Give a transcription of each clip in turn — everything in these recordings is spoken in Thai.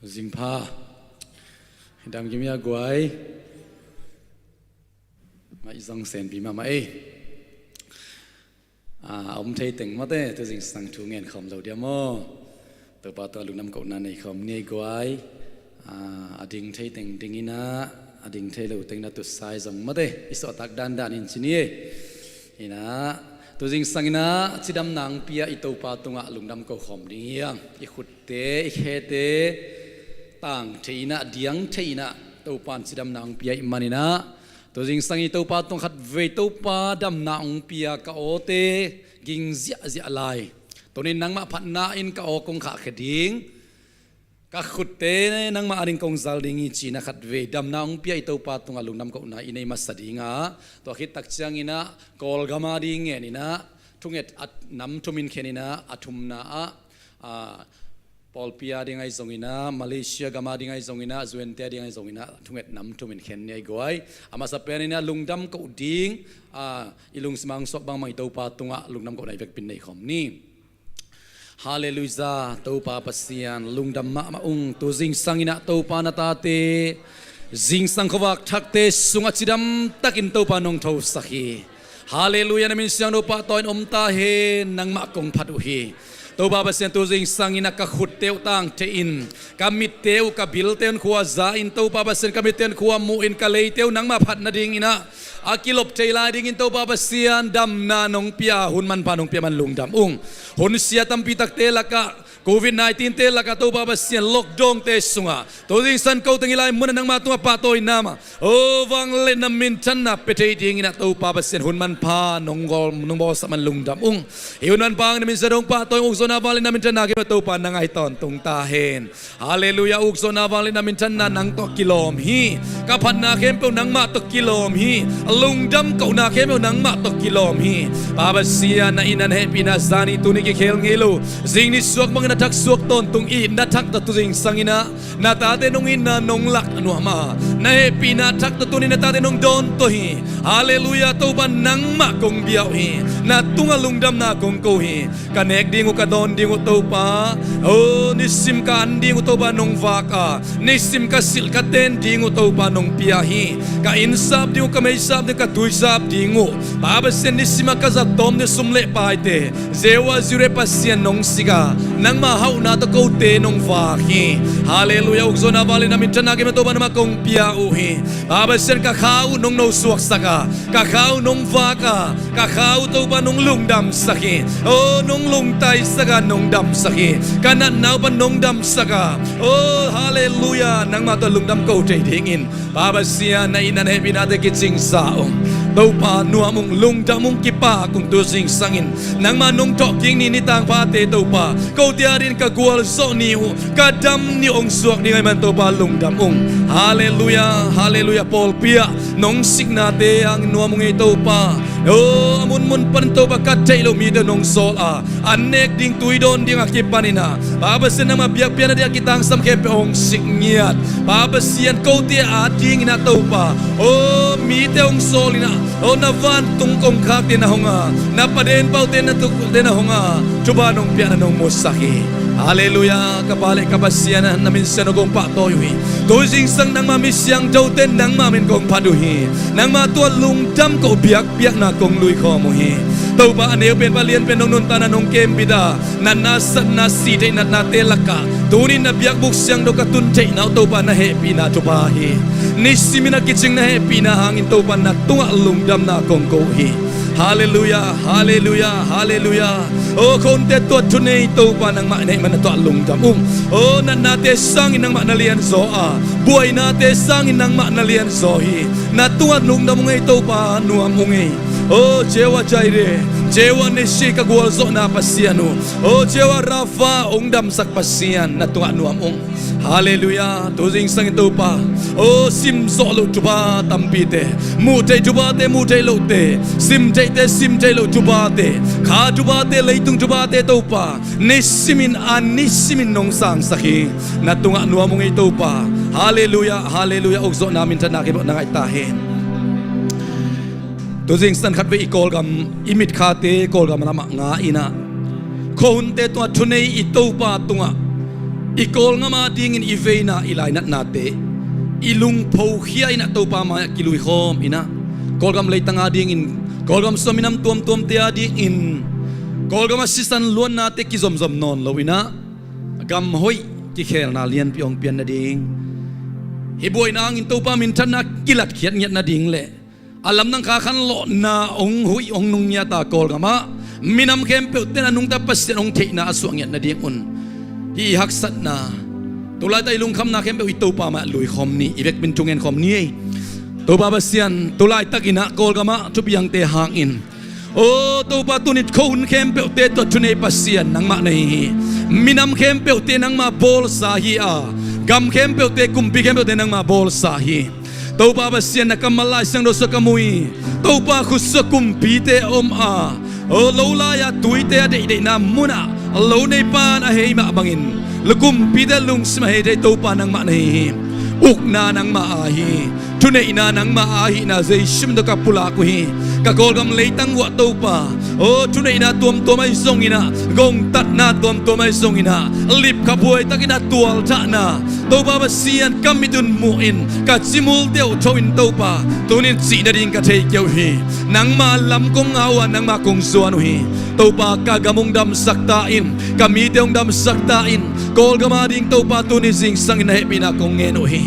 จิงพาดำกิมยากวยมาอีสังเซนปีมาเออมเทติงมาเต้ตัวจิงสังทูเงินคำเราเดียมอตัวปาตัวลุงน้ำกนันในคำเนี่ยกวยดิ่งเทติงดิ่งอินะดิ่งเทเราติงนัตุสายจังมาเต้อิสระตักดันอินชินีอินะตัวจิงสังอินะจิดำนางเปียอิตัวปาตัวลุงน้ำกคำดิ่งยังอิขุดเตอิเคเตต่างเทนะเดียงเทนะตัวปานจิดำนางเปียอิมันนะตัวจิงสังอิตัวปาตรงขัดเวตัวปาดำนางเปียกโอเตกิงเสียลายตัวนี้นังมาพันนาอินกโอกงขาขดิ้งก็ขุดเตนังมาอริงกงซัลดิงิจีนักขัดเวดำนางเปียตัวปาตรงอลุงน้ำกอุนาอินในมัสดิงาตัวคิดตักจังอินะกอลกามาดิงเงินนะทุ่งเอ็ดน้ำทุ่มินเขนินะอัตุมนาปอลปียดิ่งไอซงอินะมาเลเซียกามาดิ่งไอซงอินะจวนเตียดิ่งไอซงอินะทุ่งเอ็ดน้ำทุ่มินเขนเนี่ยกวยอามาสเปนินะลุงดำกอุดิ้งอีลุงสมังศพบางไม่ตัวปาตรงลุงน้ำกอุนาเวกปินในคำนี้ฮาเลลูยาตัวปาปัสยานลุงดำมาอุงตัวจิงสังอินะตัวปานาตาเตจิงสังขวักทักเตสุงจิดำตักินตัวปานงทาวสักฮีฮาเลลูยานามินเสียงตัวปาตอยอมตาเฮนังมากงพัดุฮีตัวบาปเสียนตัวจิงสังอินะกขุดเตวตังเทอินกามิเตวกาบิลเตนขัวซาอินตัวบาปเสียนกามิเตนขัวมูอินกาเลเตวนังมาพัดนาดิงอินะอากิลบเทลาดิงอินตัวบาปเสียนดำนานงเปียหุนมันพานงเปียมันลุงดำอุงหุนเสียตัมปีตักเตละกะโควิด-19 เตละกะตัวบาปเสียนล็อกดองเตสุงะตัวจิงสันเขาตั้งอิไลมุนนังมาตัวปาโตอินามาโอวังเลนมินชันนับเปเทดิงอินะตัวบาปเสียนหุนมันพานงกอลนงบอสมันลุงดำอุงหิวนันพางมินสะดงปาโตอุกโซนาบาลนามินชันนากิตัวปานังไอตอนตรงตาเฮนฮาเลลูยาอุกโซนาบาลนามินชันนานังตอกิโลมฮีกับพันนาเข้มเปนังมาตอกิโลมฮีลุงดำเขานาเข้มเปนังมาตอกิโลมฮีบาปเสียนอินันเฮปินาซานิตุนิกิเคลเงลูจิงนิสวกมังนัทักสวกตอนตรงอีนัทักตะตุจิงสังอินะนาตาเตนงอินนานงลักอนุหมานาเฮปินาทักตะตุนินาตาเตนงดอนตัวฮีฮาเลลูยาตัวบันนังมากงเบียวฮีนาตุงลุงดำนากงโกฮีกันเอกดิงอุกดอนดิงอุตัวปาโอ้นิสิมกันดิงอุตัวปานงวากานิสิมกสิลกเตนดิงอุตัวปานงเปียฮีกะอินซับดิงอุกไม่ซับดิงกะตุยซับดิงอุปาเบเซนนิสิมากัซาตอมเนสุมเลปายเตเจวาจูเรปัสยานนงสิกานังมาฮาวนาตะโกเตนงวาฮีฮาเลลูยาอุกโซนาบาลินามิจนาเกมตัวปานมากงเปียอุฮีปาเบเซนกะข้าวนงโนสวกสักกะข้าวนงวากากะข้าวตัวปานงลุงดำสักฮีโอ้นงลุงไตสักนงดำสักฮีกันนั้นนาวปนงดำสักโอ้ฮาเลลูยานังมาตัวลุงดำโกเตดิ่งอินปาเบเซียในนันเฮบินาเตกิจิงสาองตัวปานัวมุงลุงดำมุงกิปากุงตัวสิงสังอินนังมานงทอกยิงนี่นิตังพาเตตัวปาโกเตียรินกะกัวลโซนิวกะดำนิองสวกดิ่งไอมันตัวปาลุงดำองฮาเลลูยาปอลเปียนงสิกนาเตยังนัวมุงไอตัวปาโอ้มุนปันตัวปากัดใจเรามีเดนงโซลอันเนกดิ่งตุยโดนดิ่งอากิปานินาปาเบเซนนังมาเบียกเปียนเดียกิตังสัมเคปองสิกเงียดปาเบเซียนโกเตียอาดิ่งนาตัวปาโอ้มีเตองโซลินาโอ้นาวันตุงกงคาเตนะฮงานาประเด็นเป้าเตนะตุกเตนะฮงาจุบานงเปียนนงมุสาฮีฮาเลลูยากับาเลกับบัสยานะนามินเซนกงปะโตยุฮีตัวจิงสังนังมามิสยังเจ้าเต้นนังมามินกงพัดุฮีนังมาตัวลุงจำก็เบียกนากงลุยคอมุฮีตัวปะเนียวเป็นปะเลียนเป็นนงนุนตานะนงเกมบิดานันนาสันนาสีเทนันนาเตลักะตัวนี้นับยักบุกเสียงดกตุนเทนาตัวปะนะเฮปีนาจุบาฮีนิสิมินากิจิงนะเฮปีนาหางอินตัวปะนะตัวลุงจำนากงโกฮีฮาเลลูยาฮาเลลูยาฮาเลลูยาโอ้คนเตตัวทุนในตัวปานังมาในมันตัวลุงดำโอ้นันนาเตสังอินังมานาเลียนโซอาบวยนาเตสังอินังมานาเลียนโซฮีนาตัวลุงดำไงตัวปานัวมุงไงโอ้เจวาใจเรเจวาเนชิกกัวโซนาปัสยานุโอ้เจวาราฟาองดำสักปัสยานนาตัวนัวมุงฮาเลลูยาตัวจิงสังตัวปาโอ้ซิมโซลุจุบาตัมปีเตมูเตจุบาเตมูเตโลเตซิมเตซิมเตโลจุบาเตขาจุบาเตเลยตุงจุบาเตตัวปานิสิมินอันนิสิมินนงสังสักฮีนาตัวนัวมุงไอตัวปาฮาเลลูยาอุกโซนามินทนาเก็บนังไอตาเฮนตัวจิงสันขัดไปอีกอลกัมอิมิดคาเตกอลกัมนามังงาอินะคนเตตัวทุนในอิตัวปาตัว ikol nga ma ding in ivena ilay nat nate ilung po hiya ina to pa ma kilui khom ina kolgam leitang ading in kolgam sominam tuam te ading in kolgam assistant luan nate ki zom non lo ina gam hoi ki khel na lian piong pian na ding hiboy na angin to pa min tan na kilat khiat ngiat na ding le alam nang ka khan lo na ong hui ong nung nya ta kolgama minam khem pe ten anung ta pasien ong the na aswang ngiat na ding un hi haksat na tulay tay lung kham na khem pe ito pa ma lui khom ni ibek bin tungen khom ni to ba basian tulay takina kolgama tupiang te hangin o to pa tunit khon khem pe te to tunay pasian nang ma nei minam khem pe te nang ma bol sa hi a gam khem pe te kumpi khem pe te nang ma bol sa hi to pa basian na kamalai sang do sa kamui to pa khus sa kumpi te a o lo la ya tuite de na muna lo nei pan a hei ma bangin lukum pida lung smahe de to pa nang ma nei uk na nang ma ahi tunei na nang ma ahi na zai shim do ka pula ku hi ka gol gam leitang wa to pa o tunei na tuam mai song ina gong tat na tuam mai song ina lip ka buai takina tual ta na to ba basian kamitun muin ka chimul deu thoin to pa tunin chi na ding ka thei keu hi nang ma lam kong awa nang ma kong suan hi to pa ka gamung dam sakta in kami deong dam sakta in kol gama ding to pa tunin sing sang na he pina kong ngeno hi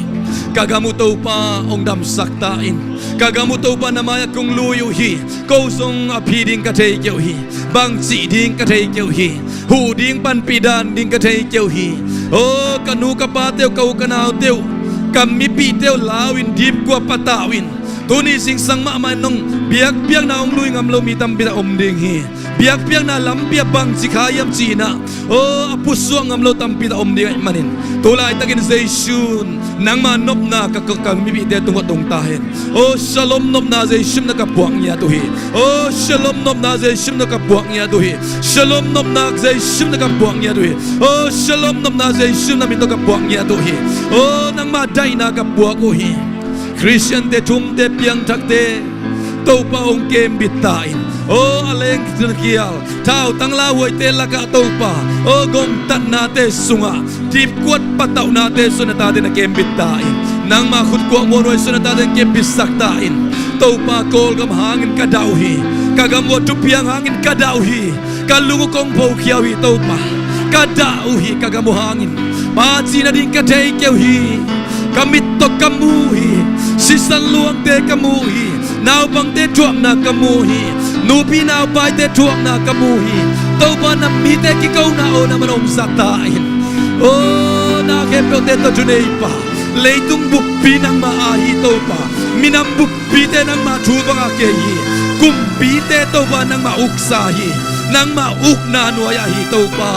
kagamu to pa ong dam sakta in kagamu to pa na maya kong luyu hi ko song api ding ka thei keu hi bang chi ding ka thei keu hi hu ding pan pidan ding ka thei keu hi o kanu ka pa teu kau kanau teu kami pi teu lawin dip kwa patawin tuni sing sang ma mai nong biak na ong lui ngam lo mi tam bita om ding hi biak na lam bia bang chikhayam china o apusuang ngam lo tam bita om ding ai manin tulay tagin zaishun nang ma nop na ka kang mi bi te tungo tung tahen o shalom nop na zaishim na ka puang nya tu hi o shalom nop na zaishim na ka puang nya tu hi shalom nop na zaishim na ka puang nya tu hi o shalom nop na zaishim na mi to ka puang nya tu hi o nang ma dai na ka puak ko hi Christian te tum te piang thak te to pa ong kem bitain o aleng kial tao tang la woi te la ka to pa o gom tat na te sunga dip kuat patau na te sunata te na kem bitain nang ma khut ko mo roi sunata te kem bisak tain to pa kol gam hangin ka dau hi ka gam wo tu piang hangin ka dau hi ka lungu kong po khiaw hi to pa ka dau hi ka gam hangin pa chi na ding ka thei keu hi kamit to kamuhi sisan luang te kamuhi naw bang te thuak na kamuhi nupi naw pai te thuak na kamuhi to pa na mi te ki kau na o na manom satain o na ke pe te to tunei pa leitung buk pi nang ma ahi to pa minam buk pi te nang ma thu bang ke hi kum pi te to pa nang ma uksa hi nang ma uk na nuaya hi to pa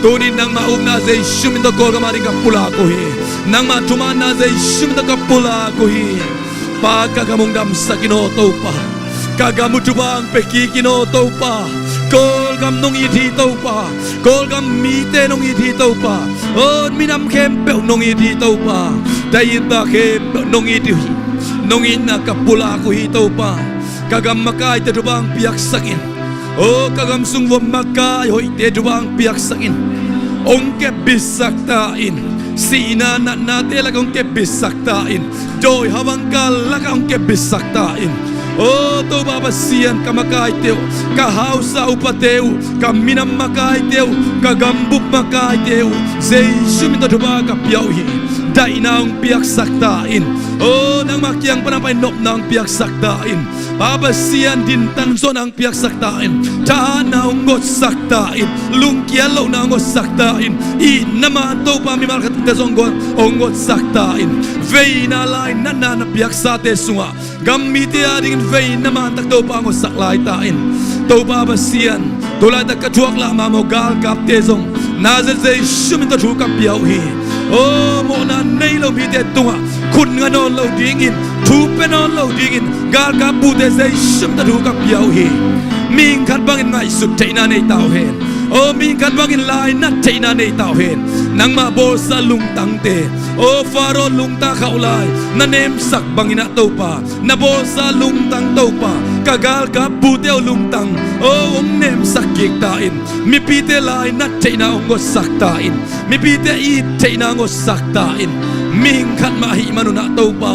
tunin nang ma uk na zai shumin to gol gamari ka pula ko hi nang ma tuma na zai shumin to ka pula ko hi pa kagamung dam sakino to pa kagamu tubang peki kino to pa kol gam nong iti to pa kol gam mi te nong iti to pa on minam kem pe nong iti to pa dayin ta kem nong iti nong ina ka pula ko hi to pa kagam makai te tubang piak sakin o kagam sungwam makai hoi te tubang piak sakin ong ke bisakta in sina na te la ong ke bisakta in joy hawangkal la ong ke bisakta in o to baba sian kamakai teu ka hausa upateu ka minam makai teu ka gambuk makai teu sei shumin to ba ka piau hi dai naong piak sakta in o nang makyang panapay nop nang piak sakta in baba sian din tan so nang piak sakta in ta naong ngot sakta in lungkia lo nang ngot sakta in I nama to pa mi mal khat te zonggon ongot sakta in veina lai nana na piak sa te sunga gammi te ading veina man tak to pa ngot saklai ta in to baba sian tulay tak katuak la ma mo gal kap te zong na zai shumin to thu kap piau hi o mo na nei lo mi te tunga kun nga non lo ding in thu pe non lo ding in gal kap bu te zai shum ta thu kap piau hi ming khat bang in ngai sut te na nei tau hen โอ้มีกันบางอินลายนัดใจนาในเต่าเห็นนังมาโบสลุงตังเตโอ้ฟาโรลุงตาเขาลายนันเนมสักบางอินาเต่าป่านาโบสลุงตังเต่าป่ากากาลกับปูเตียวลุงตังโอ้องเนมสักเกียกตาอินมีปีเตลายนัดใจนาองกสักตาอินมีปีเตอีใจนางกสักตาอินมิงขันมาหิมนุนาเต่าป่า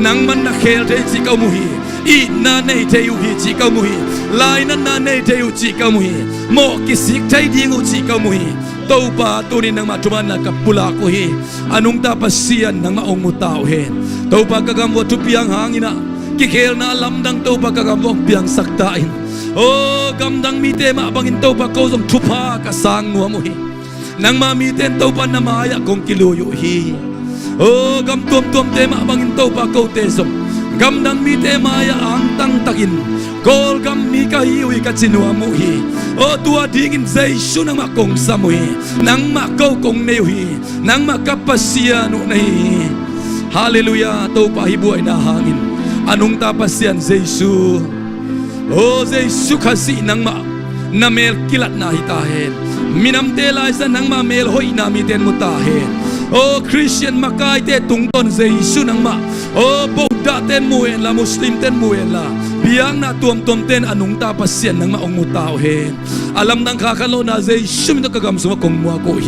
นังมันนักเคลเทจิกามุฮีอีนาในเทยุฮีจิกามุฮีลายนั้นนาในเทยุจิกามุฮีโมกิสิกใจดีงูจิกามุฮีเต่าป่าตัวนี้นังมาจุมันนักกับปุลาคุฮีอนุงตาปัสเซียนนังมาองมุตาเห็นเต่าป่ากากำวัตถุเปียงหางินะกิเคลนาลำดังเต่าป่ากากำวังเปียงสักตาอินโอ้กำดังมีเตมาบังอินเต่าป่าเขาส่งทุพากสางนัวมุฮีนังมามีเตนเต่าป่านามายะคงกิโลยุฮีโอ้กำตัวเตมาบังอินเต่าป่าเขาเตส่งกำดังมีเตมายาอังตังตักินกอลกำมีกะฮิวิกัจินัวมุฮีโอตัวดิ้งอินเซชุนังมากงสมุฮีนังมาเกากงเนวฮีนังมากับปัสเซียนุเนฮาเลลูยาตัวปะฮิบุไอนาหางินอนุงตาปัสเซียนเซซูโอเซซูขสินังมานาเมลกิลัดนาฮิตาเฮนมินัมเตลายสันนังมาเมลหอยนามีเตนมุตาเฮนโอ้คริสเตียนมากายเตตุงตนเซซูนังมาโอ้บุตรเต้นมวยละมุสลิมเต้นมวยละเบียงนาตัวมเต้นอนุงตาปัสเซียนนังมาองมุตาเฮอาลัมดังข้าขันโลนาเซชุมิตกกำสมกงมัวโกเฮ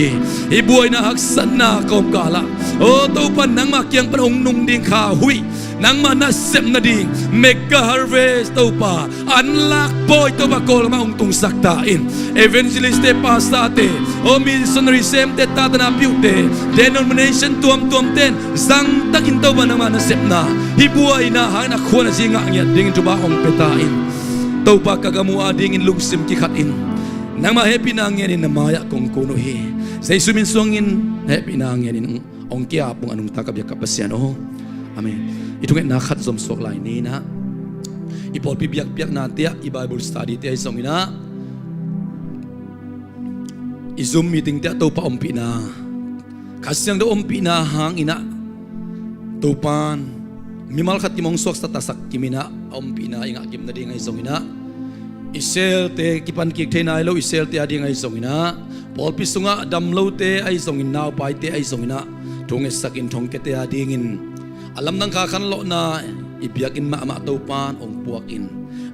อีบวยนาฮักสันนากอมกาละโอ้ตัวปันนังมาเกียงปนองนุงดิงข้าหุยนังมานาเซมนาดิงเมกะฮาร์เวสตัวปาอันลักบอยตัวปากอลมาองตุงสักตาอินเอเวนซิลิสเตปาสตาเตโอมิสอนริเซมเตตาตนาพิวเตเดนอมิเนชันตัวมเต้นสังตักินตัวนังมานาเซมนาฮิบวยนาหานักขวานสิงะเงียดิ่งจุบะองเปตาอินตัวปากกามูอาดิ่งอินลุงซิมกิขัดอินนังมาเฮปินางเงียนินนามายะกงกุโนเฮเซซุมินสวงอินเฮปินางเงียนินองเกียปุงอนุตากะเบียกับปัสเซียนโออาเมนอีทุกอย่างนักขัดสมสวกลายนี้นะอีพอลปีเบียกนาเตียอีไบเบิลสตัดี้เตียส่งอินะอีซูมมีติงเตียตัวปะอมปีนาขัดเสียงตัวอมปีนาหางอินะตัวปานมีมัลขัดกิมองสวกสตาสักกิมินะอมปีนาอิงะกิมนาดีไงส่งอินะอิเซลเตกิปันกิกเทนายโลอิเซลเตอดีไงส่งอินะพอลปีสุงะดัมโลเตไอส่งอินนาวไปเตไอส่งอินะทงเอสักอินทงเกเตอดีงินอาลัมนังข้าขันโลนาอิบยักอินมาตัวปานองปวกอิน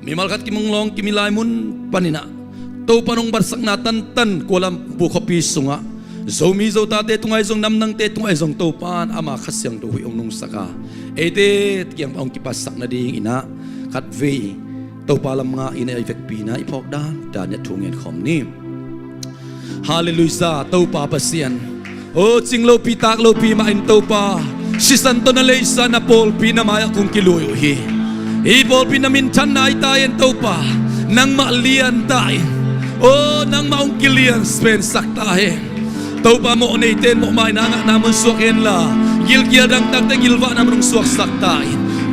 มีมัลขัดกิมองลองกิมิลายมุนปานินะตัวปานองบัดสักนาตันโกลัมบุคปีสุงะโซมีโซตาเตตุงไอซงนำนังเตตุงไอซงตัวปานอามาขัดเสียงตัวหุยองนุงสักาเอเตเกียงองกิปัสสักนาดีอินะขัดเวตัวปาลำงาอินไอเวกปีนะอีพอกด้านด่านยัดทงเงินขอมนี่ฮาเลลูยาตัวปาปัสเซียนโอ้จิงโลปีตากโลปีมาอินตัวปาสิสันตนาเลสานาโพลปีนามายะคงกิโลยฮีอีโพลปีนามินชันนายตายเอ็นตัวปานังมาเลียนตายโอ้นังมาองกิเลียนสเปนสักตายตัวปาโมเนเตนโมไม่นางนามุนสวกเอ็นลากิลเกียดังตักเตกิลวานามุนสวกสักตาย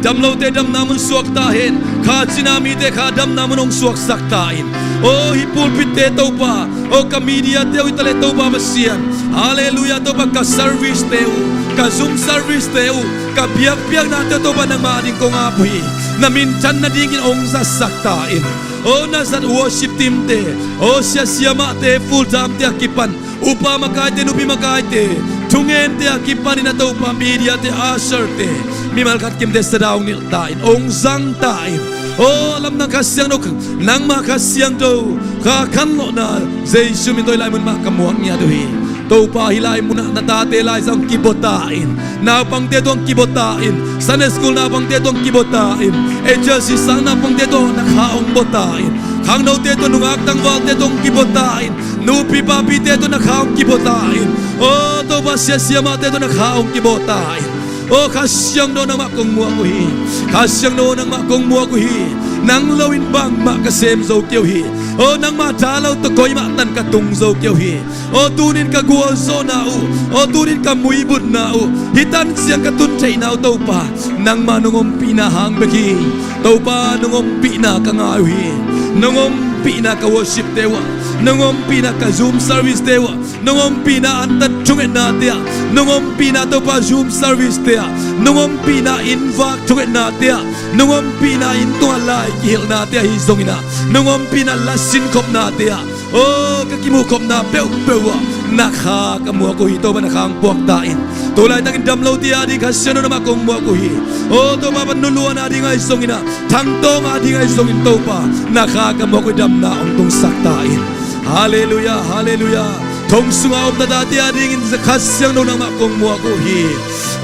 ดำโลเตดำนามุนสวกตาเห็นข้าจินามีเตข้าดำนามุนสวกสักตายโอ้ฮิปูลปิเตตัวปาโอ้กามีเดียเตวิตเลตัวปาเมสเซียนฮาเลลูยาตัวปากับเซอร์วิสเตวกับซูมเซอร์วิสเตวกับเบียกนาเตตัวปานังมาดิ่งกงอาบุยนามินจันนาดิ่งองซาสักตาอินโอ้นาซัดวอร์ชิปทีมเตโอ้เสียมาเตฟูลไทม์เตอกิปันอุปามากายเตนุบิมากายเตทุงเงินเตอกิปันอินาตัวปามีเดียเตอาเซอร์เตมีมัลคัดกิมเดสดาวนิลตาอินองซังตาอินโอ้ลำนังข้าเสียงนกนังมาข้าเสียงโตข้าขันโลนาเจสุมินตัวลายมันมากำมวงเนี่ยด้วยตัวปาฮิลายมุนาตาเตลายสังกิบตาอินนาปังเตตวงกิบตาอินซันสกูลนาปังเตตวงกิบตาอินเอเจสิสังนาปังเตตวงนักข้าองบตาอินข้างโนเตตวงนุงอักตังวาเตตวงกิบตาอินนูปีปาปีเตตวงนักข้าองกิบตาอินโอ้ตัวปาเสียมาเตตวงนักข้าองกิบตาอินโอ้ข้าเสียงโดนังมากงมัวกุฮีข้าเสียงโดนังมากงมัวกุฮีนังลวินบังมากเกษมโซเกียวฮีโอ้นังมาจ้าเราตะโกยมาตันกะตุงโซเกียวฮีโอ้ตูนินกะกัวโซนาอูโอ้ตูนินกะมุยบุญนาอูฮิตันเสียงกะตุนใจนาวเต้าป่านังมานงอมปีนาหางเบกีเต้าป่านงอมปีนากะงาฮีนงอมปีนากะวอร์ชิปเตวะนงอมปีนากะซูมเซอร์วิสเตวะนงอมปีนาอันตัดจุงเอ็นาเตียนงอมปีนาเต้าป่าซูมเซอร์วิสเตียนงอมปีนาอินฟักจุงเอ็นาเตียนงอมปีนาอินตัวลายกิลนาเตียฮิซงอินานงอมปีนาลาสินคบนาเตีย โอ้กะกิมูคมนาเปียวเปียวนักขากะมัวกุยโตบันขางปวกตาอินตัวลายตั้งดำโลตีอาดิขัสเซนนมาคงมัวกุยโอ้ตัวมาบันนุลวนอาดิไงส่งอินะทั้งโตอาดิไงส่งอินโตปานักขากะมัวกุยดำนาองตงสักตาอินฮาเลลูยาฮาเลลูยาทงสุงอาอุตตาตีอาดิงินขัสเซนนมาคงมัวกุย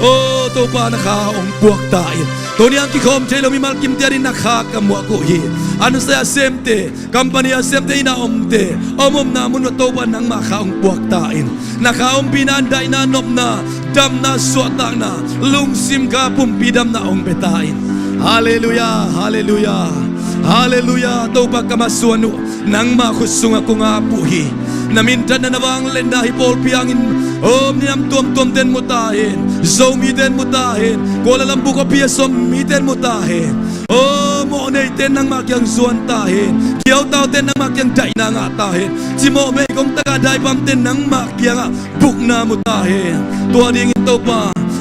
โอ้ตัวปานักขาองปวกตาอินตัวนี้อันที่คมเทโลมิมาลกิมเตอรินักขากะมัวกุยอันนั้นเซมเตกัมปานีเซมเตอินาอมเตอมนามุนโตปานังมาขาองปวกตาอินนักขาองปีนันไดนานบนาดำนาสวดตังนาลุงซิมกาปุ่มปีดำนาองเปตาอินฮาเลลูยาฮาเลลูยาฮาเลลูยาโตปากมาสวนุนังมาขุสุงกุงอาปุฮีนามินทันนาวางเลนดาฮิปอลพิยังอินโอมนิยมตัวมเต็นมุตาเฮนโซมีเต็นมุตาเฮนโกลาลัมบุกพิยสมมีเต็นมุตาเฮนโอ้โมเนเต็นนังมายังส่วนตาเฮนเกี่ยวเต้าเต็นนังมายังใจนางาตาเฮนจิโมเมกงตะกาได้ปั๊มเต็นนังมายังบุกนามุตาเฮนตัวนี้อินโตปา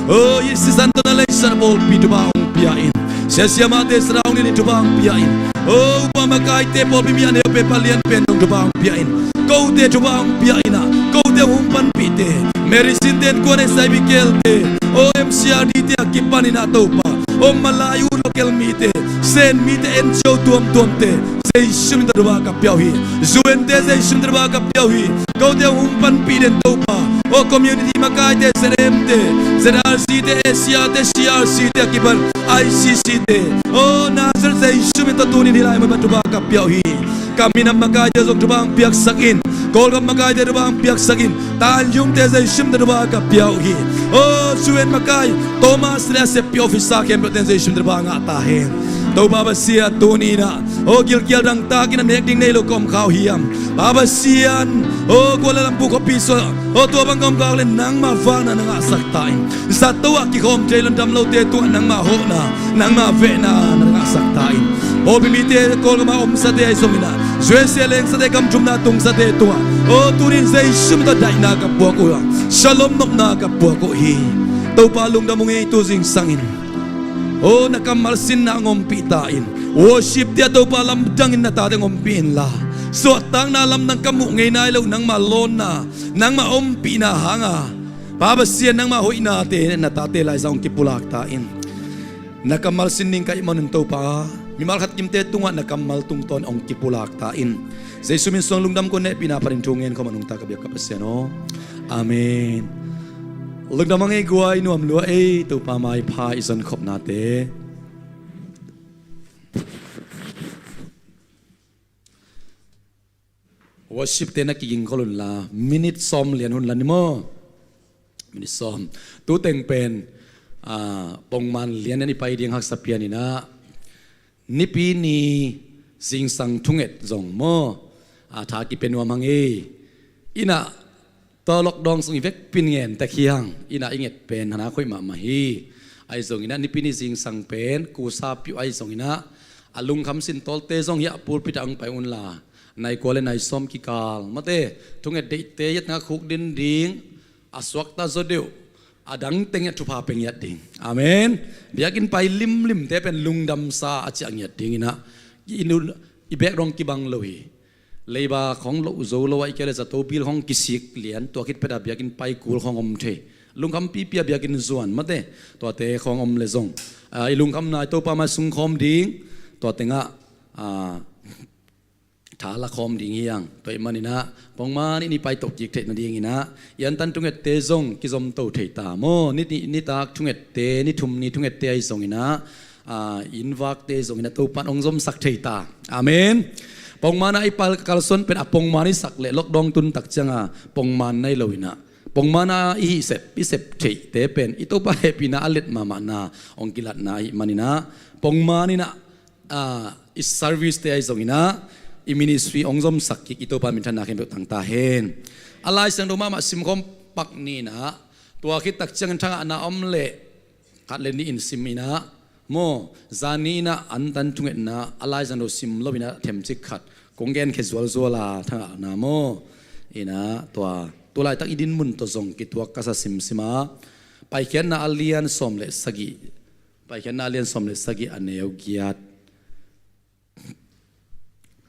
โอ้ยิสิสันตนาเลสันบอลปีตุบาองพิยอินเสียเสียมาเตสราองนี่ตุบาองพิยอินโอ้ปามากายเตบอลพิมีอันเอเปปาเลียนเป็นตุบาองพิยอินkau te cuba ang piaina kau te humpan pite merisin ten kone sai bikel te o MCRD te akipani na topa o malayu lokel mite sen mite en show tuam te sei shum derba ka piawi zuen te sei shum derba ka piawi kau te humpan piden topa o community makai te serem te ZRC te Asia te CRC te akipan ICC te o nasir sei shum ta tuni nilai ma tuba ka piawi kami na magaya zong tubang piak sakin kol kam magaya tubang piak sakin tan yung te zay shim tubang ka piao hi oh suwen magay Thomas na se pio ofisa kem ten zay shim tubang atahin to baba sia tuni na oh gil rang takin na ding nei lo kom khao hiam baba sian oh Kuala Lumpur ko piso oh to bang kom kaw len nang ma fa na nga saktain sa to ki kom jailon dam lo te tu nang ma ho na nang ma ve na nga saktain oh bimite kol ma om sa te ai somina Zweleng sa dekam jumna tung sa detua. Oh tunin sa isum ta dai na kapwa ko. Shalom nok na kapwa ko hi. Tau palong da mong ito sing sangin. Oh nakamalsin na ngompitain. Worship dia tau palam dangin na tate ngompiin la. So tang na alam ng kamu ngay na ilaw nang malon na. Nang maompi na hanga. Babasiyan nang mahoy natin na tate lai sa kipulak tain. Nakamalsin ning kay manon tau pa. Mimalhat kimte tunga nakamal tungton ong kipulak tain. Sa suminsong lungdam ko ne pinaparintungen ko manung takabyak kapasyano. Amen. Lungdam ang iguay nuam lua to pamay pa ison kop nate. Worship te nakiging kolon la minute som lian hun lan mo. Minute som tu teng pen pongman lian ni pai ding hak sapian ina. Nipi ni sing sang tunget zong mo thaki ki penwa mangi ina tolok dong sung ivek pingen ta khiang ina inget pen hana khoi ma hi ai zong ina nipi ni sing sang pen ku sa pi ai zong ina alung kham sin tolte zong ya pul pitang pai un la nai kole nai som ki kal mate tunget de te yat nga khuk din ding aswak ta zodeu adang tengya tupa pengyat ding amen biakin pai lim te pen lungdam sa achiang yat ding ina inu ibek rong kibang lohi leiba khong lo zo lo ai kele za to bil khong kisik lian to kit peda biakin pai kul khong om the lungkam pi pia biakin zuan mate to te khong om le zong ai lungkam nai to pa ma sung khom ding to tenga thala khom ding yang to manina pongman ini pai tok jik the na ding ina yan tan tunget te zong ki zom to thei ta mo ni tak tunget te ni thum ni tunget te ai zong ina invak te zong ina to pan ong zom sak thei ta amen pongmana ipal kalson pen apongmani sak le lok dong tun tak changa pongman nai loina pongmana i sep thei te pen ito pa hepina alet mama na ong kilat na i manina pongmani na is service te ai zong ina i ministry ongzom sakki ito pa mintan nakin tang tahen alai sang doma ma simkom pak ni na tua ki tak chang thanga na omle khat le ni in simina mo zanina antan tunget na alai sang do sim lobina them chik khat konggen khezwal zola thanga na mo ina tua tulai tak idin mun to zong ki tua kasa sim sima paikhen na alian somle sagi paikhen na alian somle sagi aneu giat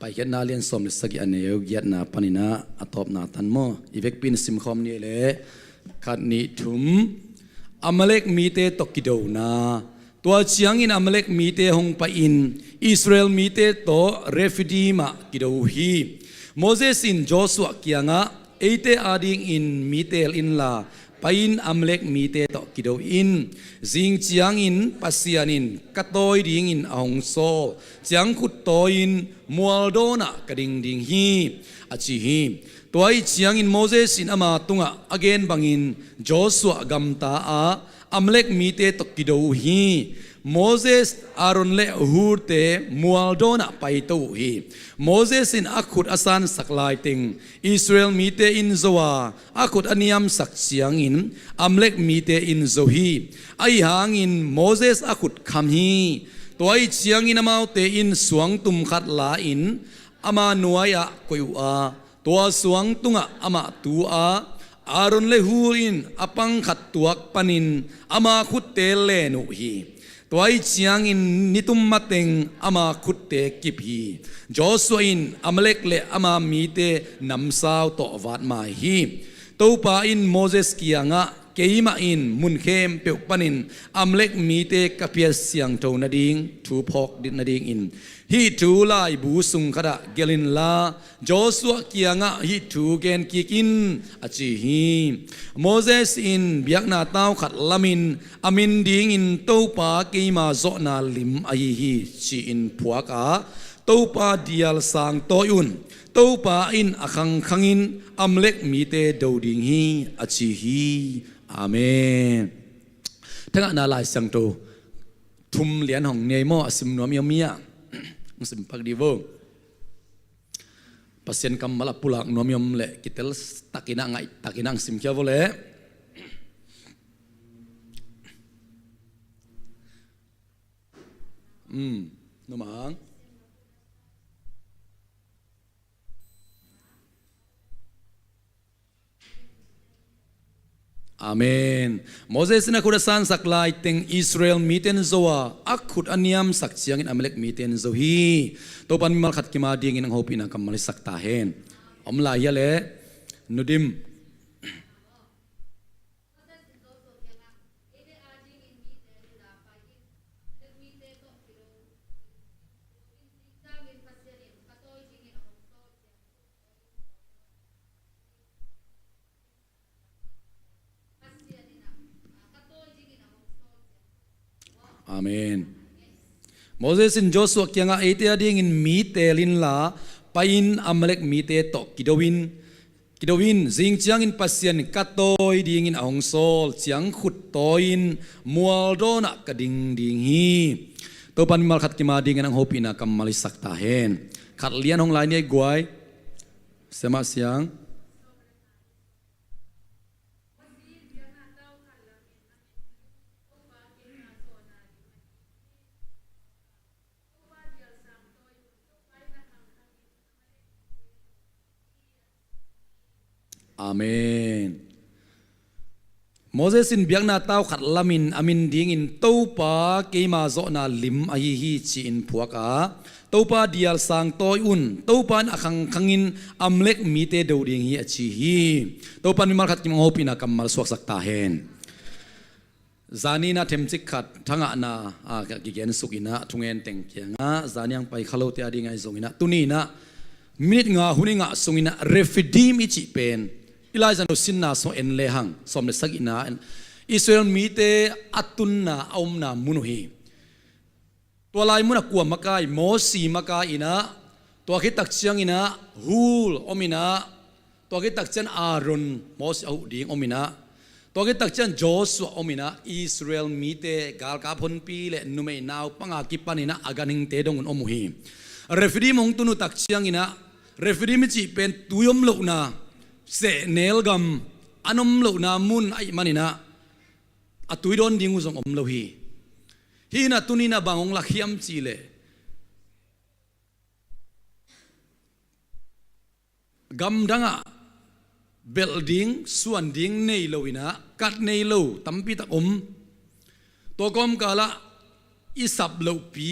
ไปเห็นนาเลียนสมสกิอันเนียวเกียรนาปนินาอัตบนาทันโมอีเวกปินสิมคอมนี่เลยขัดนิทุมอเมเล็กมีเตตกิโดนาตัวเชียงอินอเมเล็กมีเตหงไปอินอิสราเอลมีเตโตเรฟิดีมากิโดฮีโมเสสอินโจสุอากิยังะเอเตอาดิงอินมีเตลอินลาไปอินอเมเล็กมีเตโตกิโดอินจิงเชียงอินปัสยานินกัตโตยดิงอินอองโซเชียงขุดโตอินมัวโดนากระดิงดิงฮีอาชิฮีตัวไอเชียงอินโมเสสอินอามาตุงะอเกนบังอินโจสุอากัมตาอาอเมเล็กมีเตตกิโดฮีโมเสสอารอนเลฮูร์เตมัวโดนาไปตูฮีโมเสสอินอักขุดอาสันสักลายติงอิสราเอลมีเตอินโซวาอักขุดอันยามสักเชียงอินอเมเล็กมีเตอินโซฮีไอหางอินโมเสสอักขุดคำฮีตัวไอเชียงอินอามาเตอินสวงตุมขัดลาอินอามาหน่วยอะกุยอาตัวสวงตุงะอามาตัวอารอนเลฮูรินอปังขัดตัวปนินอามาขุดเตเลนุฮีตัวไอเชียงอินนิตุมมาเต็งอามาขุดเตกิบฮีจอสวอินอเมเล็กเลอามามีเตนำสาวต่อวัดมาฮีตัวปาอินโมเสสกียงะเกยมาอินมุนเข้มเปียวปนินอเมเล็กมีเตกเปียเสียงโตนาดิงทูพอกดินาดิงอินฮีทูลายบูสุงขดะเกลินลาจอสวกียงะฮีทูเกนกิกินอจิฮีโมเสสอินเบียกนาตาวขัดลามินอามินดิงอินตัวปาเกยมาโซนาลิมไอฮีชีอินพวกาตัวปาเดียลสังโตยุนตัวปาอินอคังคังอินอเมเล็กมีเตดาวดิงฮีอจิฮีอาเมนทั้งนาลายสังโตทุมเหรียญของเนโมสิมนวมยมียมุสลิมพักดีโวpasien kam malah pulang nom yom le kitel takinang sim kya vole nomang Amen. Moses na kudasan saklay ting Israel miten zoa akut aniam saksiangin Amalek miten zohi. Topan malkat kimadingin ang hopi na kamalisak tahen. Omlaya le nudim. Amen. Moses in Joshua kaya nga ite ading in mitelin la pain Amalek mite to kidowin zing chiang in pasyan katoy ding in angsol chiang khut toin mualdo na kading ding hi to pan malkhat kimading ang hopi na kamalisak tahen khat lian hong lain ye guai sema siang Amen. Moses in biang na tao khat lamin amin ding in topa keima zo na lim ahi hi chi in puaka topa dial sang toy un topan akhang khangin Amalek mite do ding hi achi hi topan mi mal khat kim hopi na kamal suak sak ta hen zani na themchik khat thanga na ki gen sukina thungen teng kyanga zaniang pai khalo te adi ngai zongina tunina minute nga huninga sungina refidim ichi pen Elijah no sinna so en lehang som le sagina Israel mite atunna aumna munuhi to lai muna kuwa makai mosi makai ina to khitak chiang ina hul omina to khitak chen Aaron mos au ding omina to khitak chen Joshua omina Israel mite gal ka phon pi le numei naw panga kipanina aganing te dong omuhi refidim hong tunu tak chiang ina refidim chi pen tuyom lo na se nel gam anom lo na mun ai manina atui don dingu zong om lo hi na tunina bangong lakhiam chile gam danga building suan ding nei lo ina kat nei lo tampi ta to kom kala isap lo pi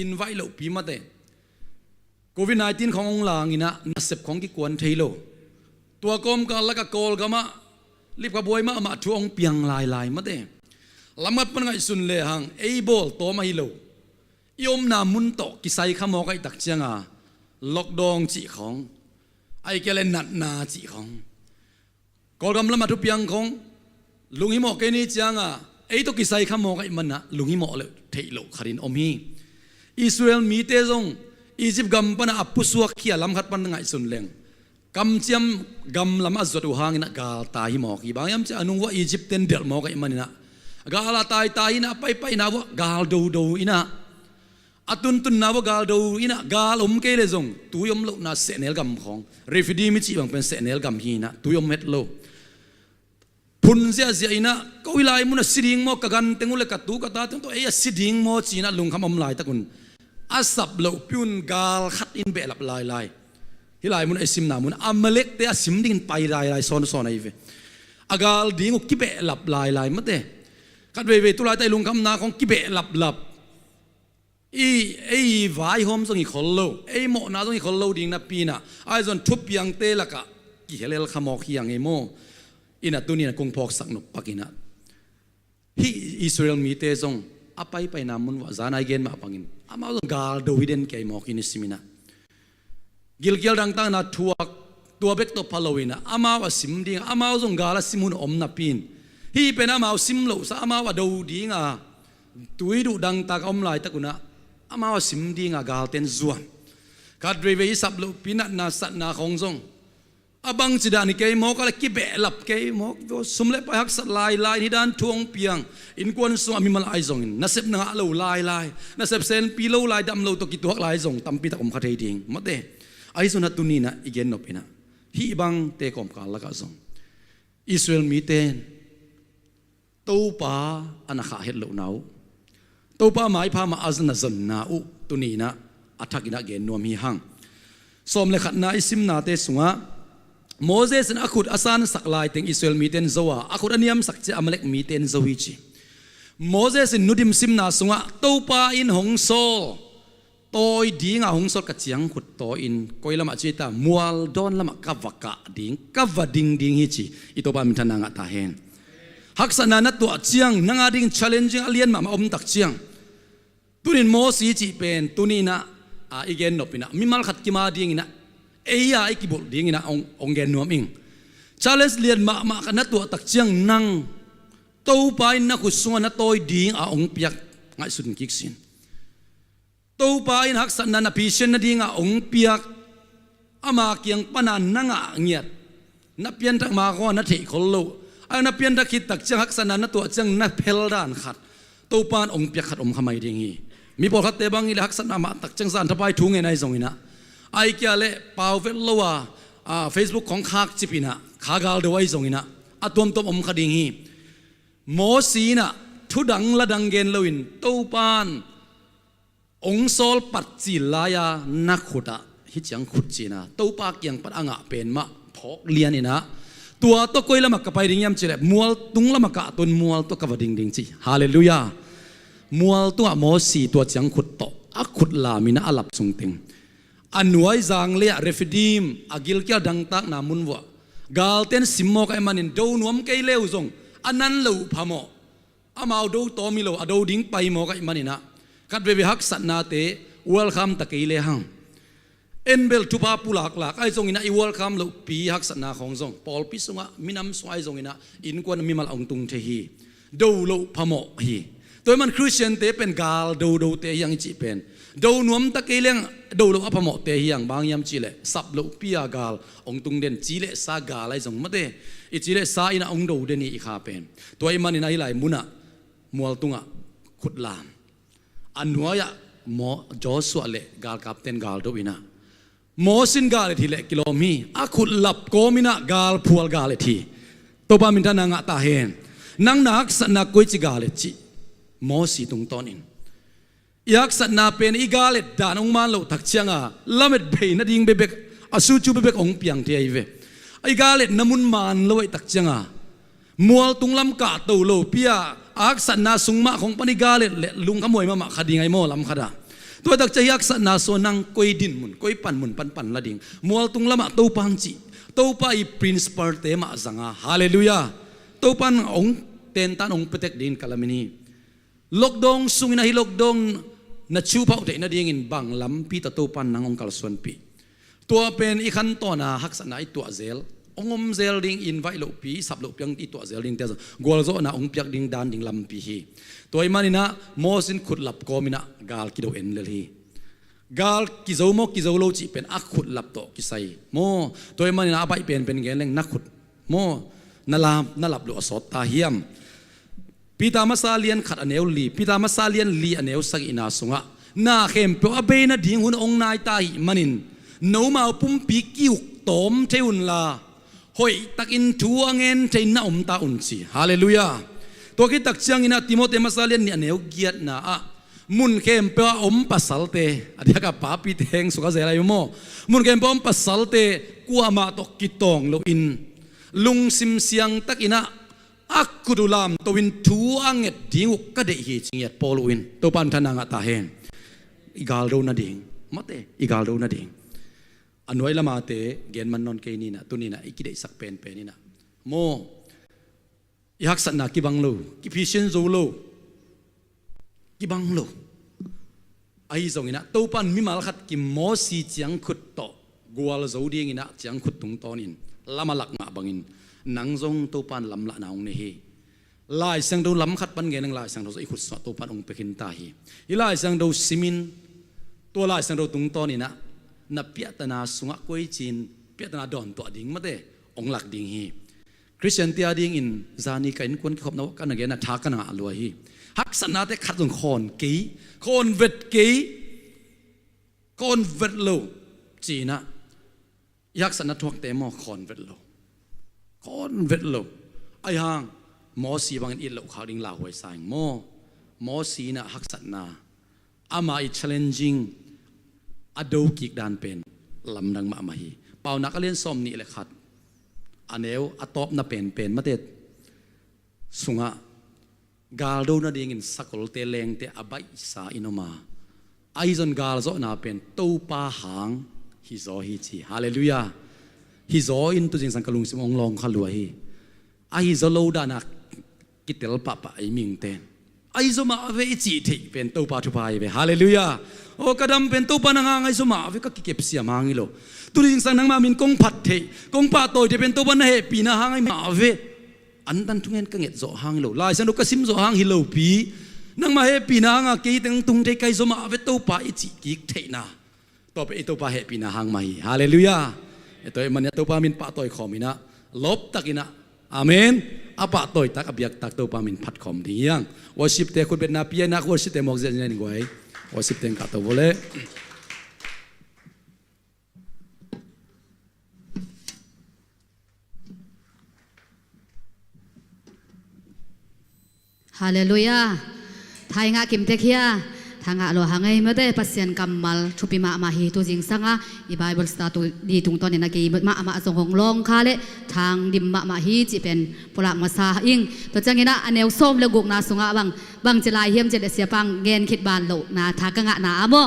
invite lo pi mate COVID 19ขององลางอินะนัสเซบของกิกวนเทโลตัวกอมกันละกะกอลกะมะรีบกะบวยมาทวงเปียงลายมาเด้ลำมัดปันไงสุนเลหังเอบอลโตมาฮิโลยมนามุนโตกิไซขโมกไอตักเจียงล็อกดองจีของไอเกเลนัดนาจีของกอลกำละมาทุเปียงของลุงฮิโมเกนี่เจียงไอโตกิไซขโมกไอมันนะลุงฮิโมเลยเทโลคารินอมฮีอิสราเอลมีเตซงอียิปต์กำปนาอัปุสวกเขียลำขัดปันไงสุนเลงกำเจียมกำลำอัจจุหังนะกาตาฮิโมกีบางยามจะอนุว่าอียิปต์เต็นเดือดโมกไอมันนะกาลาตายนะไปนะว่ากาลดูอินะอัตุนนะว่ากาลดูอินะกาลเกเลซงตุยมโลนะเสเนลกำของเรฟิดีมิจิบังเป็นเสเนลกำฮีนะตุยมเม็ดโลพุนเสียอินะก็วิไลมุนสิดิงโมกกันเต็งอุเลกัดตูกัดตาเต็งตัวสิดิงโมจีนะลุงคำอมลายตะกุนอาสับโลพิวนกาลขัดอินเบลับลายฮิไลมุนสิมนามุนอเมเล็กเตะสิมดิ่งไปลายซอนไอเวอากาลดิ่งอุกิเบลับลายมั้งเตะกัดเวตุลายไตลุงคำนาของกิเบลับวายหอมส่งอีกคนโลโมนาส่งอีกคนโลดิ่งนับปีน่ะไอส่วนทุบยังเตะละกะกี่เลลขมอกยังโมอินะตัวนี้นะคงพอกสักนกปักินะฮิอิสราเอลมีเตะส่งอไปนามุนว่าจานไอเกนมาปักินอามาส่งกาลดูฮิเดนเกยมอกินิสิมินะกิลดังตั้งนาทัวตัวเบกตบพาโลวินะอามาว่าสิมดิ่งอามาส่งกาลสิมุนอมนับปีนฮีเป็นอามาสิมโลสอามาว่าดูดิ่งตุยดูดังตากอมลายตะกุนะอามาว่าสิมดิ่งกาลเต็นจวนกัดเวสับโลปีนัดนาสัตนาของทรงอาบังจิดานิเกยมอกอะไรกิเบลับเกยมอกสมเล็ไปหักสัตลายที่ด้านทวงเปียงอินกวนสวามิมาลายทรงนัสเซบนาโลลายนัสเซบเซนปีโลลายดำโลตกิตัวลายทรงตั้มปีตะอมขัดเฮดิงมาเตไอสุนัตุนีนะอีเกนนปินะฮีบังเตกอมกาลละกะทรงอิสราเอลมีเตนตูปาอันขาเฮดโลนาวตูปาหมายพามาอัจนะจนนาอุตุนีนะอัฐกินะเกนนวมฮีหังสมเลขัดนาอิสิมนาเตสุงะโมเสสนอคุดอาซานสักลายถึงอิสราเอลมีเตนโซวาอคุดอันยามสักเจอเมเล็กมีเตนโซวิจิโมเสสนุดิมซิมนาสุงะตูปาอินหงโซตัวดิ้งหงโซกัจยังขุดตัวอินก้อยละมาจิตามัวลดอนละมากับวักกะดิ้งกับวัดดิ้งฮิจิอิตัวปามิทานางะตาเฮนฮักษณะนัตัวเจียงนางดิ้ง challenging อเลียนมาอมตักเจียงตุนินโมสีจิเป็นตุนีนะอีเกนนปินะมิมัลขัดกิมาดิ้งนะไอ้กิบุลดิ้งนะองเกนนวมิง challenge เลียนมากันนัตัวตักเจียงนังตัวไปนักขุดสวนนัตัวดิ้งองเปียกง่ายสุดกิกสินตัวไปนักสันนันพิเศษนัดดิ้งองเปียกอามาเกียงปนันนังเงียดนับเพียนทักมาก็นัดเทคโลไอ้นับเพียนทักคิดตักเจียงฮักษณะนัตัวเจียงนับเพลดานขัดตัวปานองเปียกขัดขมายดิ้งฮีมีพอขัดเตบังอีฮักษณะมาตักเจียงสันทบายทุ่งไงในทรงนี้นะไอ้เกี่ยเล่เปล่าเฟลโลว่าFacebook ของขากจิปินะขากาลเดวัยทรงนี้นะตัวอมขดิ้งฮีโมสีนะทุดังละดังเกนเลวินตัวปานองโซลปัจจิลายานักขุดฮิจังขุดจีนะตัวปากยังปัดอ่างเป็นมะพกเลียนนี่นะตัวตัวก้อยละมักกะไปดิ้งยำจีเล่มัวตุงละมักกะตุนมัวตัวกะวดิ้งจีฮาเลลูยามัวตัวโมสีตัวจังขุดโตอักขุดลามินะอัลับสุงติงอันวยจางเลียเรฟิดีมอากิลเกียดังตักนามุนวะกาลเตนสิมโมกไอมันินดูนวมเกยเลวซงอันนั้นเลวพะโมอามาดูโตมิโลอดูดิ้งไปโมกไอมันินะกัดเวฮักสัตนาเตเวลคัมตะเกยเลหังเอ็นเบลทุพาปุลักลักไอซงอินะอีเวลคัมเลวปีฮักสัตนาของซงปอลปิสงะมินำสวายซงอินะอินกวนมิมัลองตุงเทฮีดูเลวพะโมฮีตัวมันคริสเตียนเตเป็นกาลดูเตยังจีเป็นดูนวมตะเกยเลงดูเลวพะโมเตฮียังบางยามจีเลสับเลวปียากาลองตุงเด่นจีเลสากาลไอซงมะเตอิจีเลสาอินะองดูเดนีอีขาเป็นตัวมันอินะอิไลมุนะมัวตุงะขุดลามอันวายะโมโจสวะเลกาลกับเต็นกาลดูอินะโมสินกาลทีเลกิโลมีอาขุดลับโกมินะกาลพัวกาลทีตัวปามินทานางะตาเฮนนังนักสันนักกุยจิกาลจิโมสีตุงตอนินยักสันนาเป็นอีกาลดานองมาโลทักเชียงลาเม็ดเบยนัดยิงเบเบกอสูจูเบเบกองเปียงเทียเวอีกาลน้ำมุนมันโลยทักเชียงมัวตุงลำกาตูโลเปียอักษณะสุงมาของปณิกาเลลุงขโมยมาขดีไงโมลำขดา ตัวดักจะยักษนาโซนังกอยดินมุนกอยปันมุนปันละดิ่งมัวตุงละมาตัวปังจีตัวไปพรินซ์ปาร์เตมาสังอาฮาเลลูยาตัวปันองเตนตันองเปเตกดินกาลามินีล็อกดองสุงอินาฮิล็อกดองนัชูพาวเดนัดยังอินบังลำปีตะตัวปันนังองกัลส่วนปีตัวเป็นอีขันตัวนาฮักษนาอีตัวเซลองเซลดิ่งอินไว้โลปีสับโลปียงอีตัวเซลดิ่งเตะกอลโซนาองเปียกดิ่งดานดิ่งลำปีฮีตัวอิมันนี่นะโมสินขุดหลับกอมินะกาลกิโดเอ็นเลฮีกาลกิโซโมกิโซโลจิเป็นอักขุดหลับโตกิไซโมตัวอิมันนี่นะไปเป็นเกลเลงนักขุดโมนาลามนาลับโลอสอตตาเฮียมพิธามาซาเลียนขัดอเนวลีพิธามาซาเลียนลีอเนวสักอินาสุงะนาเข้มเปียวอเบนะดิ่งหุ่นองนายตาหิมันินโนมาปุ่มปีกิวตอมเทอุนลาหอยตักอินทัวเงินเทน่าอมตาอุนซีฮาเลลูยาตัวคิดตักเชียงอินาติโมเตมาซาเลียนเนี่ยอเนวเกียรตินาอะมุนเข้มเปียวอมปัสสัลเตอดีกับป้าปีเทงสุกาเซลายุโมมุนเข้มเปียวอมปัสสัลเตกัวมาตกกิตองโลอินลุงซิมเสียงตักอินะอักกุดุลามตัววินทัวเงดดิ่งก็ได้เหตุเงียดปอลวินตัวปันธนางตาเฮงอีกาลโดนาดิ่งมาเตอีกาลโดนาดิ่งอันไว้ละมาเตเกณฑ์มันนอนเกนี่นะตัวนี้นะอีกได้สักเป็นนี่นะโมยักษณะกิบังโลกิพิเชนโซโลกิบังโลไอ้ตรงนี้นะตัวปันมิมาลขัดกิมอสีจังขุดโตกัวลโซดีงี้นะจังขุดตุงตอนินละมาหลักมาบังอินนังทรงตัวปันลำละนาองเนฮีลายสังดูลำขัดปันเกนังลายสังดูอีขุดสตัวปันองเปกินตาฮีอีลายสังดูซิมินตัวลายสังดูตุงตอนี่นะนับเปียตนาสุงะกวยจีนเปียตนาดอนตัวดิ่งมาเตองหลักดิ่งฮีคริสเตียนเตียดิ่งอินจานีกันคนขบนวกันเกนัทากันงาลัวฮีฮักษณะเตขัดตรงคอนกีคอนเวทกีคอนเวทโลจีนะยักษณะทวกเตมอคอนเวทโลคอนเวทโลไอ้ห่างมอสีบางอินโลข่าวดิ่งลาวไว้สายมอสีนะฮักษณะอามาอิ challengingอดูกิกดานเป็นลำดังมามาฮีเป่านักเรียนซ้อมนี่แหละขัดอันเอวอัตอบน่ะเป็นมาเตดสุงะกาลโดน่ะดิ่งสักลเตเลงเตอใบสาอินมาไอจนกาลโซน่ะเป็นตูปาหางฮิโซฮิจีฮาเลลูยาฮิโซอินตุจิงสังกลุงสิมองลองขลัวฮีไอโซโลดานักกิเตลปะปะไอมิงเตนไอโซมาเวจีทีเป็นตูปาทุพายเวฮาเลลูยาโอ้กระดำเป็นตู้ปานังไงสมาวิก็เก็บเสียมางิโลตุลิงสังนังมามินกงผัดเทกงปาโตจะเป็นตู้ปานะเฮปีนะหางไงมาเวอันตันทุงเงินก็เงียดโจหางโลลายสันดุกสิมโจหางฮิโลปีนังมาเฮปีนะหางกีตังตุงเทไกสมาเวตู้ปาอิจิกิกเทนะต่อไปตู้ปาเฮปีนะหางมาฮีฮาเลลูยาตัวมันเนี่ยตู้ปามินปาโตยขอมินะลบตักินะอาเมนอาปาโตยตักอบิยักตักตู้ปามินพัดขอมดียังวอชิปเตคุณเป็นนาปีนักวอชิปเตมอกเจนนี่ไงwasip teng kata boleh Haleluya thai nga kim tekhia thanga lo hangai mate pasien kamal thupi ma ma hi tu jing sanga I bible statu di tung ton na ki ma ma song hong long khale thang dim ma ma hi chi pen pulak ma sa ing to changina anew som le guk na sunga bang chelai hiam che de sia pang gen khit ban lo na tha ka nga na amo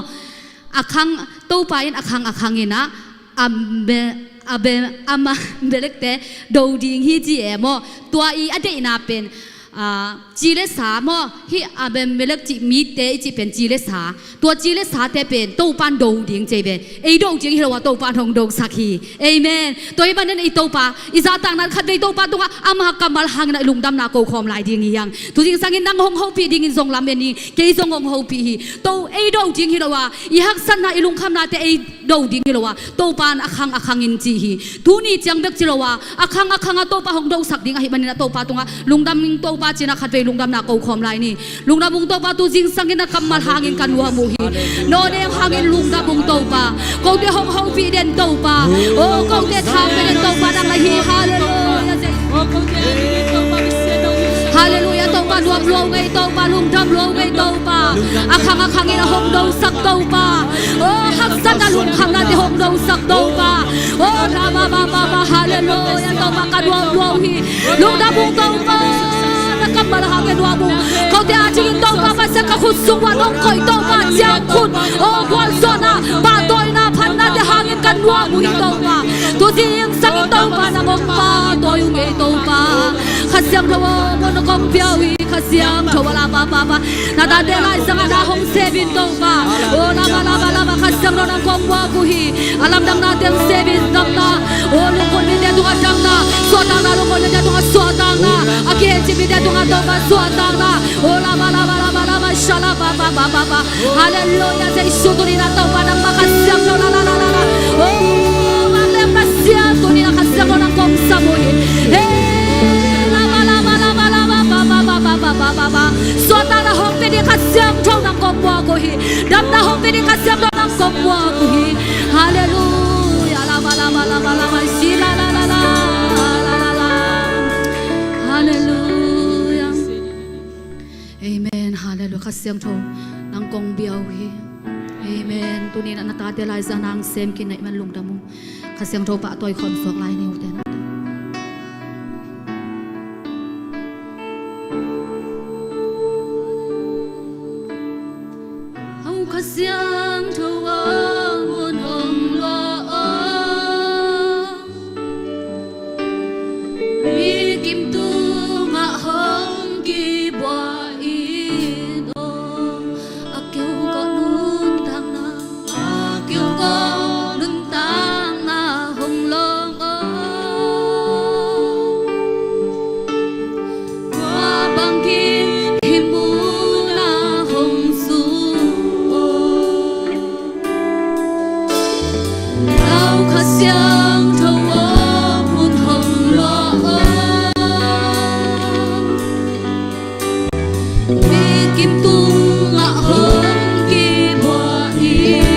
akhang to pa in akhang ina ambe ama belekte do ding hi ji emo tua I ade ina penจีเลสามอฮิอาเบมเมลักจิมีเตจิเป็นจีเลสาตัวจีเลสาเตเป็นตู้ปานโดดิ่งเจเบไอโดจริงเราว่าตู้ปานของโดสักฮีเอเมนตัวไอ้บ้านนั้นไอตู้ปาอิซาตังนั้นขัดในตู้ปานตัวอามากัมมาหังในลุงดำนาโกคอมลายดิ่งยังตัวจริงสังเกตนั่งห้องพีดิ่งทรงลำเมนีเกยทรงห้องพีตัวไอโดจริงเราว่าอีฮักสันนาไอลุงคำนาเตไอโดดิ่งเราว่าตู้ปานอักขังอินจีฮีทุนี่จังเบกจิเราว่าอักขังตู้ปานของโดสักดิ่งไอบ้านนั้นตู้ปานตัวลุงดำมิงตู้ปาจีนักขัดไปลุงดำนาโกคอมลายนี่ลุงดำบุงโตปาตูจิงสังเกตกัมมาหางอินกันวัวมูฮีโนเดงหางอินลุงดำบุงโตปาโกเดห้องพีเดนโตปาโอ้โกเดทาวเดนโตปาดังละฮีฮาเลลูยาเจโอ้โกเดโตปาวิเศษฮาเลลูยาโตปารวมรวมไงโตปาลุงดำรวมไงโตปาอักขังอินห้องโดสักโตปาโอ้ฮักสันลุงคำนาเดห้องโดสักโตปาโอ้ราบาฮาเลลูยาโตปาการวมฮีลุงดำบุงโตปากัมมาหางอินวัวมูเขา te ajing to pa pa sa ka khusung wa nong koi to pa chiang khut o kwal sona pa toy na phan na te hangin kan wa mu to pa tu jing sang to pa na mong pa toy nge to pa khasyang thawo mon kom piawi khasyang thawala pa pa pa na ta te lai sang na hong se bin to pa o la ba khasyang ro nang kom wa ku hi alam dang na tem se bin dang na o lu kon bin de tu ka dang na so dang na lu kon de tu ka so dang na ake chi bin de tu ka to pa so dang na o la ba shala ba ba hallelujah jai suduri na to pa nang makasyang ro la o ma le pasyang tu ni na khasyang ro nang kom sa mo hi Suota na hong pedi kasyam thong nang komwa ko hi dam na hong pedi kasyam thong nang komwa ko hi hallelujah la si la hallelujah amen hallelujah kasyam thong nang kong biaw hi amen tu ni na natate lai sa nang sem kin nai man lung damu kasyam thong pa toy khon sok lai ni u te na Kasiang tawa mon hong lo mi kim tu nga hong ki bwa ino akyo ko nun tang na hong long wa bang ki himu na hong su Kasiang tawa mun hong lo mi kim tu nga hong ki bwa ino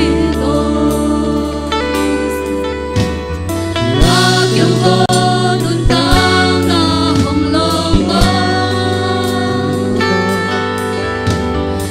akyong ko nun tang na hong long wa bangin himu na hong su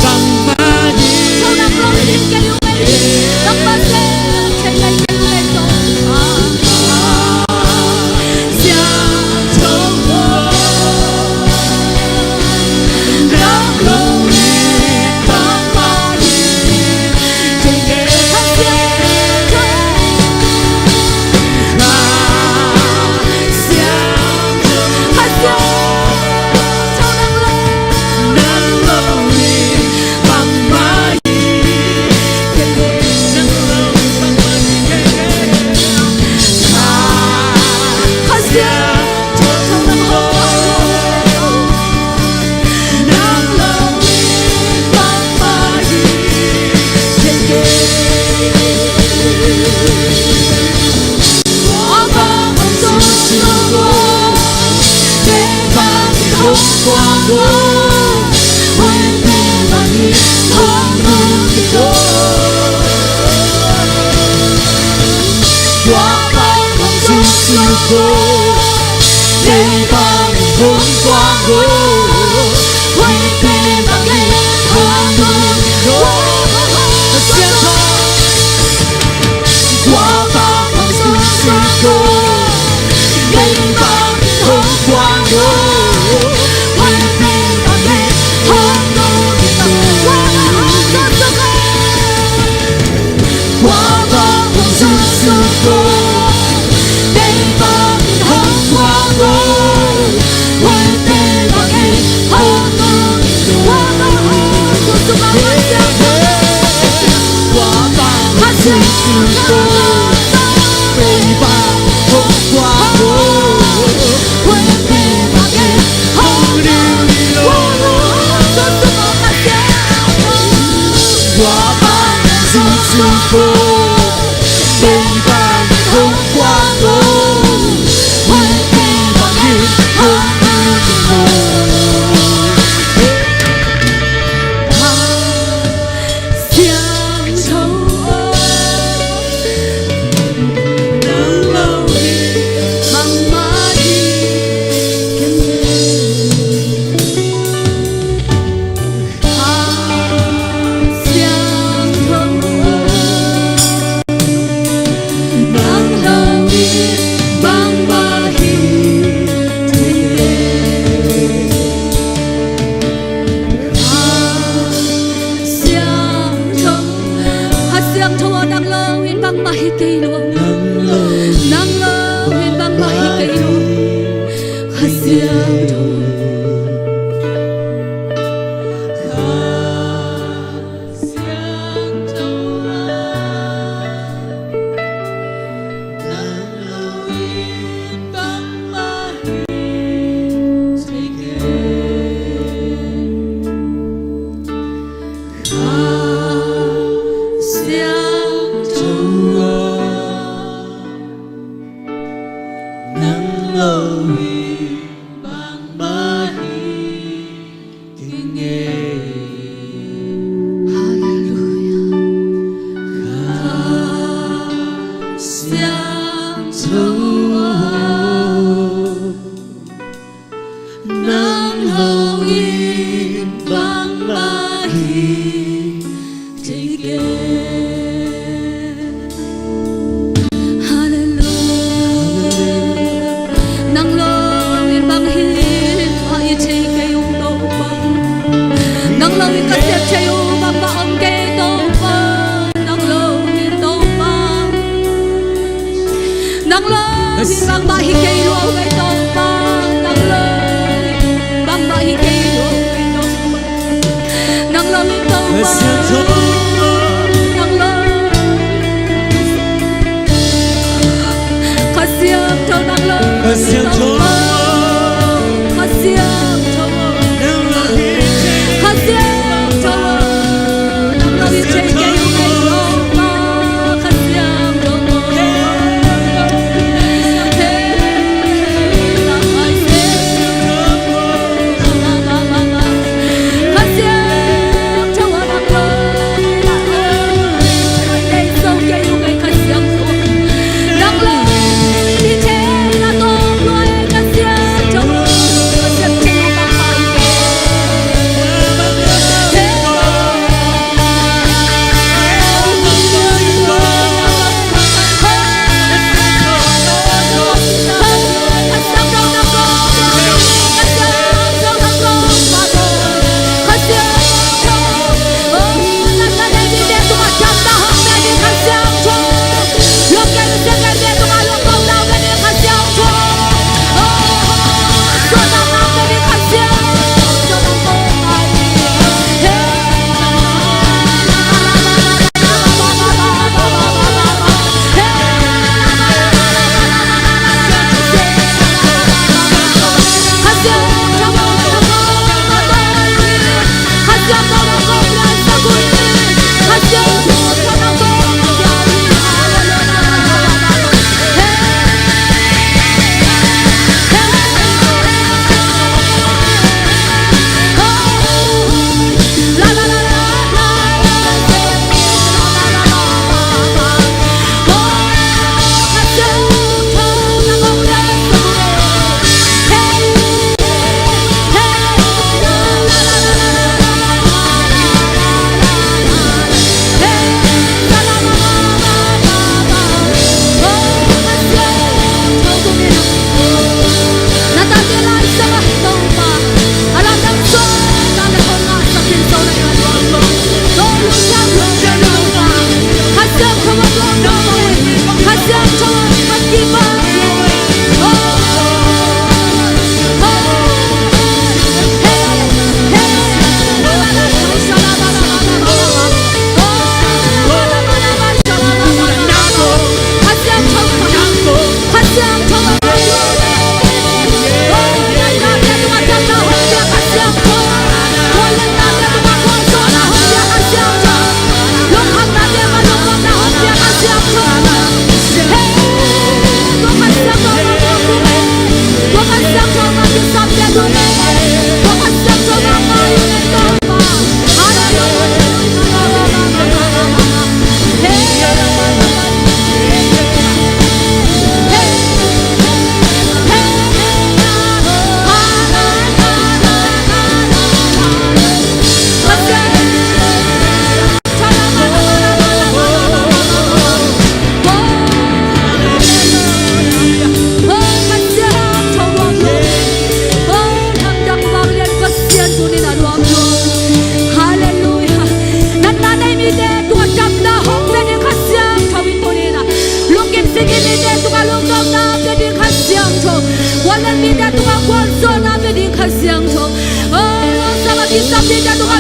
Sang 时候，北方红光哦，为北方的红光哦，先从我方红时候，北方红光哦，为北方的红光哦，我方红时候。北方红光哦，为北方的红光哦，我方红时候，北方红光哦，为北方的红绿哦，我方红时候，北方红光哦。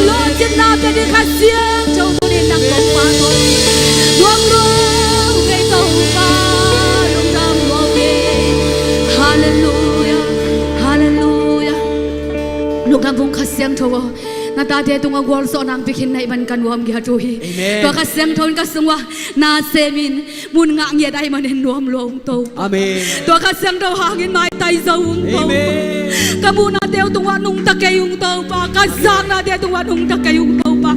lo chân na pe đi khát xiang châu tu đi nang tông pa tôi luang luang gây tàu pa lung đam lo về hallelujah hallelujah lung đam vung khát xiang châu na ta de tung agwal so nang bikin nai ban kan wam gya tu hi to khát xiang thon ka sungwa na semin mun nga ngia dai manen nuam long to Amen. to khát xiang đâu hangin mai tai zau to kamu na deu tung wa nung ta ke yung to pa ka sang na de tung wa nung ta ke yung to pa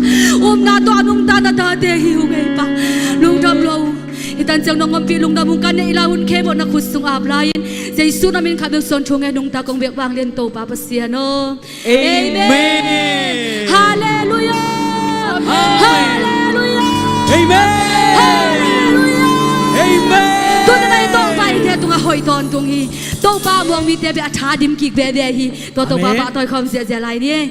na to nung ta ta de hi hu ngai pa lung dam lo itan chang nong pi lung dam kan nei laun ke bo na khus sung ap lain jesu na min kha be son thung ngai nung ta kong bek wang len to pa pasiano Amen. hallelujah hallelujah Amen. Amen. tôi nay tôi phải thế tôi hỏi toàn tôi hi tôi ba buông mi thế bị thả dim kịch về về hi tôi ba ba tôi không sẽ lại đi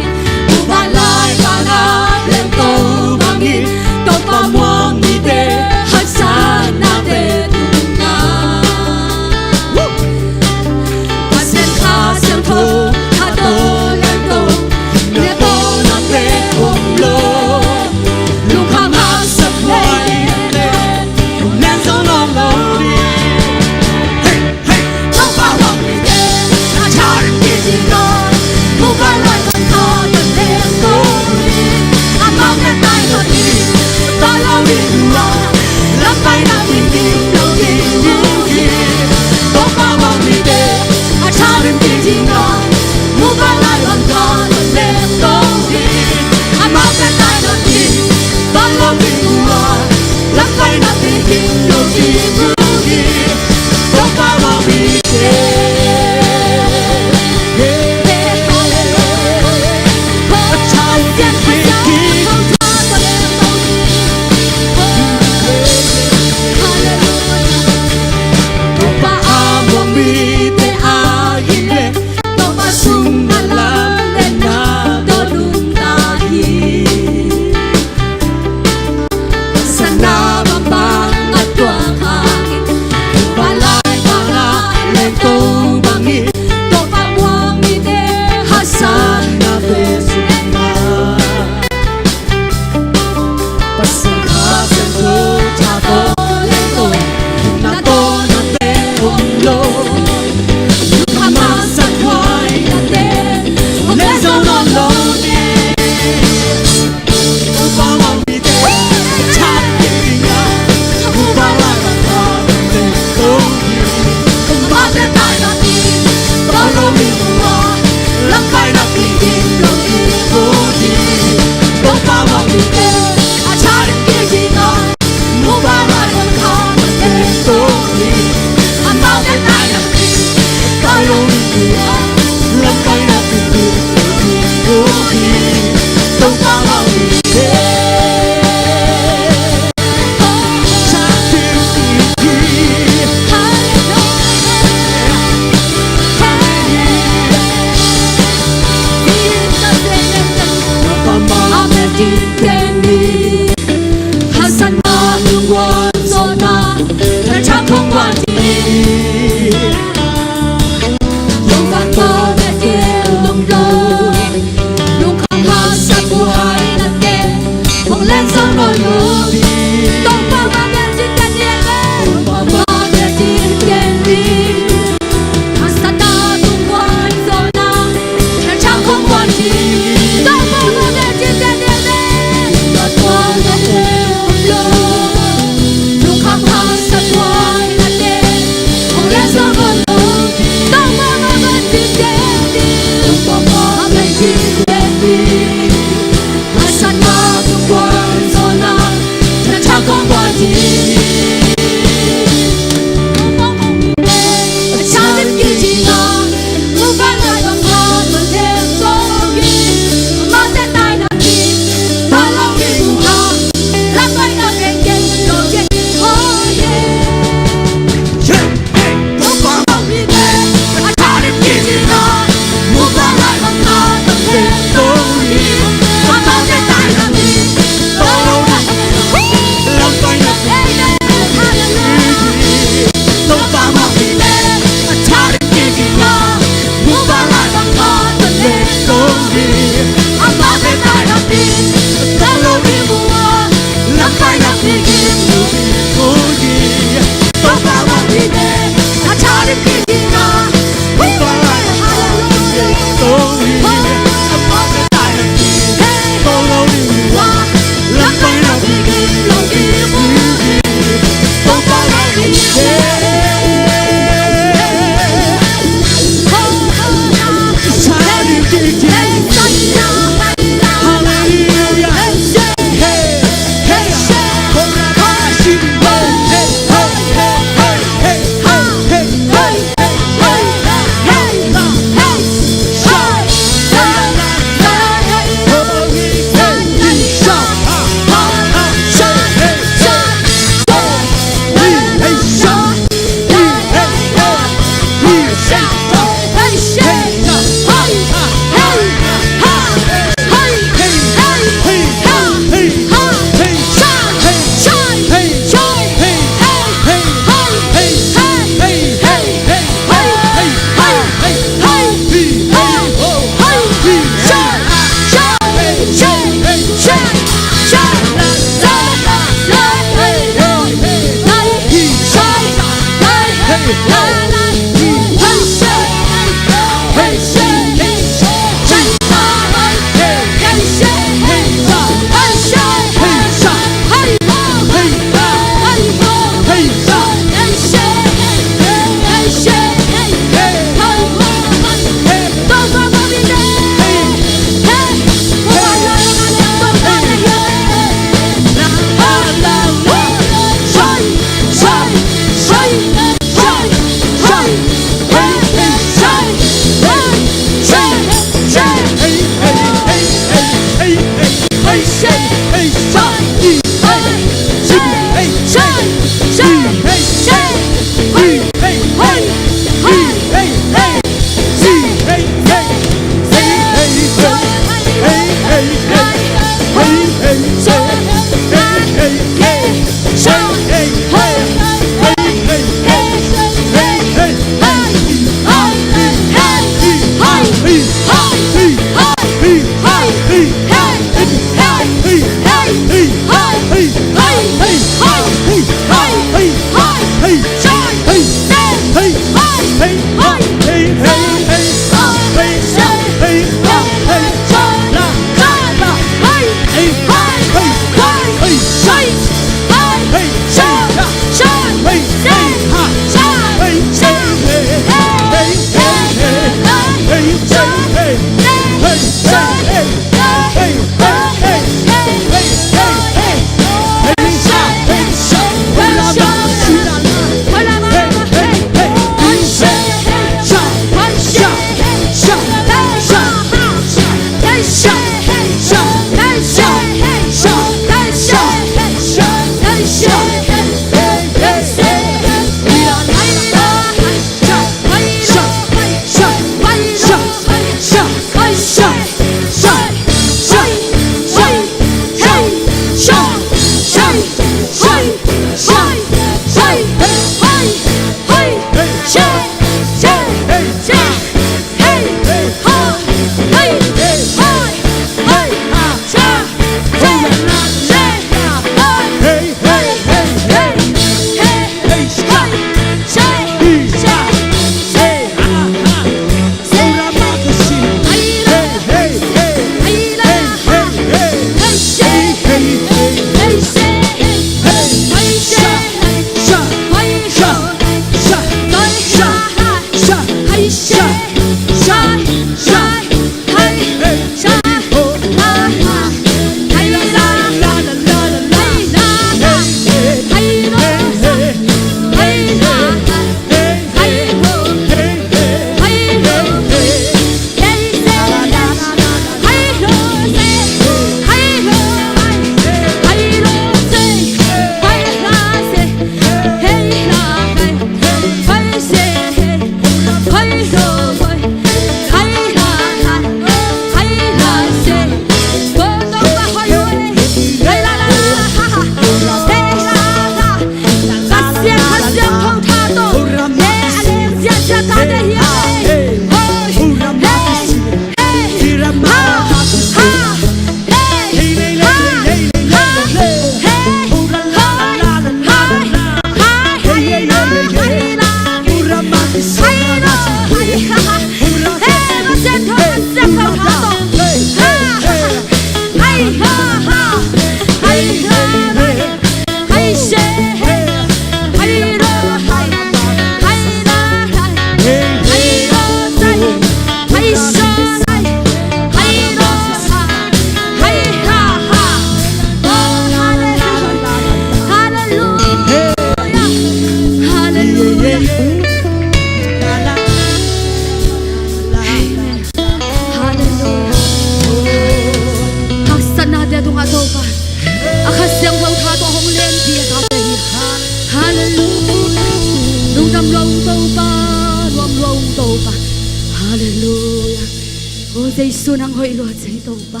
Giêsu nang hoi lo chei to ba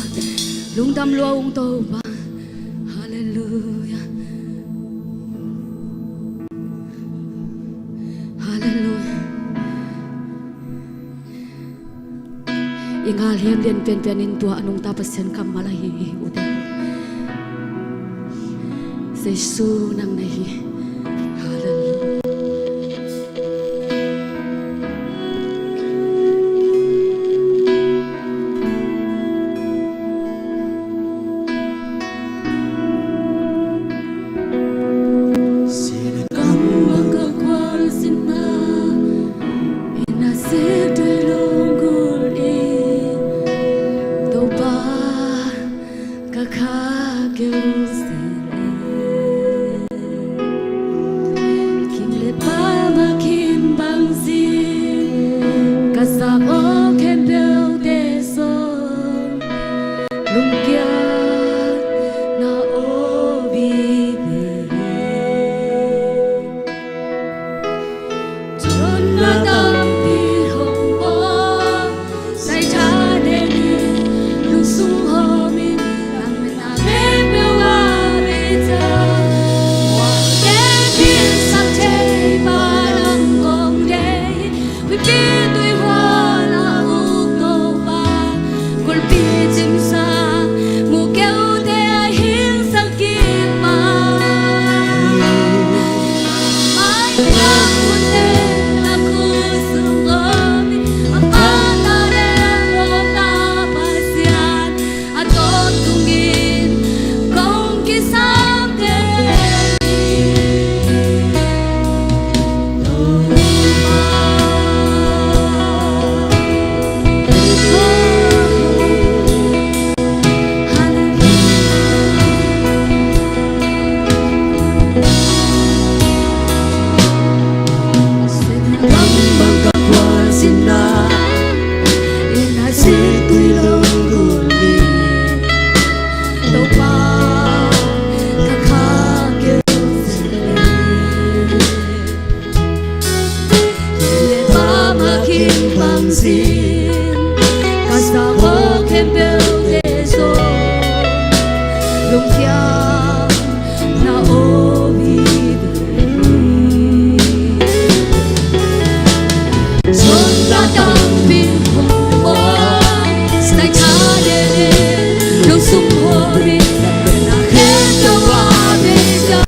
lungdam lo ung to ba hallelujah hallelujah ingal hiam lian pen pen in tua anung ta pasen kam malahi udan Giêsu nang nei hallelujah 당신 가사고 캠벨에서 용평 나오비들이 전라당 빈홍보 스타이카레는 용숨호리 나 해저와 대자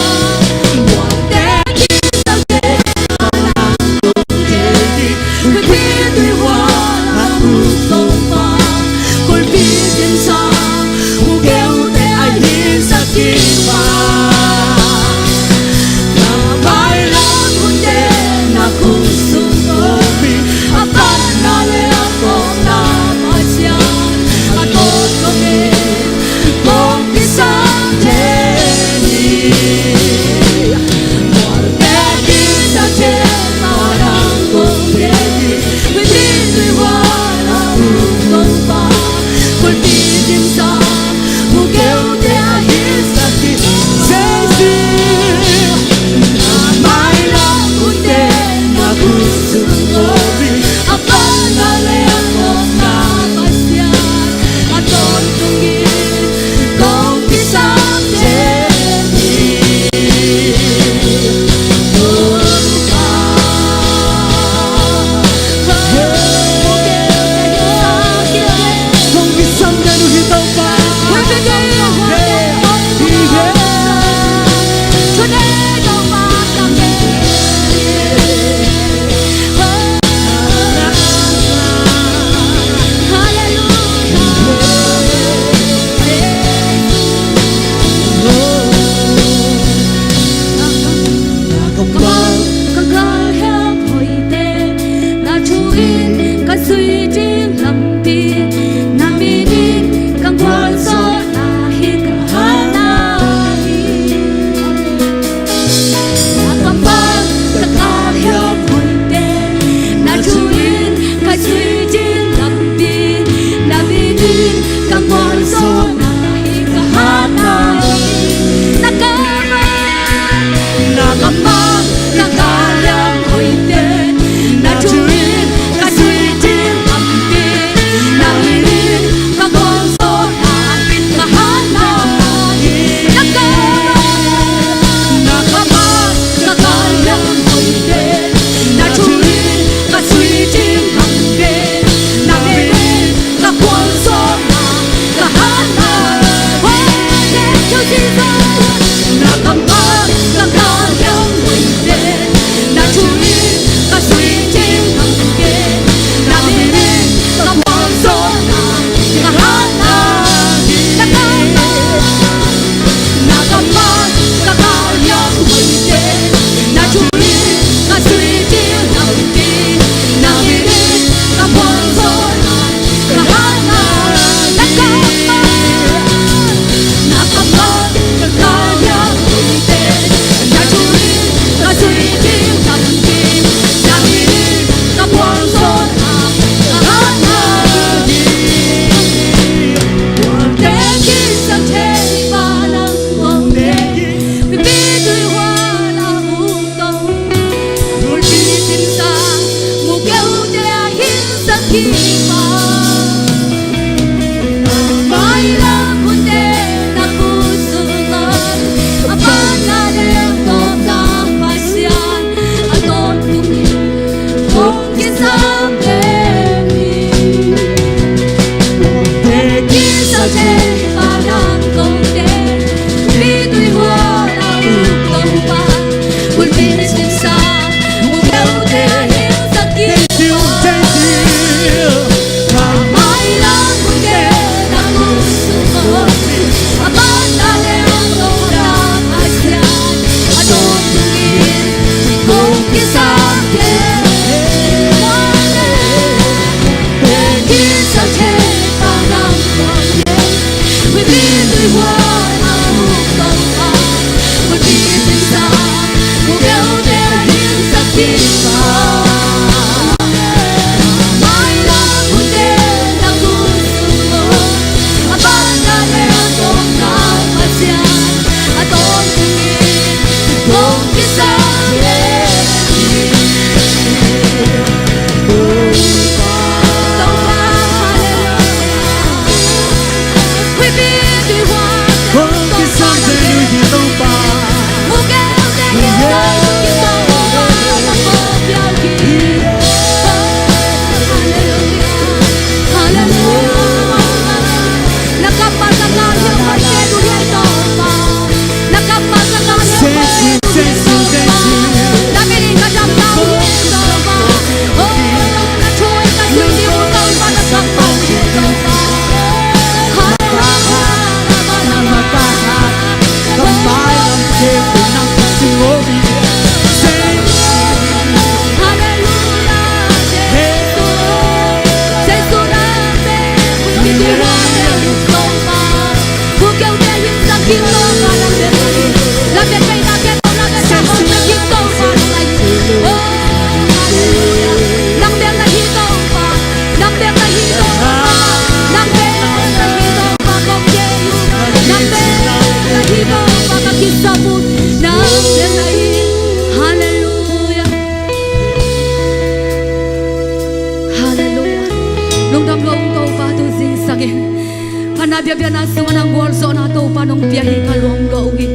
bia na so nang gol so na to pa nong pia hi kalong lo hi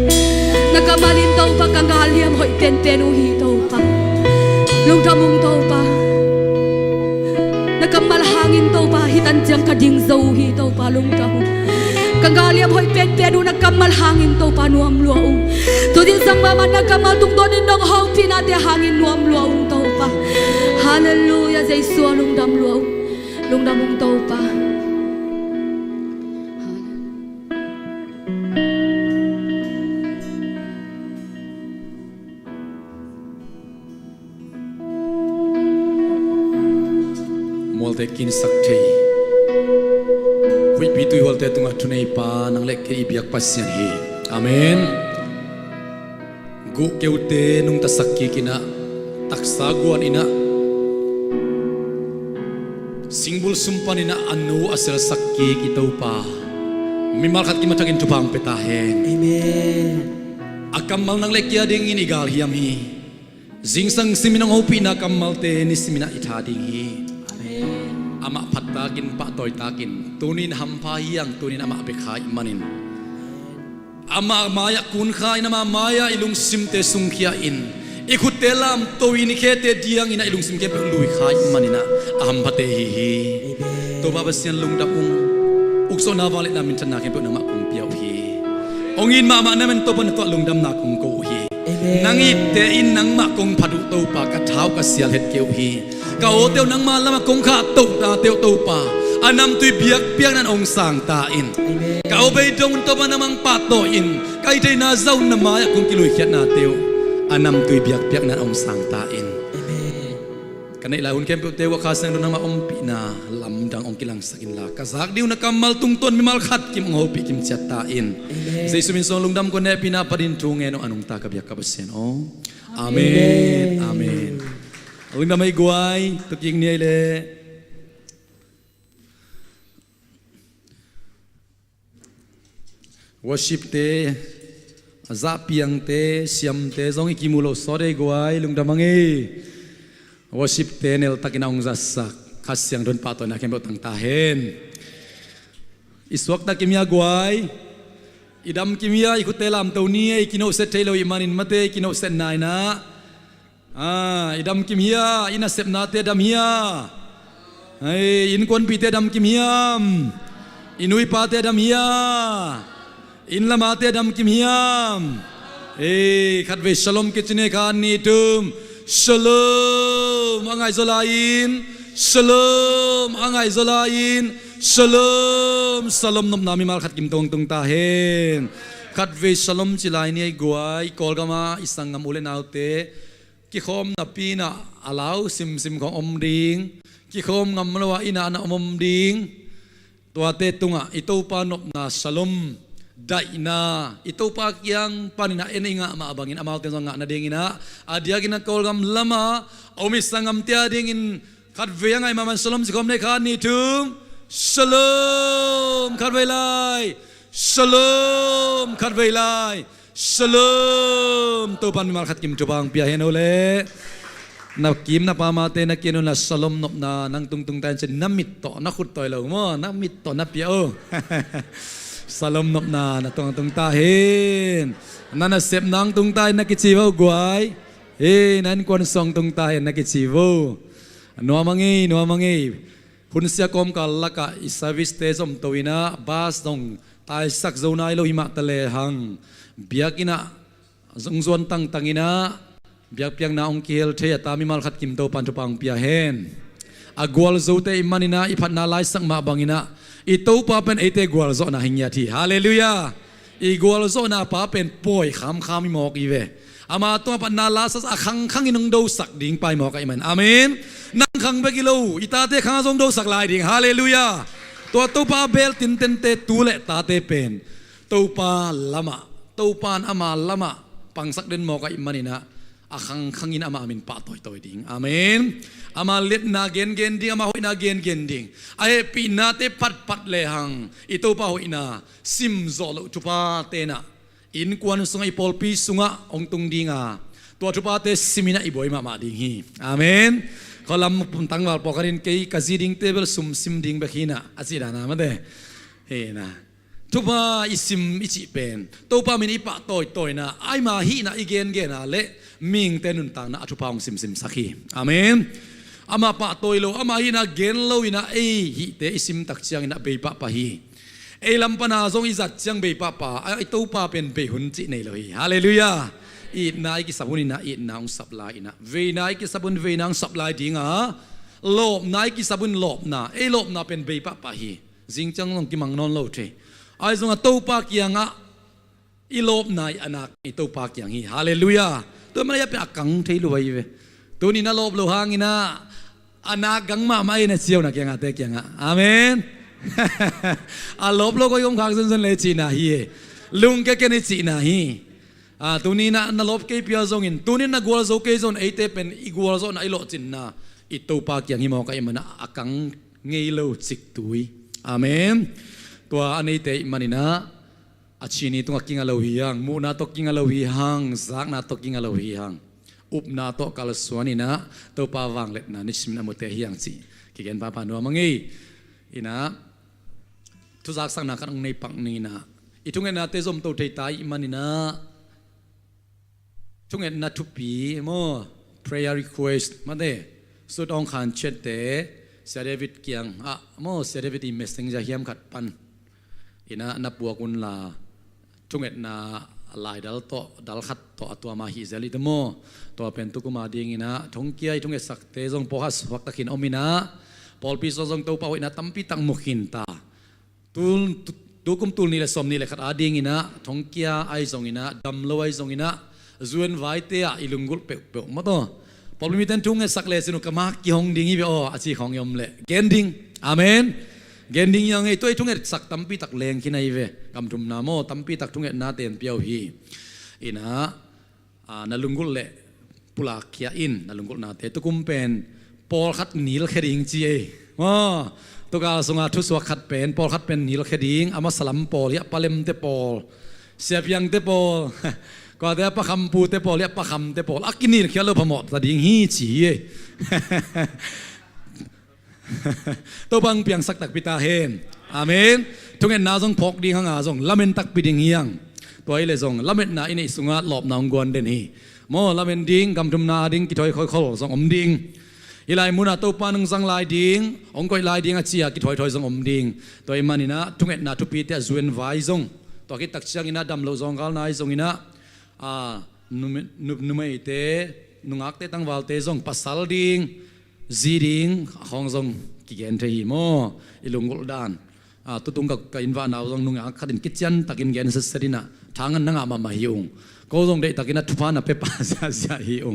nakamalin to pa kangaliam hoi ten ten hi to pa lung damung to pa nakamal hangin to pa hitan jang kading zo hi to pa lung damung kangaliam hoi pen pen nakamal hangin to pa nuam lo to din sang mama nakamal tung don in dong hau pina te hangin nuam lo to pa hallelujah jesu lung dam lo lung damung to pa molte kin sakthei hui pi tu holte tunga thunei pa nang lek ke ibiak pasien hi amen gu keute nung ta sakki kina taksa guan ina singbul sumpan ina anu asel sakki kitau pa mimal khat ki mathakin tupang petahen Amen. akamal nang lek ya ding ini gal hiam hi jingsang siminang hopi na kamal te ni simina itha ding hi ama phattakin pa toy takin tunin hampa hiang tunin ama bekhai manin ama maya kun khai nama maya ilung simte sungkhia in ikutelam toin khete diang ina ilung simke pe lui khai manina aham phate hi to babasian lung dapung ukso na wale na min thana ke pe nama kum piau hi ongin mama na men to pan to lung dam na kum ko hi nangi te in nang ma kong phadu to pa ka thau ka sial het keu hi ka o teu nang ma lama kong kha to ta teu to pa anam tui biak piang nan ong sang ta in ka o be dong to pa namang pa to in kai te na zau na ma ya kong kilui khiat na teu anam tui biak piak nan ong sang ta in kanai la hun kem pe teu kha sang do na ma om pi na lam dang ong kilang sakin la ka zak diu na kamal tung ton mi mal khat kim ho pi kim chat ta in jesu min song lungdam ko ne pina padin tu nge no anung ta ka biak ka basen o amen amen lungdam ai guai tu king ni le worship te za piang te siam te zong ikimulo sore guai lungdam ange worship te nel takina ong zasak khasyang don pato na kembo tang tahen iswak ta kimya guai idam kimya ikutelam tawni ikino set telo imanin mate ikino set naina idam kimya ina sep na te dam hiya ai in kon pi te dam kimyam inui pa te dam hiya in lama te dam kimyam khatve shalom kichne khan ni tum shalom angai zolain shalom angai zolain shalom shalom nom nami mal khat kim tong tung ta hen khat ve shalom chilai ni guai kolgama isangam ule naute ki khom na pina alau sim sim khong om ding ki khom ngam lawa ina na om ding tua te tunga ito pa nop na shalom daina ito pa kyang panina eninga ma abangin amal te nga na dingina adia gina kolgam lama omisangam tia dingin khat ve ngai maman shalom sikom ne khan ni tum shalom khat ve lai shalom khat ve lai shalom to pan mal khat kim chubang pia hen ole na kim na pama te na kinu na shalom nop na nang tung tung tan chen namit to na khut toy lo mo namit to na pia o shalom nop na tung tung ta hen na sep nang tung tai na kichivo guai nan kon song tung tai na kichivo no mangi hun sia kom ka laka i service te som toina bas dong tai sak zonai lo hima tale hang biakina zongzon tangina biak piang na ong kel the atami mal khat kim to pan pang pia hen agwal zote imanina iphat na lai sang ma bangina ito pa pen ete gwal zo na hingya thi hallelujah i gwal zo na pa pen poi kham mok iwe ama to pa na la sas akhang inong do sak ding pai mok ai man amen nang khang be kilo itate khang zong do sak lai ding hallelujah to pa bel tin ten te tu le ta te pen to pa lama to pan ama lama pangsak den mok ai manina akhang in ama amin pa toy ding amen ama let na gen ding ama hoi na gen ding ai pi na te pat le hang ito pa hoi na sim zolo tupa te na in kwan sunga ipol pi sunga ong tung dinga to tupa te simina iboi ma ding hi amen kolam puntang wal pokarin kei kaziding table sum sim ding bakhina asira na made he na ทุบมาอิสิมอิจิเป็นตัวปามินิปะตัวนะไอมาฮีนะอีเกนนะเละมิงเตนุนต่างนะทุบพางซิมสักฮีอาเมนอามาปะตัวโลอามาฮีนะเกนโลอินะเอฮีเตอิสิมตักเชียงนะเบย์ปะปะฮีเอลัมปนาซงอิจัดเชียงเบย์ปะปะไอตัวปาเป็นเบย์หุนจิในโลฮีฮาเลลูยาอีนายกิสับุนินะอีนางสับลายนะเวนายกิสับุนเวนางสับลายดิ้งอ่ะโลบนายกิสับุนโลบนะเอโลบนะเป็นเบย์ปะปะฮีจิงจังลงกิมังนอนโลเทไอ้ส่งตัวปากยังอ่ะอีโลบนายอนักอีตัวปากยังฮีฮาเลลูยาตัวมันยังเป็นกังเทลุยเวตัวนี้น่าโลบโลหางินะอนักกังมาไม่เนี่ยเชียวนักยังอ่ะเตกยังอ่ะอาเมนอาโลบโลก็ยงข้างส่วนเลยจีน่าฮีลุงแกนี่จีน่าฮีตัวนี้น่าลบเกี่ยวกับงินตัวนี้น่ากลัวโซเกี่ยวกับไอ้เตเป็นอีกลัวโซนไอ้โลจินน่ะอีตัวปากยังฮีมองกันมันอ่ะกังเงยโลจิกตุยอาเมนตัวอันนี้เตมันนะอาชีนี้ตัวกิงอะไรวิฮังมูนาตกิงอะไรวิฮังซักนาตกิงอะไรวิฮังอุปนาตกัลสวานี่นะตัวปาวังเล็ดนะนิสมินามุเตฮิยังจีกิเกนปาปานัวมังงี้อินะทุกสักสังนักในปังนี้นะอีทุกเงินนะเตจมตัวเทตายมันนี่นะทุกเงินนะทุกปีโม prayer request มาเดสุดองขันเช็ดเตเสียเดวิดเกียงโมเสียเดวิดอีเมสซิงจะเฮียมขัดปันอินะนับบัวกุนลาทุกเอ็ดนาลายดัลโตดัลขัดโตตัวมาฮิเซลิตโมตัวเป็นตุกุมาดิ่งอินะทงเกียทุกเอ็ดสักเตจงพอฮัสวักตะขินอมินะพอลพิโซจงตัวป่าวอินะตั้มปีตังมุขินตาตุกุมตุลนี่แหละสมนี่แหละขัดอาดิ่งอินะทงเกียไอจงอินะดัมโลไอจงอินะจวนไว้เตะอิลุงกุลเปะเปะมาตัวพอมีแต่ทุ่งเงินสักเลสินุกมากี่ห้องดิ่งอีเบออาชีของยมเละเกนดิ่งอาเมนเกนดิ่งยังไงตัวทุ่งเงินสักตั้มปีตักเลงขี้ในเวกำทุมนาโมตั้มปีตักทุ่งเงินนาเตียนเปียวฮีอินะนาลุงกุลเละปุลาเขียอินนาลุงกุลนาเตตุกุมเป็นปอลขัดหนีลเขดิ่งจีเอตัวกาสงาทุสวขัดเป็นปอลขัดเป็นหนีลเขดิ่งอามาสลัมปอลเลียปาเลมเตปอลเสียบยังเตปอลก็แต่ปะคำปูเตปอลเลียปะคำเตปอลอักกินีเขียนเลยพมอตะดิ่งฮีจีเอตัวบังเปียงสักตักปิตาเฮนอาเมนทุกเงินนาส่งพกดิ่งข้างอาส่งละเมนตักปิดิ่งเฮียงตัวไอ้เลยส่งละเมนนาอินิสุงาหลบนางกวนเดนฮีโมละเมนดิ่งกำทุมนาดิ่งกิถอยค่อยๆส่งอมดิ่งอีไลมุนาตัวปานึงสังลายดิ่งองก้อยลายดิ่งอาเจียกิถอยๆส่งอมดิ่งตัวไอ้มันนี่นะทุกเงินนาทุปีเตะจวนไว้ส่งตัวกิตักเชียงอินะดำโลส่งกัลนายส่งอินะนุ่มไม่เตะนุ่งอักเตะตั้งวาลเตะส่งปัสสัลดิ่งจีดิ่งของส่งกิเกนเทียโมอิลุงกุลดานตุตุงกับอินวานาวส่งนุ่งอักขัดินกิจยันตักินเกนเสสดินะทางนั้นงามาหิวก็ส่งเดตักินัทุพานะเปปาซาซาหิว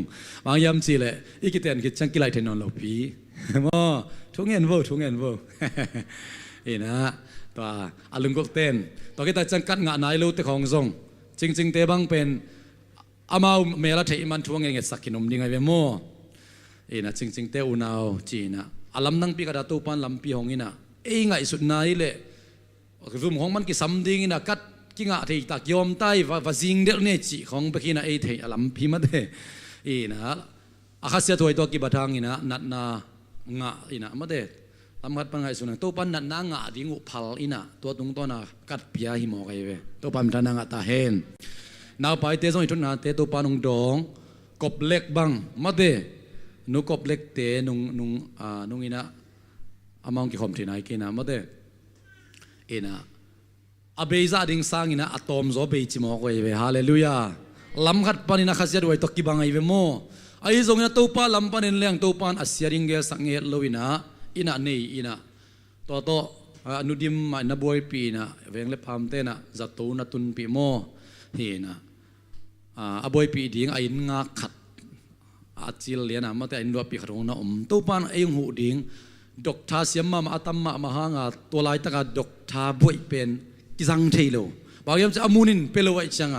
บางยามสิเลยอีกิเตนกิจังกิไลเทนอนโลปีโมทุกเงินโวเอ็นะตัวอลุงกุลเตนตัวกิตาจังกัดงานายลูเตของส่งจริงๆเตบังเป็นอามาเมลาเทมันทวงเงินสักกินนมดิ่งไงเวโมเอ็นะจริงๆเตอุนาวจีนะอาลัมนังปีกระดาตุปันลำปีหงอินะเองไงสุดนายเลยรุมของมันกิสัมดิ่งอินะกัดกิงะเทตักยอมไต้ว่าจิงเดลเนจิของเบกินะเอเทอาลัมพีมาเดเอ็นะอาคาเสียตัวตัวกิบัตางอินะนัดนางะอินะมาเดทำกัดปังไงสุนัขตัวปันนัดนางะดิ่งอุพัลอินะตัวตรงตัวน่ะกัดเปียหิมอกไอเวตัวปันทานางะตาเฮนนาไปเตะส่งอีทุนนาเตะตัวปานุงดองกบเล็กบังมาเดนุกบเล็กเตะนุงอินะอามองกี่คมที่ไหนกินนะมาเดเอ็นะอาเบย์ซาดิ่งสร้างอินะอะตอมโซเบย์จิมอกไว้เวฮาเลลูยาลำขัดปานินะขัดเสียด้วยตกิบังไอเวโมไอส่งอินะตัวปาลำปานินเลี้ยงตัวปานอาเซียดิ่งเกสังเกตโลวินะอินะเนยอินะตัวนุดิมมาหน้าบวยปีนะเวงเล็บพามเตนะจัตุนัตุนปีโมเฮนะบวยปีดิ่งไอ้งาขัดอาจิลเลียนะมาแต่ไอ้นัวปีขรงนะตัวปานไอ้หูดิ่งดอกทาเสียมมาอัตมมาหางาตัวลายตะกาดอกทาบวยเป็นกิจังเทโลบางอย่างจะอามุนินเปโลไว้จัง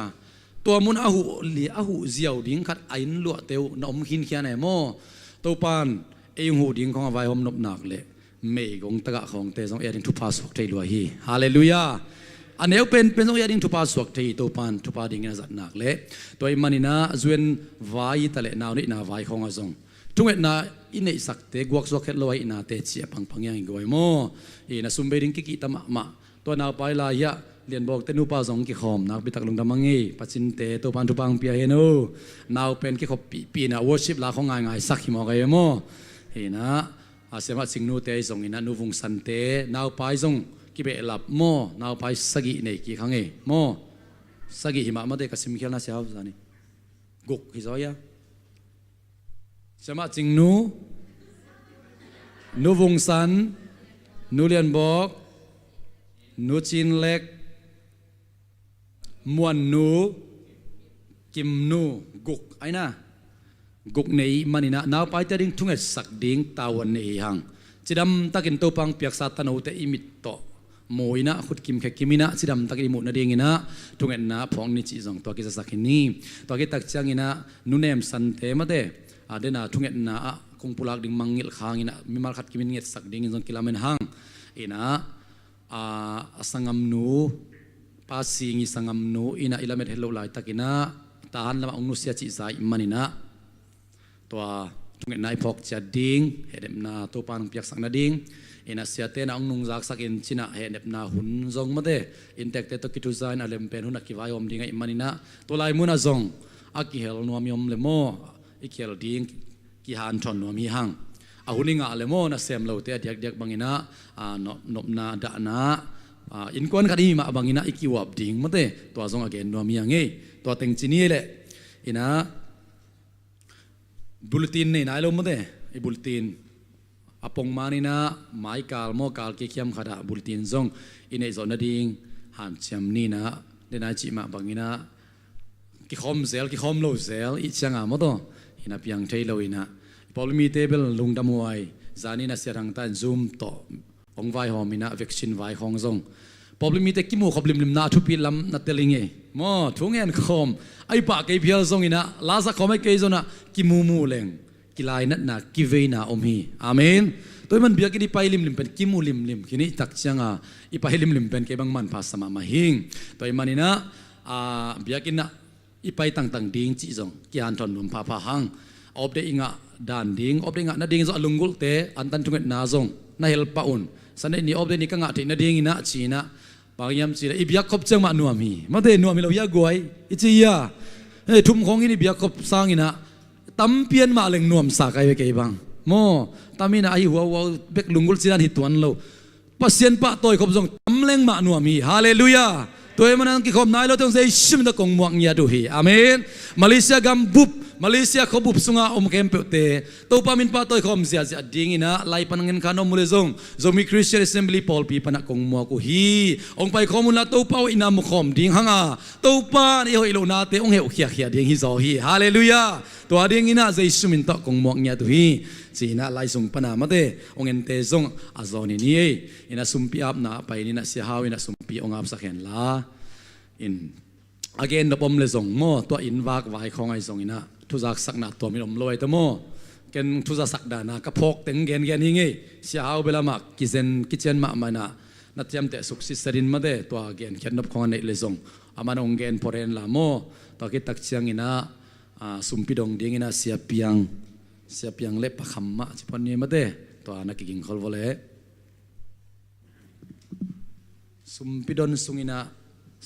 ตัวมุนอาหูเลียอาหูเจียวดิ่งขัดไอ้ลัวเตวนอมหินเขียนไหนโมตัวปานไอ้หูดิ่งของอวัยหอมนบหนักเลยเมย์ของตะกะของเตจงเอดิงทุพาสวกเทลัวฮีฮาเลลูยาอันนี้เป็นจงเอดิงทุพาสวกเทตัวปานทุพาดิ่งนะจัดหนักเลยตัวมันนี่นะจวนวายตะเลนาวนี่นาวายของอาจงทุกเอ็ดนะอินเนสักเตกวักสวกเฮลอยอินาเตเชียพังยังกวยโมอินะซุมเบดิงกิกิตามะตัวนาไปลายะ เรียนบอกเตนูป้าสงกิขอมนักบิตักลงดามังงี้ปัจจินเตตัวพันธุปังเปียเฮนูนาวเป็นกิขบปีนะวอชิปลาของง่ายๆสักหิมอกไอ้โมเห็นนะอาเสมาสิงนูเตสงอินะนูวงสันเตนาวไปสงกิเบลับโมนาวไปสกิเนกิขังเอโมสกิหิมะมาเดกสิมเขียนนะเสียวซานี่กุกฮิซอยะเสมาสิงนูวงสันนูเรียนบอกนูจินเล็กมวนนูกิมนูกุกไอ้นะกุกนี้มันนี่นะนาวไปแต่ดิ้งทุ่งเอ็ดสักดิ้งตาวันนี้หังจิดำตักินตัวปังเปียกสัตตนเอาแต่อิมิตโตมวยนะขุดกิมแค่กิมินะจิดำตักินหมดนาดิ้งนะทุ่งเอ็ดนะพองนี่จีจงตัวกิจสักนี้ตัวกิตักจังนะนูเนมสันเตมาเดเดนะทุ่งเอ็ดนะคงปุลักดิ้งมังงิลข้างนะมีมาขัดกิมินเงียดสักดิ้งจงกิลามันหังอินะสังมนูpasing isangam nu ina ilamet hello lai takina tahan lama ongnu sia chi zai manina toa tunget nai phok cha ding hedem na to pan piak sang na ding ina sia te na ongnung zak sakin china hedep na hun zong mate intek te to kitu zain alem pen hun akiwai om dinga manina to lai muna zong aki hel nuam yom le mo ikhel ding ki han thon nuam hi hang ahuninga le mo na sem lo te diak diak bangina nop na da na in kon kadi ma bangina ikiwap ding mate to azong again no miange to teng chini le ina bulletin nei nai lo mate I bulletin apong manina mai kal mo kal ke khiam khada bulletin zong ine zon ding ham cham ni na de na chi ma bangina ki khom lo zel I changa mo to ina piang thei lo ina polmi table lungdamwai zani na serang tan zoom to ong vai homina vaccine vai hong zong problem mi te kimu khoblim lim na thu pi lam na telinge mo thungen khom ai pa ke phial zong ina la sa khomai ke zona kimu mu leng kilai nat na kiveina om hi amen toy man bia ki di pai lim pen kimu lim kini tak changa I pai lim pen ke bang man pa sama ma hing toy manina bia kin na I pai tang ding chi zong ki han thon num pa hang ob de inga dan ding ob de inga na ding zo alungul te antan tunget na zong na hel pa un sanai ni ob de ni ka nga te na ding ina china pagyam chi ibyak khop chang ma nuami ma de nuami lo ya goi ichi ya thum khong ini byak khop sang ina tampian ma leng nuam sa kai ke bang mo tamina ai huwa bek lungul chiran hi tuan lo pasien pa toy khop jong tamleng ma nuami hallelujah toy manan ki khom nai lo tong sei shim da kong muak nya du hi amen Malaysia gam bup Malaysia khobup sunga kempe te to pamin pa toy khom zia zia ding ina lai panangin kano mule zong zomi Christian Assembly Paul pi panak kong mo ko hi ong pai khomun la to pau ina mo khom ding hanga to pa ni hoi lo na te ong he khia khia ding hi zo hi hallelujah to ading ina zai sumin to kong mo nya tu hi china lai sung pana mate ong en te zong azoni ni ina sumpi ap na pai ni na sia haw ina sumpi ong ap sa khen la in again the pom le zong mo to in wak vai khong ai zong ina thu zak sak na to mi om loi to mo ken thu za sak da na ka phok teng gen hi nge sia haw bela mak kitchen ma mana na tiam te suksis sarin ma de to again khen nop khong nei le zong aman ong gen poren la mo to ki tak chiang ina sumpi dong ding ina sia piang le pa khamma chipon ni ma de to ana ki ging khol vole sumpi don sungina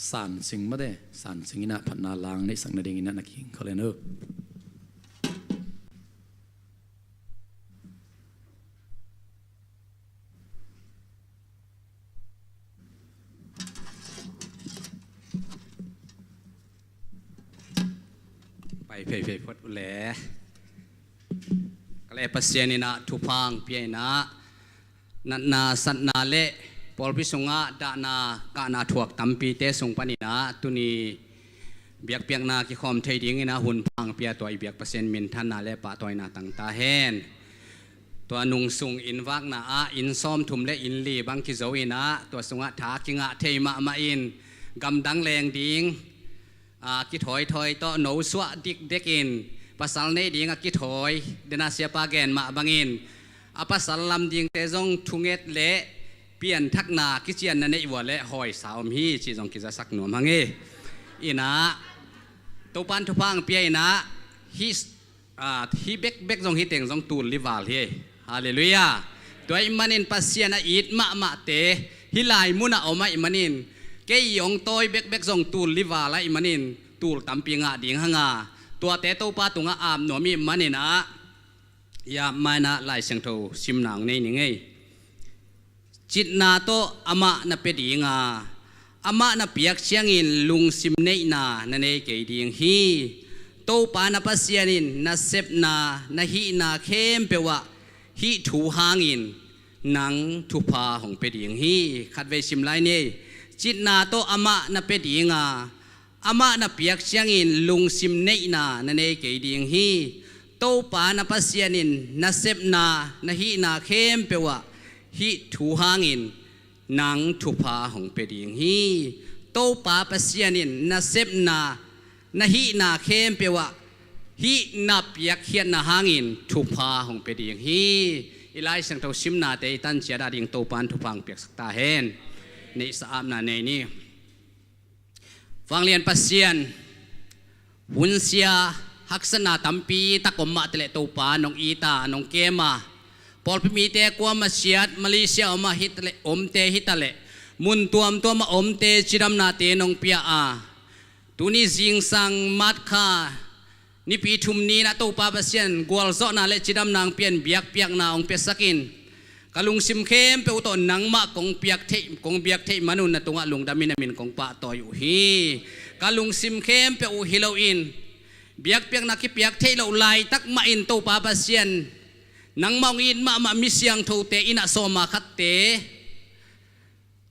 san sing ma de san singina phatna lang nei sang na ding ina na ki ging khole noไปพดอุแลก็เลยปัสเซียนินะทุพังเปียนะนันนาสันนาเละปอลพิสุงะดานากานาถวกตัมปีเตสุงปานินะตุนีเบียกเปียกนาคิคอมเทดิ้งนะหุ่นพังเปียตัวอีเบียกเปอร์เซ็นต์มินทันนาเละปะตัวนาตั้งตาเฮนตัวนุงสุงอินวักนาอินซ้อมทุมและอินลีบังคิโซอินะตัวสุงะถาคิงะเทมาอินกำดังแรงดิ้งกิถอยต่อโนสวะดิกเด็กอินภาษาในดิ้งกิถอยเดนาเซียปาแกนมาบังอินภาษาลำดิ้งเตจงทุงเอตเละเปลี่ยนทักนากิเจียนนั่นเองว่าเละหอยสาวมีชีจงกิจะสักหนุ่มฮังเออินะตัวปันทุพังเปียนะฮิเบกจงฮิเต็งจงตูนลิวาลเฮฮาเลลูยาตัวอิมันินปัสเซียนะอีดมาเตฮิลายมุนะเอามาอิมันิน เกยยองตัวเบกส่งตูลิวาไลมันนินตูลตั้มปีงาดิ่งหงาตัวเตโตปาตุงอามหนวมีมันนินะยามานะไลเสียงโตซิมนางในนี่ไงจิตนาโตอามานะเป็ดงาอามานะเปียกเชียงอินลุงซิมเนนานั่นเองเกยดิ่งฮีโตปานะปัสยานินนะเซบนานะฮีนาเข้มเปวะฮีถูหางอินนังทุพาของเป็ดยิงฮีขัดเวชิมไลนี่จิตนาโตอามานะเป็ดยิงอามานะเปียกเชียงอินลุงซิมเนนานั่นเองเกยดิงฮีโตปานะปัสยานินนะเซบนานะฮีนาเข้มเปวะฮีถูหางอินนังทุพาของเป็ดยิงฮีโตปาปัสยานินนะเซบนานะฮีนาเข้มเปวะฮีนาเปียกเขียนนะหางอินทุพาของเป็ดยิงฮีอีไลสังเทาซิมนาเตตันเจดาดิ่งโตปานทุพังเปียกสักตาเห็นในสามนาในนี้ฟังเรียนปัสเซียนหุนเสียฮักษณะตัมปีตะกมมาเตเลโตปานองอีตานองเกมาพอลพิมีเตกัวมาเสียดมาเลเซียอมาฮิตเลอมเตฮิตเลมุนตัวมตัวมาอมเตจิดัมนาเตนองเปียอาตุนิจิงสังมัดคานี่ปีทุมนี้นะตัวปาปัสเซียนกวลโซนาเลจิดัมนางเปียนเบียกเปียกนาองเปียสักินกะลุงซิมเข้มเปอุตอนนังมะกงเปียกเทกงเบียกเทมนุนนะตัวลุงดามินามินกงปะต่ออยู่ฮีกะลุงซิมเข้มเปอุฮิโลอินเบียกเปียกนักเปียกเทโลไลตักมาอินตัวปาปัสเซียนนังมองอินมามิเสียงทูเตอินะโซมาคัตเต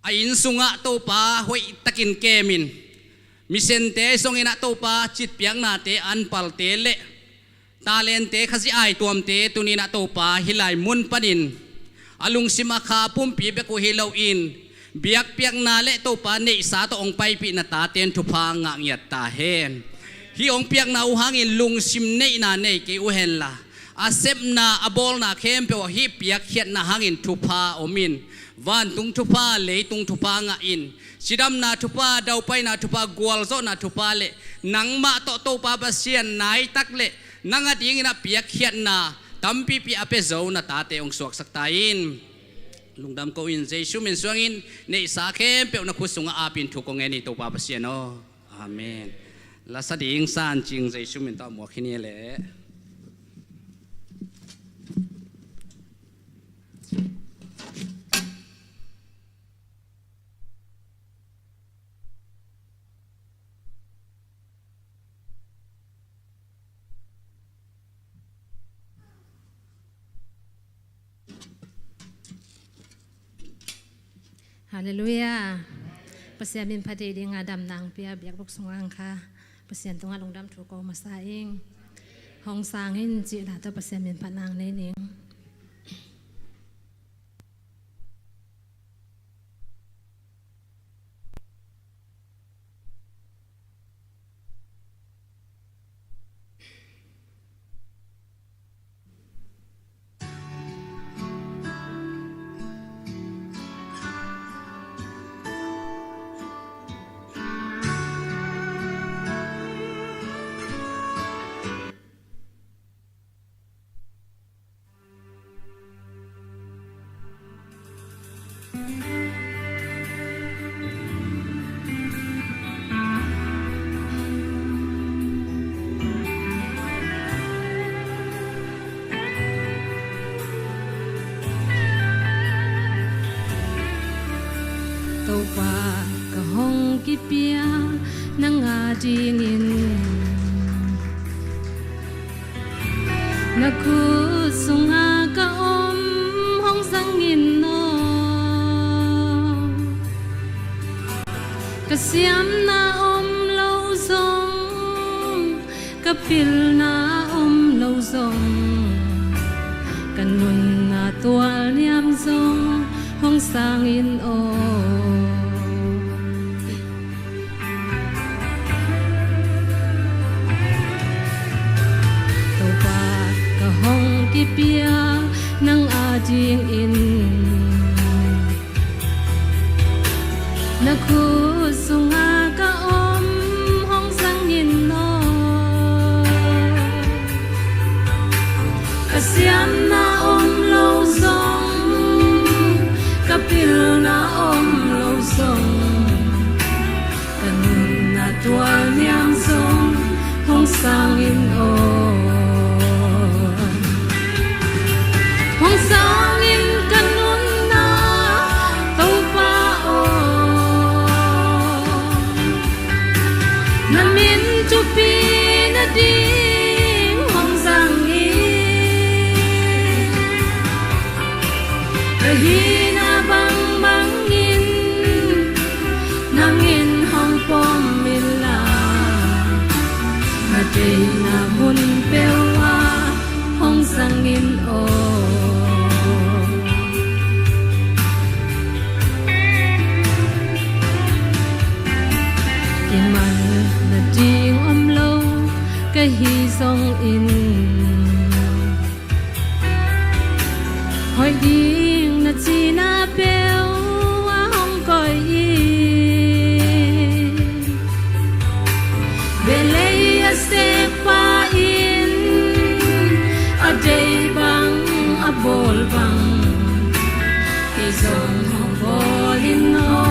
อินสุงะตัวปาหวยตะกินเกมินมิเซนเตสงอินะตัวปาจิตเปียงนาเตอันปัลเตเลตาเลนเตขสิไอตัวมเตตุนีนะตัวปาฮิไลมุนปนินอลุงสิมาคาปุ่มปีเบกุฮิโลอินเบียกเปียงนาเลตัวปาเนสาตัวองไปปีนาตาเตนทุพางะเงียตาเฮนฮิองเปียงนาอุหางอินลุงซิมเนนาเนเกอุเฮนลาอาเซบนาอบอลนาเข้มเปวฮิเปียกเขียนนาหางอินทุพาอมินวันตุงทุพาเลตุงทุพางะอินสิดำนาทุพาดาวไปนาทุพากวลโซนาทุพาเลนังมาโตโตปาบาเซียนนายตักเลนังอดีงนาเปียกเขียนนาตัมปีปีอเปโซนาตาเตองสวกสักตาอินลุงดำก็อินเจชูมินสวงอินในสาเข้มเปวนักขุสุงอาปินทุกงเงนี่โตปาบาเซียนโออาเมนลาสดิงซานจิงเจชูมินตาหมวกขี้นี่แหละฮาเลลูยาประเสียมินพอดีดีงาดำนางเปียเบียกลูกสงอังค่ะประเสียนตรงลงดำถูกโกมาสายเองห้องสร้างให้จีราตัวประเสียมินพนางในนี้ตัวปากะห้องกิเปียนังอาจีงินนักคูสุงอากะอมห้องสังงินโนกะเสียมนาอมเหลาซงกะปิลนาอมเหลาซงกันนุนนาตัวเนียมซงห้องสังอินโอตัวปากกะห้องกิเปียนังอาจีงอินนักคูสุงอากะอมห้องสังอินโนกะเสียมนาอมเหลาซงกะปิลนาอมเหลาซง kahina bang mangin nangin hong pom mila na day na mun pewa hong sangin o iman na ding omlo kahi song in hỏi điên na chi na bèo a hong coi y về lấy a se pa in a day bang a bol bang ki song hong bol in no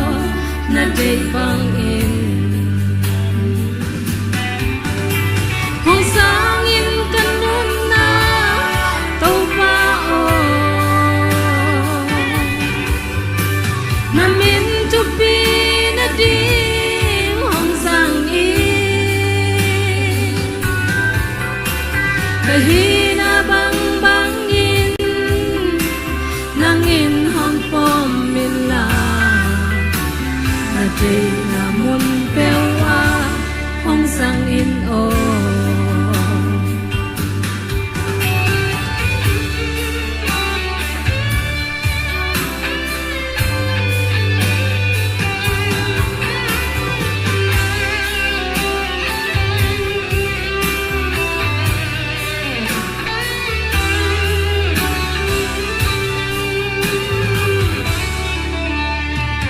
na day bang in hong sang in kanun na tau pa o na min tu pi na ding hong sang i kahina bang bang in nang in hong pom min la na day na mun pewa hong sang in o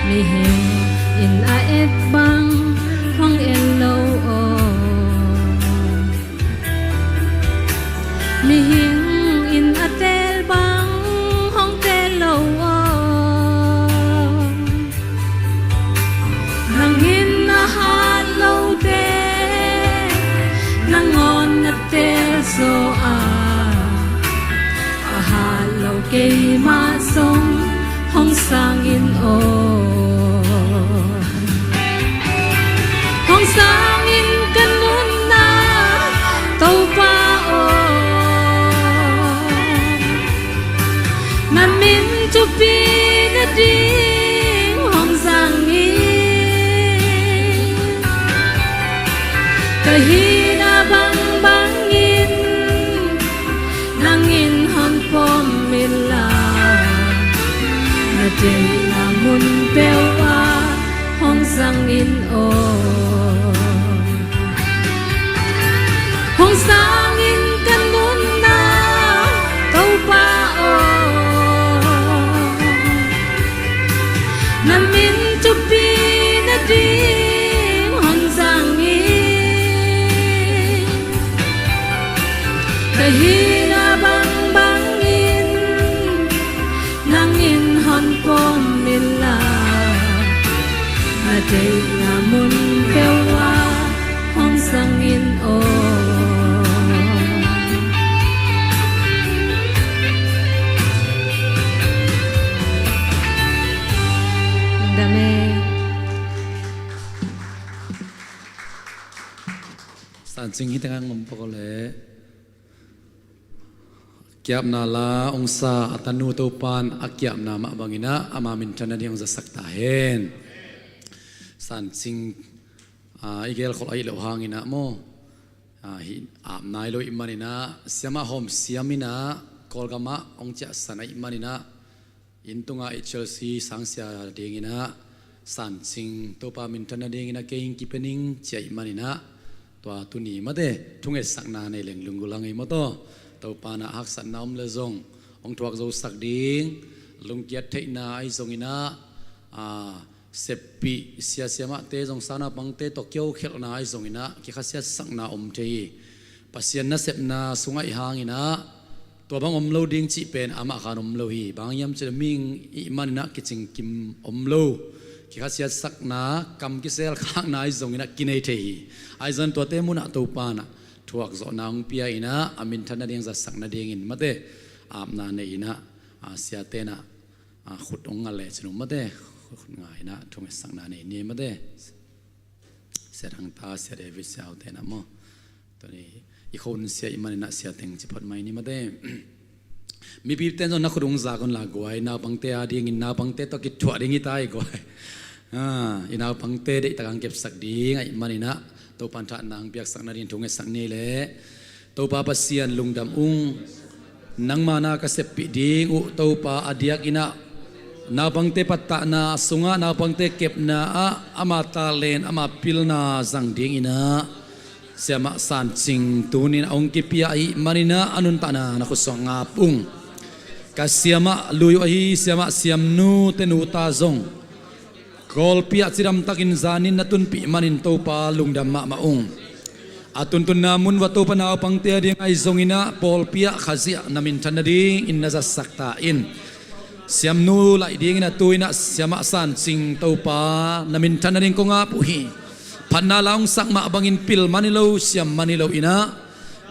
mi hình in a et bang hong en lo o mi hình in a tel bang hong tel lo o nang in a hat lo te nang on na tel so a hat lo ke ma song hong sang in o hong sang in kanun na tau pa o na min tu pi na ding hong sang i kahina bang bang in nang in hong pom min la na day na mun pewa hong sang in o hong sang in kanun na tau pa o na min tu pi na ding hong sang i kahina bang bang in nang in hon pom min la na day na mun pewa hong sang in o dame san sing hi tang ngom pok le kiap na la ong sa atanu to pan akiap na ma bangina ama min thana diang za sakta hen san sing igel khol ai lo hangina mo hi am nai lo imanina siama hom siamina kolgama ong cha sanai imanina intunga Chelsea sangsia dingina san sing to pa min thana dingina keing kipening cha imanina to tuni mate thunge sakna nei leng lungulangai mo to to pa na hak san naum le zong ong thuak zo sak ding lungkiat theina ai zongina sepi sia siama te jong sana pangte to kyo khelna ai zongina ki khasia sakna thei pasian na sepna sungai hangina to bang omlo ding chi pen ama khan omlo hi bang yam che ming i manina kiching kim omlo ki khasia sakna kam ki sel khang na ai zongina kinai thei ai zan to te muna to pa na thuak zo naung pia ina amin thana ding za sakna ding in mate amna ne ina sia te na khut ong ngale chnu mate ngai na thung sakna ne ni mate serang ta se re vi sao te na mo to ni i khon sia i manina sia teng chi phat mai ni mate มีปีเต้นจนนักรุงจากคนละกวยนาปังเตอดีงินนาปังเตตกิจถั่วดิ่งตายกวยอินาปังเตได้ตะกังเก็บสักดีไงมันนี่นะตัวปันทะนางเปียกสักนาดินทงเงสักนี่แหละตัวปาปัสเซียนลุงดำอุ้งนังมานาเกษตรปิดิงอุตัวปาอดียกินะนาปังเตปัตตานาสุงะนาปังเตเก็บนาอามาตาเลนอามาพิลนาสังดิ่งอินะเสียมาสันจิงตัวนี้องค์กิปิยาอิมันนี่นะอนุนตานานักสงงาปุงกเสียมาลุยอาฮิเสียมาเสียมนูเตนูตาซงกอลปิอาจิรัมตักินซานินนัตุนปิมันินโตปาลุงดำมะมาองatun tun namun watu panau pangtia ding ai zongina pol pia khazia namin thanading in naza sakta in siamnu lai ding na tuina siama san sing topa namin thanading ko nga puhi panna laung sakma bangin pil manilo siam manilo ina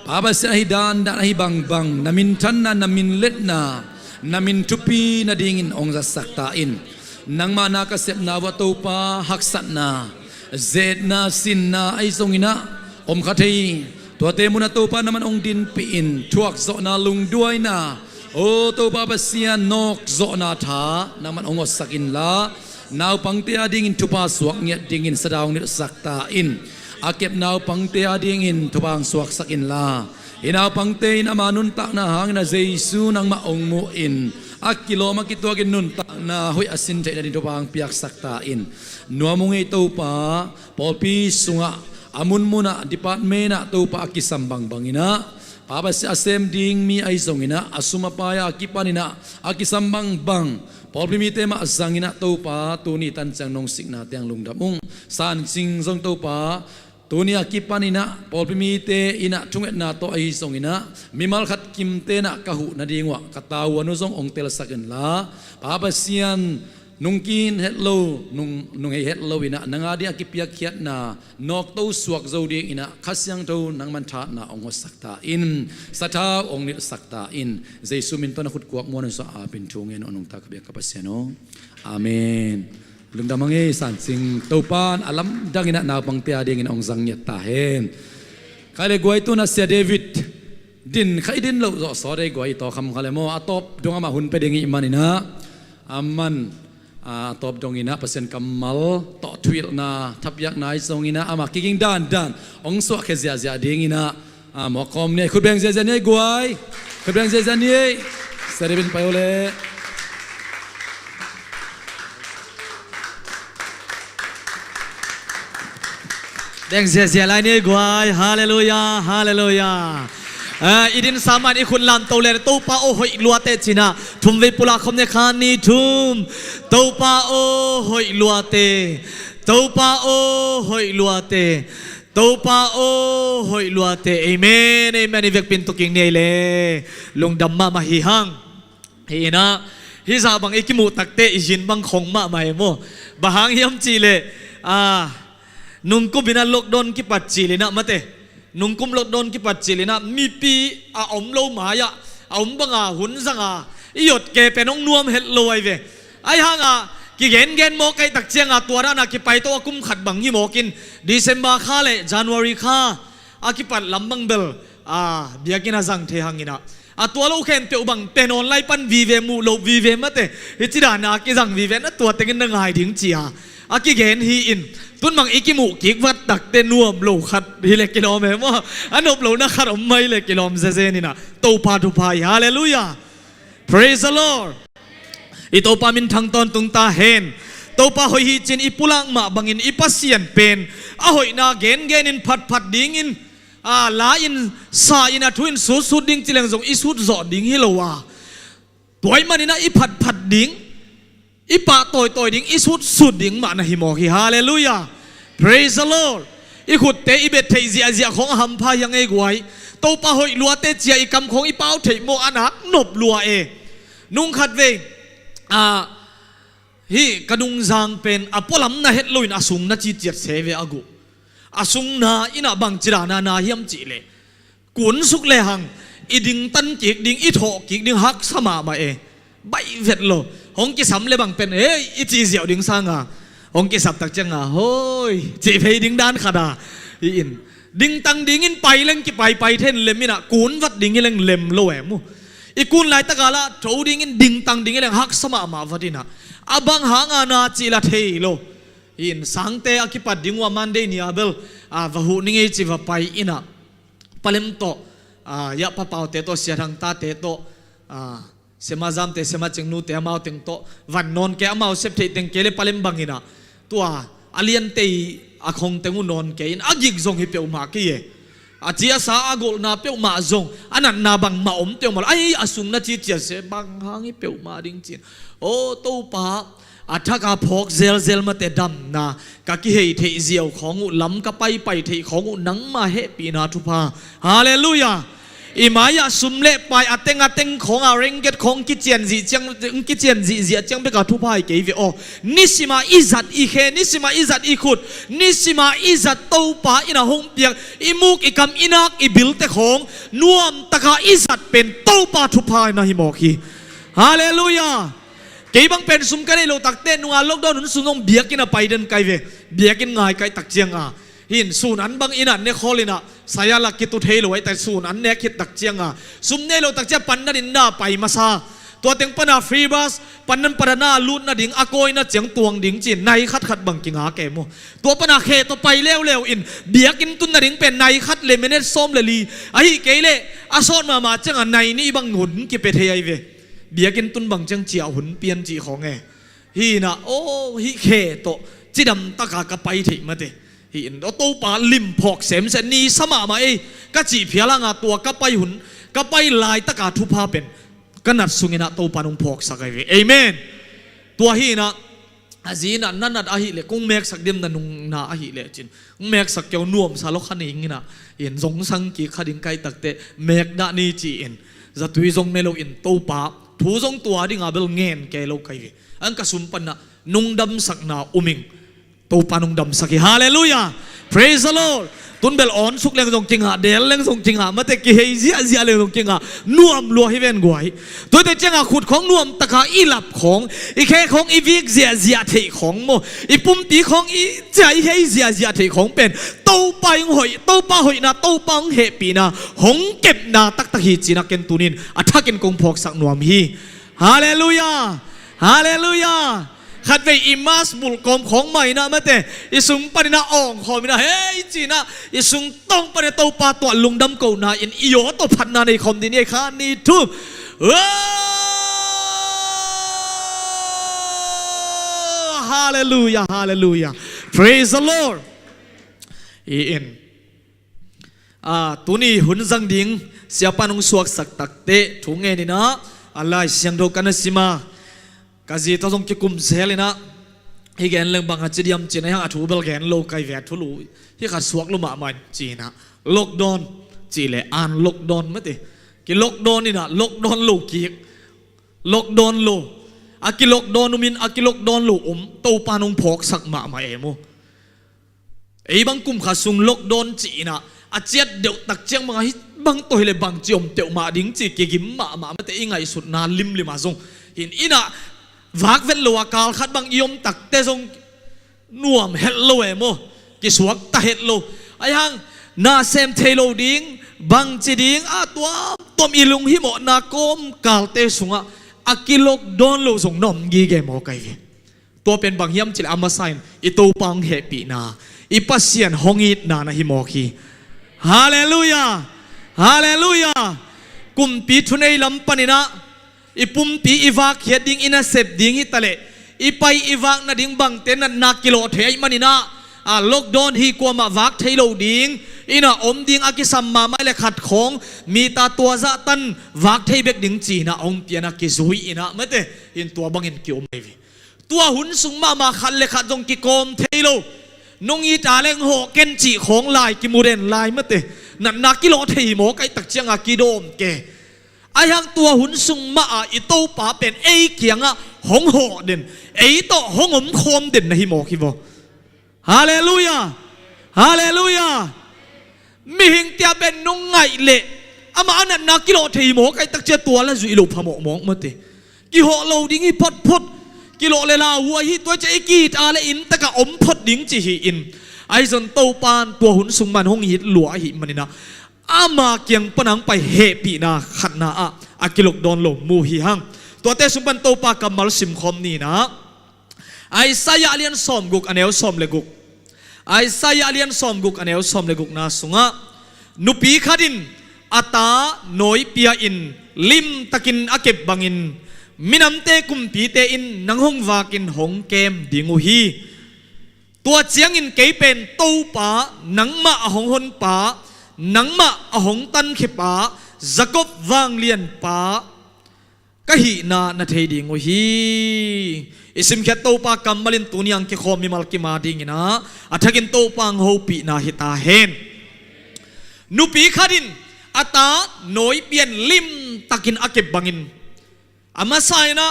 paba sia hidan da hi bang bang namin thanna namin letna namin tupi na dingin ong za sakta in nang mana ka sep na watu pa haksat na zed na sin na ai zongina om khathei tua te muna to pa naman ong din piin thuak zo na lung duai na o to pa pasian nok zo na tha naman ong sakin la naw pangte ading in thupa suak nge ding in sadaung ni sakta in akep naw pangte ading in thupang suak sakin la inaw pangte in amanun ta na hang na jesu nang maong mo in akilo makitwa gin nun ta na hoy asin te na din thupang piak sakta in nuamong ito pa polpi sunga amun muna department na to pa akisambang bangina papa si asem ding mi ay zongina asuma paya akipanina akisambang bang polpimite ma azangina to pa tuni tansang nong signa tiang lungdamung san sing zong to pa tuni akipanina polpimite ina chunget na to ay zongina mimal khat kimte na kahu na dingwa katawa no zong ong tel saken la papa sian nungkin hello nung hello ina nangadi akipyak khiat na nok to suak zodi ina khasyang to nang man tha na ong sakta in satha ong ni sakta in jesu min to na khut kuak mon so a pin thungen onung ta kabya kapaseno amen lungdamange san sing to pan alam dangina na pangtia ding in ong zang nyat ta hen kale goi to na sia david din khai din lo so re goi to kham khale mo atop donga ma hun pe ding i manina aman top dongina pasien kamal to tweet na tapyak na isongina ama kicking dan ong so khezia zia dingina mo kom ne khubeng zia ne guai khubeng zia ne serebin payole beng zia lai ne guai hallelujah hallelujah idin saman ikun lam tole to pa o hoi luate china thumve pula khomne khani thum to pa o hoi luate to pa o hoi luate to pa o hoi luate amen amen ivek pin to king nei le lungdam ma mahihang hina hi za bang ikimu takte ijin bang khong ma mai mo bahang hiam chi le nung ko bina lockdown ki pat chi le na mate nung kum lockdown ki pat chi le na mi pi a om lo ma ya om banga hun zanga iot ke penong nuam het loi ve ai hanga ki gen mo kai tak chianga tuara na ki pai to kum khat bang hi mo kin December kha le January kha akipat lambang bel biakina zang the hangina tua lo khen te ubang pen online pan vive mu lo vive mate hichira na ki zang vive na tua tengin na ngai ding chia aki gen hi in tun mang ikimu kik wat tak te nuam lo khat hi le kilom he mo anop lo na khat om mai le kilom ze ni na to pa tu pa hallelujah praise the lord ito pa min thang ton tung ta hen to pa hoi hi chin ipulang ma bangin ipasian pen ahoi na gen in phat ding in la in sa in a twin su ding chileng jong isut zo ding hi lo wa toy manina i phat ding ipa toy ding isut sud ding ma na hi mo hi hallelujah praise the lord i khut te i bet thei zia khong ham pha yang ei guai to pa hoi lua te chia i kam khong i pau thei mo anak nop lua e nung khat ve hi kadung zang pen apolam na het loin asung na chi chiat seve agu asung na ina bang chira na hiam chi le kun suk le hang iding tan kik ding i tho kik ding hak sama ma e bai vet lo hong ki sam le bang pen e i chi ziaw ding sanga hong ki sap tak changa hoi chi phei ding dan khada i in ding tang ding in pai leng ki pai then lemina kun wat ding leng lem lo em mu อีกุนไลตะกาละโจดิ้งอินดิ่งตังดิ่งเรื่องฮักสมามาวัดินะอาบังหางานาจิละเทโลอินสังเตอคิปัดดิ่งว่ามันเดนีอาเบลวะหูนิงเอจิวะไปอินะปเลมโตยะปะเปาเตโตเสียทางตาเตโตเสมาจามเตเสมาจึงนูเตอมาเอาติงโตวันนอนแกอมาเอาเซฟเทติงเกเลปเลมบังอินะตัวอเลียนเตอาคงเตงูนอนแกอินอากิกซงฮิเปียวมากี้อาเจียสาอากลนาเปียวมาซงอันนั้นนาบังมาอมเตียวมาไออาสุงนาจีเจียเสบังหางฮิเปียวมาดิ้งจีนโอ้ตู้ป้าอาทักอาพกเซลมาเตดำนากะกิเฮเทเจียวของอุลำกะไปเทของอุนังมาเฮปีนาทุพาฮาเลลูยาอีมายาสุมเล่ไปอาเต็งของอาเรงเกตของกิเจียนจีจังกิเจียนจีเจียจังเบกาทุพาเกยวิโอนิสิมาอิจัดอีเคนิสิมาอิจัดอีขุดนิสิมาอิจัดตู้ป้าอินาหงเปียกอีมุกอีกำอินักอีบิลเตของนวมตะกาอิจัดเป็นตู้ป้าทุพานะฮิโมกีฮาเลลูยาเกี่ยบังเป็นสุมกันในโลตักเต้นนัวโลกดอนนุนสุนงเบียกินไปเดินไกเวเบียกินง่ายไกตักเจียงหินสูนันบังอินันเนี่ยคอลินะสายลักกิตุเทลไว้แต่สูนันเนี่ยคิดตักเจียงสุมเนี่ยโลตักเจียปันนัดินดาไปมาซาตัวเต็งปนาฟรีบัสปันนันปนาลูดนาดิ่งอโกยนาเจียงตวงดิ่งจีนในขัดบังกิงหาแกโมตัวปนาเคตัวไปเร็วอินเบียกินตุนนาดิ่งเป็นในขัดเลเมเนตส้มเลลีไอ้เกยเล่อาซอนมาจังในนี่บังหุนกิเปเทยเวเบียกินตุนบังจังเจียหุ่นเปลี่ยนจีของไงฮีนะโอ้ฮีเคโตจีดำตะกากะไปถิมาเตฮีนโตปาลิมพอกเสมเสนีสมามาก็จีเพียละงาตัวก็ไปหุ่นก็ไปลายตะกาทุพาเป็นก็นัดสุงินะโตปานุงพอกสักไอเวเอเมนตัวฮีนะอาจีนันนั่นนัดอาฮิเลกงเมกสักเดียมนันนุงนาอาฮิเลจินเมกสักเกี่ยวนวมสาลขันอิงนะเห็นสงสังกีขัดิงไกตักเตเมกดานีจีเอ็นจะตุยสงเนโลอินโตปาทูสงตัวดิ่งอาเบลเงินแกโลกไกเวอันก็สุมปันนะนุงดำสักนาอุมิงโตปานุงดำสักฮาเลลูยา praise the Lord ตุนเบลออนสุกเลงทรงจริงเดลเลงทรงจริงมาแต่กิเฮเซียเลงทรงจริงนวมลัวให้เวนกวยตัวแต่เจ้าขุดของนวมตะขาอีหลับของอีแค่ของอีวิกเซียเทของโมอีปุ่มปีของอีใจให้เซียเทของเป็นโตไปหอยโตปาหอยนะโตปังเฮปีนะหงเก็บนาตักตะฮีจีนักเกนตุนินอัฐกินกงพอกสักนวมฮีฮาเลลูยาฮาเลลูยาขัดไปอิมาสบุลกอมของใหม่นะมาเตอิสุงปนินาอ่องขอมินะเฮ้ยจีนะอิสุงต้องปนิโตปาตัวลุงดำเก่านาอินอิโยตัวพันนาในคอมดินเอคานีทุบฮาเลลูยาฮาเลลูยา praise the Lord อินตัวนี้หุ่นจังดิ่งเสียปานุงสวกสักตักเตะถุงเงินนี่นะอะไรเสียงโดกันนะสิมากาจีต้องส่งกิคุมเซลนะฮิแกนเรื่องบางฮัจดิยมจีนให้หาถูเบลแกนโลกไกเวททุลุที่ขัดสวกลุมามันจีนะโลกดอนจีเลยอ่านโลกดอนไม่ติกิโลกดอนนี่นะโลกดอนโลกีโลกดอนโลอากิโลกดอนนุมินอากิโลกดอนโลโตปานุงพอกสักมาเอโมไอ้บางกุมขัดสุงโลกดอนจีนะอาเจียดเดี๋ยวตักเจียงบางฮิบางตัวเลยบางจีอมเดี๋ยวมาดิ้งจีเกิมมาไม่แต่ยังไงสุดนาลิมมาส่งหินอินะวักเวลลัวกาลขัดบางยมตักเตะทรงนวมเฮลโลเอโมกิสวกตาเฮลโลไอ้ฮังนาเซมเทโลดิ้งบางจีดิ้งตัวมีลุงฮิโมนาโกมกาลเตะสุงอากิโลกดอนโลส่งนอมกีเกมอไกตัวเป็นบางยมจิลอามาไซน์อิตูปังเฮปีนาอิปัสเซียนฮองอีนาฮิโมกีฮาเลลูยาฮาเลลูยากุมปีทุนไอลำปนินะอีปุ่มปีอีวากเขียดิ้งอินาเซบดิ้งฮิตะเลอีไปอีวากนาดิ้งบังเตนันนากิโลเทยมันนี่นะโลกดอนฮีกว่ามาวากเทยโลดิ้งอินะอมดิ้งอากิสัมมาไม่เลขัดของมีตาตัวซะตันวากเทยเบกดิ้งจีนะองเปียนักกิซุยอินะไม่เตอินตัวบังอินกิโอไม่วีตัวหุ่นสุงมาขัดเลขัดจงกิโกมเทยโลนงยีตาเลงโหเกนจีของลายกิมูเรนลายไม่เตนันนากิโลเทยโมไกตักเจียงอากิโดมเกไอ้ยังตัวหุ่นสุงมาอิโตป่าเป็นไอ้เกียงหงโหเด่นไอ้โตหงอมคมเด่นนะฮิโมคิโวฮาเลลูยาฮาเลลูยามีหิงเตียเป็นนุ่งไงเละอามาอันนั้นนักกิโลเทยโมไกตักเจตัวและจุยลูพะโมมองมาเตกิโหโลดิ้งฮิพดกิโลเลลาหัวฮิตัวจะไอ้กีตาเลอินตะกะอมพดดิ้งจีฮิอินไอ้จนโตปานตัวหุ่นสุงมันหงหิดหลัวหิมันนี่นะอามาเกียงปนังไปเฮปีนาขันนา กิลกดอนโลมูฮีฮังตัวเตสุปันโตปากำมัลสิมคอมนี่นะไอซายาเลียนสอมกุกอันเอลสอมเลกุกไอซายาเลียนสอมกุกอันเอลสอมเลกุกนาสุงะนุปีขัดินอัตาโนยเปียอินลิมตะกินอาเก็บบังอินมินำเตกุมปีเตอินนังหงวากินหงเกมดิงูฮีตัวเจียงอินเกยเป็นตูป่านังมาหงหนป่านังมาหงตันเขป่าจะกบวางเลียนป่ากะหินาเทดิงูฮีอิสิมแค่ตูป่ากำมาลินตุนียงเกคอมิมัลกิมาดิงนะอัฐกินตูปังโฮปีนาฮิตาเฮนนุปีขัดินอัตาโนยเปลี่ยนลิมตะกินอาเก็บบังอินอามาไซนะ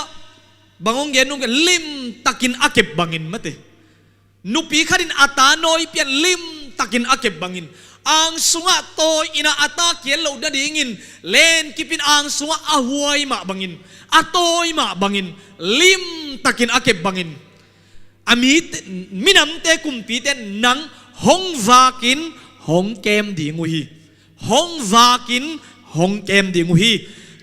บางองเย็นนุ่งกันลิมตะกินอาเก็บบังอินมาเตนุปีขัดินอัตาโนยเปลี่ยนลิมตะกินอาเก็บบังอินอังสุงะโตอินาอัตาเขียนเราได้ยินเลนกิปินอังสุงะอาหวยมาบังอินอัตโอยมาบังอินลิมตะกินอาเก็บบังอินอามีมินำเตกุมปีเตนังหงวากินหงเกมดีงูฮีหงวากินหงเกมดีงูฮี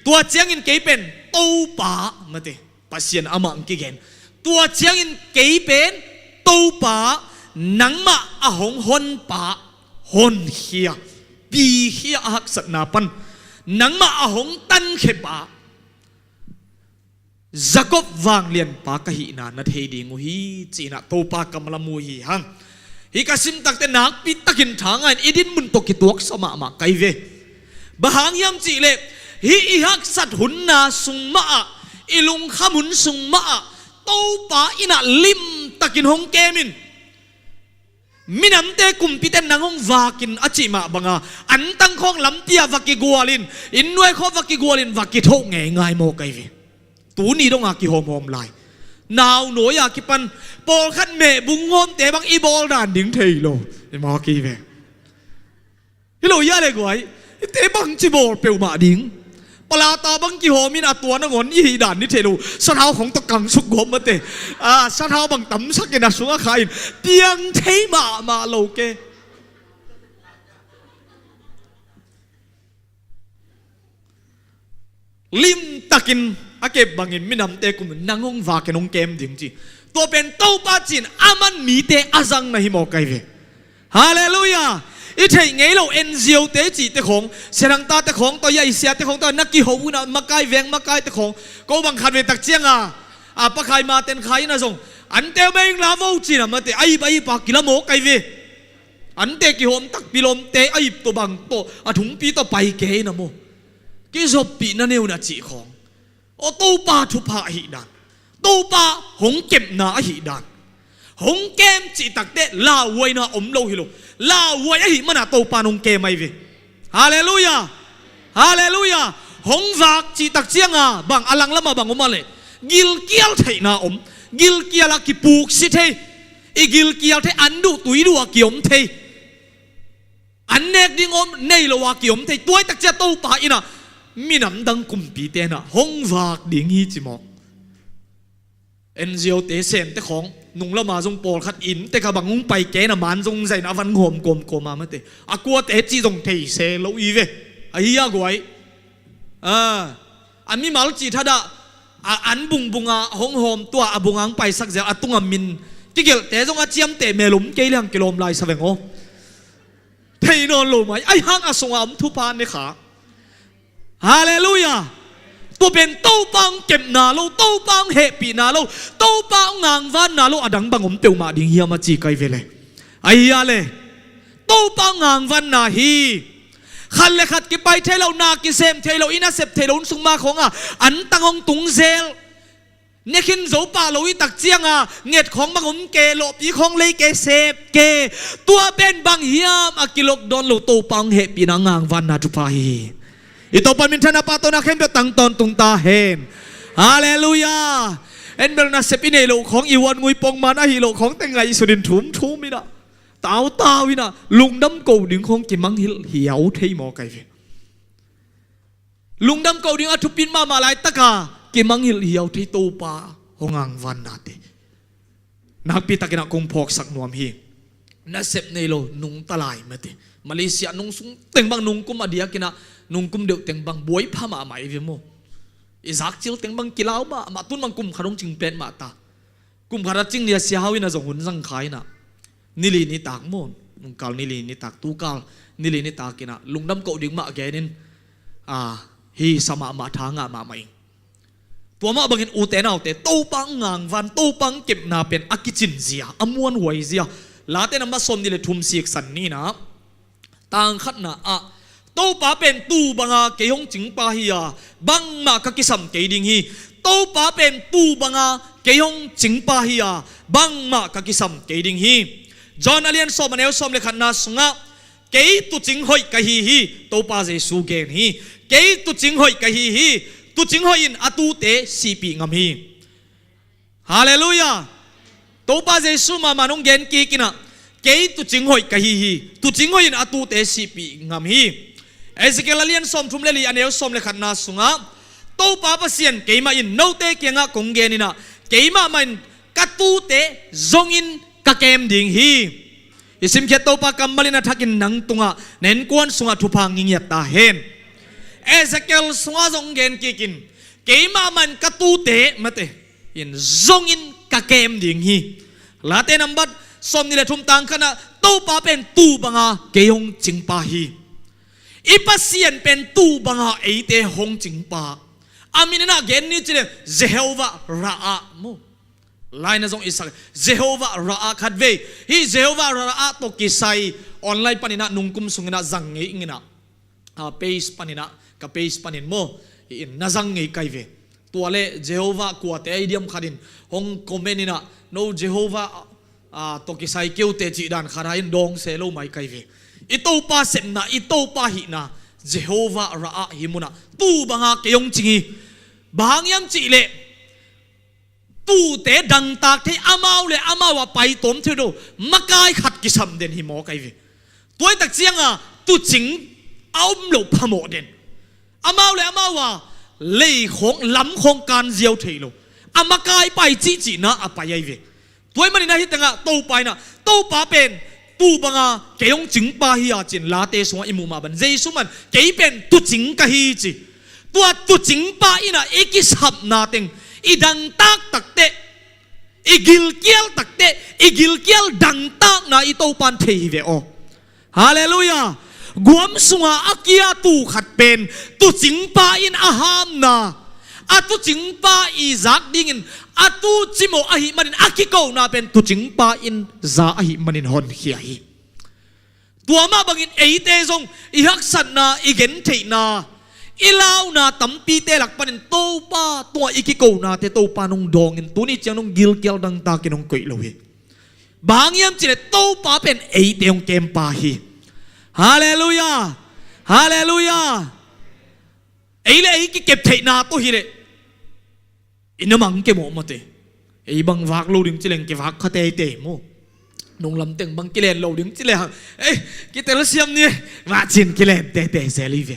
ตัวเจียงอินเกยเป็นตูป่ามาเตปัสเซียนอามังกิเกนตัวเจียงอินเกยเป็นตูป่านังมาอาหงหนป่าหนเฮียปีเฮียหักสัตนาปันนังมาอาหงตันเขป่าจะกบวางเลียนป่ากะหินานาเทดีงูฮีจีน่ะตูป่ากำลังมูฮีฮังฮิกาซิมตักเตนักปิตะกินทางอันอีดินมุนตกิตัวสมามาไกเวบะหางยำจีเลฮิอิฮักสัตหุนนาสุงมาอิลุงขมุนสุงมาโตป่าอินาลิมตะกินหงเกมินมินำเตกุมปิเตนังหงวากินอจิมาบังอาอันตั้งของลำเตียวักิกัวลินอินด้วยข้อวักิกัวลินวักิโทง่ายง่ายโมไกเวตูนี่ต้องอากิโฮมโฮมไลนาวหน่วยอากิปันปอลขันเมบุงงอมแต่บางอีบอลด่านดิ้งเทยโลมากีเวฮิโลยาเลยกวยแต่บางจีบอลเปียวมาดิ้งปลาตาบางกิโฮมินาตัวนังอนอีด่านนี่เทโลสะเท้าของตะกังสุกกมาเตสะเท้าบางตั้มสักเกนัสุงอาคายเตียงเทมาโลเกลิมตะกินอาเก็บบางอินมินำเตกุมนังงวาเกนงเกมดิงจีตัวเป็นเต้าป้าจินอามันมีเตอาจังนะฮิโมไกเวฮาเลลูยาอีเทงไงเราเอ็นเซียวเตจีเตของเสดังตาเตของตัวใหญ่เสียเตของตัวนักกิโฮอุนะมาไกแวงมาไกเตของก็บังคับเวตักเจียงปะใครมาเต็นใครนะส่งอันเตไม่ลาโมจีนะมาเตไอ้ปากกิละโมไกเวอันเตกิโฮมตักปิลมเตไอ้ตัวบังโตถุงปีตัวไปเกนะโมกิจบปีนั่นเอวนะจีของโอตูปาทุพาหิดานตูปาหงเก็บนาหิดานหงเกมจีตักเตลาวยนาอมโลหิโลลาวยหิมันตูปานงเกมไม่เวฮาเลลูยาฮาเลลูยาหงวากจีตักเจียงบางอลังละมาบางอมาเลยกิลเกียลเทนาอมกิลเกียลกิปูกสิเทอีกิลเกียลเทอันดูตุยดูกิอมเทอันเนกดิงอมเนยละวากิอมเทตัวตักเจียตูปาอินะมีน้ำดังกุมปีเตนะห้องวากดิ่งฮีจิมอกเอ็นเซียวเตเซนแต่ของนุ่งละมาทรงโปลขัดอินแต่กบังงุ้งไปแกน่ะมันทรงใส่นาวันโหมกลมมาเมื่อเตอะกัวเตจีทรงเทเซโลอีเวไอ้ยากวยอันมีมาลจีทัดะอันบุงห้องโหมตัวบุงอังไปสักเสียตุงอามินที่เกี่ยวแต่ทรงอาเจียมเตเมลุมเกลียงกิโลมลายสเวงโอเทนอนลมไอ้ห้างอสงามทุพานในขาฮาเลลูยาตัวเป็นเต้าปังเก็บนาโลเต้าปังเฮปีนาโลเต้าปังงางวันนาโลอดังบังอมเตียวมาดิ่งเฮียมาจีไกเวเลยไอ้ยาเลยเต้าปังงางวันนาฮีขันเลขัดกิไปเทเลนากิเซมเทเลอินาเซปเทเลอุนสุงมาของอันตังองตุงเซลเนคินโซปาโลวิตักเจียงเงียดของบังอมเกโลปีของเลยเกเซปเกตัวเป็นบังเฮียมอากิลกดอนโลเต้าปังเฮปีนางางวันนาทุพาฮีito paminsan na pato na kembyo tangton tung tahen hallelujah en bel na sep inelo khong iwan ngui pong mana hilo khong tengai sudin thum ina tao ina lungdam ko ding khong kimang hiau thei mo kai ve lungdam ko ding athupin ma malai taka kimang hiau thei to pa hongang van na te nak pi takina kong phok sak nuam hi na sep nelo nung talai mate Malaysia nung sung tengbang nung kum adia kina nung kum deu tengbang boy phama mai ve mo izak chil teng bang kilau ma tun mang kum kharong ching pen ma ta kum khara ching nia sia hawina zong hun zang khai na nili ni tak mon nung kal nili ni tak tu kal nili ni takina lungdam ko ding ma genin hi sama ma thanga ma maiตัวมาบังเอิญอุเตนเอาแต่โตปังงางวันโตปังเก็บนาเป็นอากิจินเสียอมวนหวยเสียลาเตนมาสมนี่เลยทุ่มเสียกสันนี่นะต่างขัดนะโตป้าเป็นตูบังอาเกยงจิงปาฮียบังมากกิสัมเกดิงฮีโตป้าเป็นตูบังอาเกยงจิงปาฮียบังมากกิสัมเกดิงฮีจอห์นอาเลียนสมมันเอลสมเลยขันนาสงะเกยตุจิงหอยกะฮีโตป้าเจสูเกนฮีเกยตุจิงหอยกะฮีตุจิงหอยินอตูเตสีปีงามฮีฮาเลลูยาตัวป้าเจสุมามันงเกนกีกินะเกยตุจิงหอยกะฮีตุจิงหอยินอตูเตสีปีงามฮีเอสเกลเลียนสมทุมเลลีอันเอลสมเลขันนาสุงะตัวป้าเปเซียนเกยมาอินโนเตเกียงะกงเกนินะเกยมามันกะตูเตจงอินกะเกมดิงฮีอิสิมเขตตัวป้ากำมาลินะทักินนังตุงะเน้นกวนสุงะทุพังงิยตาเฮนเอสเกลสงาจงเกนกิกินเกยมามันกะตูเตมาเตอินจงอินกะเกมดิงฮีลาเตนัมบัดสมนี่แหละทุมตังขณะตู้ปาเป็นตู้บังอาเกยงจิงปาฮีอีปัสเซียนเป็นตู้บังอาเอเตหงจิงปาอามินนะเกนนี่จีเลเจโฮวาราอาโมไลน์นะจงอิสักเจโฮวาราอาคัดเวฮีเจโฮวาราอาตกิไซออนไลน์ปนินะนุงกุมสุงนะจังเงอิงนะเปย์ปนินะกับเปย์ปนินโมอินน่าจังไงไกเวตัวเล่เจโฮวากัวเตไอเดียมขัดินฮงคอมเมนินะโนเจโฮวาตกิไซเกียวเตจิดันขารายินดองเซโลไม่ไกเวอิโตปาเซมนะอิโตปาหินะเจโฮวาราอะฮิมุนะตู้บังอาเกยงจิงีบางยังจิเล่ตู้เตดังตากที่อามาวเล่อามาวไปต้มเทโดมากายขัดกิสัมเดนฮิโมไกเวตัวตักเสียงตู้จิงเอาหลบพโมเดนอามาวเลยอามาวเล่ของล้ำของการเจียวเทโลอามากายไปจีนะอไปยัยเวตัวมันนี่นะที่ตั้งโตไปนะโตป้าเป็นตูบังอาเกยงจิงปาฮิอาจินลาเตสวงอิมูมาบันเจสุมันเกยเป็นตุจิงกะฮีจิตัวตุจิงปาอินะเอกิสับนาเต็งอีดังตักตักเตอีกิลเกียลตักเตอีกิลเกียลดังตักนะอีโตปันเทฮิเวโอฮาเลลูยากวมสุงอาเกียตูขัดเป็นตุจิงปาอินอาหามนาอาตุจิงปาอีซักดิ่งอาตุจิโมอาหิมันินอากิโกนาเป็นตุจิงปาอินซาอาหิมันินฮอนเฮียฮีตัวมาบังอินเอเตซงอีฮักสันนาอีเกนเทนาอีลาวนาตัมปีเตลักปันินโตปาตัวอีกิโกนาเตโตปานงดองอินตัวนี้เจ้านงกิลเกียลดังตากินงกุยโลเฮบางยามจิเลโตปาเป็นเอเตงเกมปาฮีฮาเลลูยาฮาเลลูยาไอ้เล่ไอ้quiเก็บเทนาตัวฮีเล่อินมังเก็บหมดมาเตไอ้บังวักโลดิ้งจิเลงเก็บวักขัดเตะโมนงลำเต็งบังกิเลนโลดิ้งจิเลงเอ้กิเตลเซียมนี่ว่าจินกิเลนเตะเซลีเว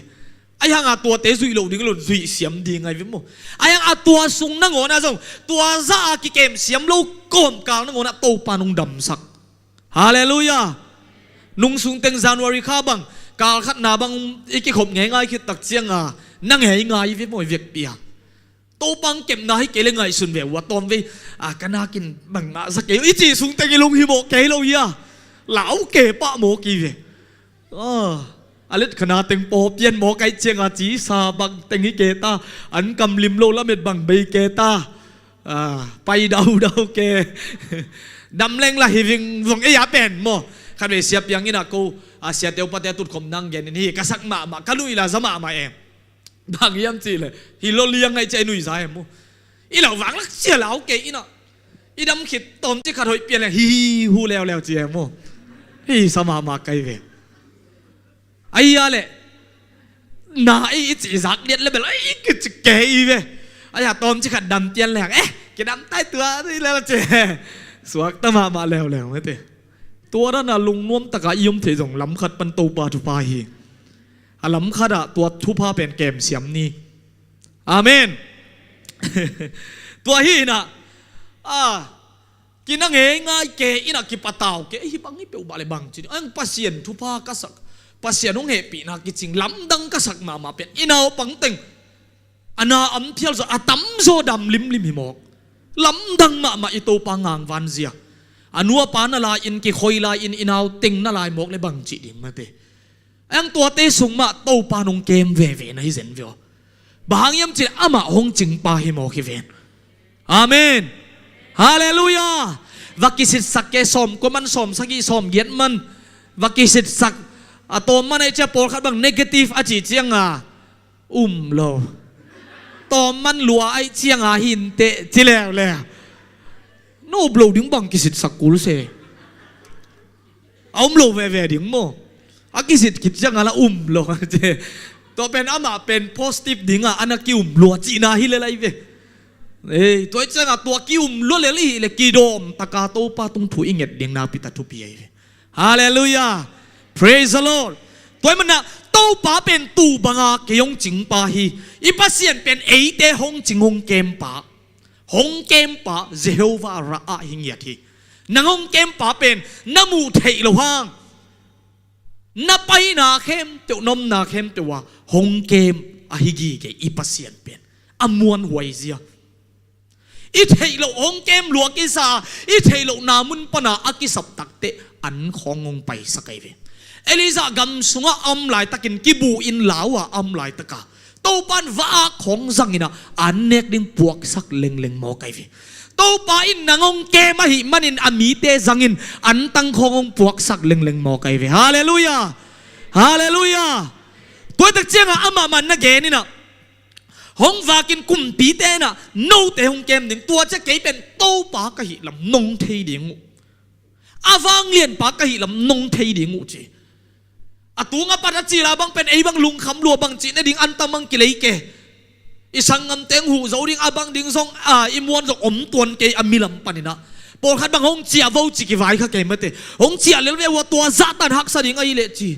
ไอ้ยังอาตัวเตะซุยโลดิ้งโลซุยเสียมดีไงวิโมไอ้ยังอาตัวซุงนั่งโง่นะส่งตัวซากิเกมเสียมโลก้มกลางนั่งโง่นะโตปานงดำสักฮาเลลูยานุ่งสุงเต็งจานวารีข้าบังกาลขัดนาบังอีกขบง่ายๆคือตักเจียงนั่งง่ายๆวิมวยเวียกเปียโตปังเก็บนาให้เกลง่ายสุดเวว่าตอนวิกันนากินบังสักเกลอีจีสุงเต็งลงฮิโมเกลโลเฮียเหลาเกปะโมกีเวอลิศขนาดเต็งโปเปียนโมไกเจียงจีซาบังเต็งฮิเกตาอันกำลิมโลละเม็ดบังใบเกตาไปเดาเกดำแรงละฮิวิงวงเอียเป็นโมขันเวเสียบยังนี่นะกูเสียเตียวปะเตียตุดคมนั่งเย็นนี่กษักมากันลุยละสมาเองบางยามจีเลยฮิโลเลียงไงใจหนุ่ยสายมั้งอีเหล่าหวังลักเสียเหล่าเกอีน่ะอีดำขิดตอมที่ขัดหอยเปลี่ยนเลยฮีฮูแล้วเจียมั้งฮีสมาไกลเวไอ้ยาเลยน่าไอ้จีสักเด็ดเลยแบบไอ้กิจเกอีเวไอ้ยาตอมที่ขัดดำเตียนแหลกกิดำใต้ตัวนี่แล้วเจสวกตมาแล้วไม่เตะตัวนั้นน่ะลุงน้วมตะกะยมเทจงล้ำขัดปันตูปาทุปาฮีล้ำขัดตัวทุพาเป็นเกมเสียมนี้อาเมนตัวฮีน่ะกินนั่งง่ายเกอินักกิปะตาวเกฮิบังนี่เปียวบาเลบังจีอันปัสเซียนทุพากษักปัสเซียนน้องเหปีนักกิจริงล้ำดังกษักมาเป็นอินเอาปังเต็ง อันน่าอัมเทียลจะอาตั้มโซดำลิมหิมอกลำดังมาอิโตปางางวันเสียอันนัวปานาลาอินกิคอยลาอินเอาติงนาลายมอกเลยบังจีดิ่งมาเตอังตัวเตสุงมาโตปานงเกมเวนะฮิเซนเวบางยามจีอามาหงจิงปาฮิมอกฮิเวนอาเมนฮาเลลูยาวักิสิตสักเกสอมก็มันสอมสักกีสอมเย็นมันวักิสิตสักตัวมันไอเจ้าปอลขัดบังเนกาทีฟอาจีเจียงโลตัวมันลัวไอเจียงหินเตะที่แล้วโน่บลูดิ้งบังกิสิตสักกูรู้เสเอาโลเวดิ้งโมอากิสิตคิดเจียงละโลเจตัวเป็นอามาเป็นโพสติฟดิ้งอันนักกิวลัวจีนาฮิเลไลเวตัวเจ้าตัวกิวลัวเลลี่เลกิโดมตะกาโตปาตุงถุยเงียดเดียงนาปิตาทุปีไอฮาเลลูยา praise the Lord ตัวมันนะโตปาเป็นตูบังอาเกยงจิงปาฮีอีปัสเซียนเป็นเอเตหงจิงหงเกมปาหงเกมปาเจโฮวาระอาหิงยาทีนางหงเกมปาเป็นน้ำมูเทโลหังนับไปนาเข้มเตวนมนาเข้มเตว่าหงเกมอาฮิกีเกอีปัสเซียนเป็นอมวนหวยเสียอีเทโลหงเกมหลวงกิสาอีเทโลนามุนปนาอากิสับตักเตอันของงงไปสักไอเวเอลิซากำสุงอัมไหลตะกินกิบูอินลาวะอัมไหลตะกาโตปันวาของสังอินะอันเนกดิ้งปวกสักเล็งมอไกเวโตปาอินนางงเกมาหิมันอินอามีเตสังอินอันตั้งของปวกสักเล็งมอไกเวฮาเลลูยาฮาเลลูยาตัวตะเจียงอามามันนักเกนี่นะหงวากินกุมปีเตนะโนเตหงเกมหนึ่งตัวจะเกเป็นโตปากะหิลำนงเทดิงอาฟังเลียนปากะหิลำนงเทดิงจีอตัวงปัดจีลาบังเป็นไอ้บังลุงคำลัวบังจีนดิ่งอันตมังกิเลเกอิสังงเตงหูเจ้าดิ่งอาบังดิ่งทรงอิมวนจะอมตวนเกอมิลำปันนะปอลขัดบังหงเจียวูจิกิไว้ข้าเกมเตหงเจียเลวว่าตัวซาตันหักสดิ่งไอเลจี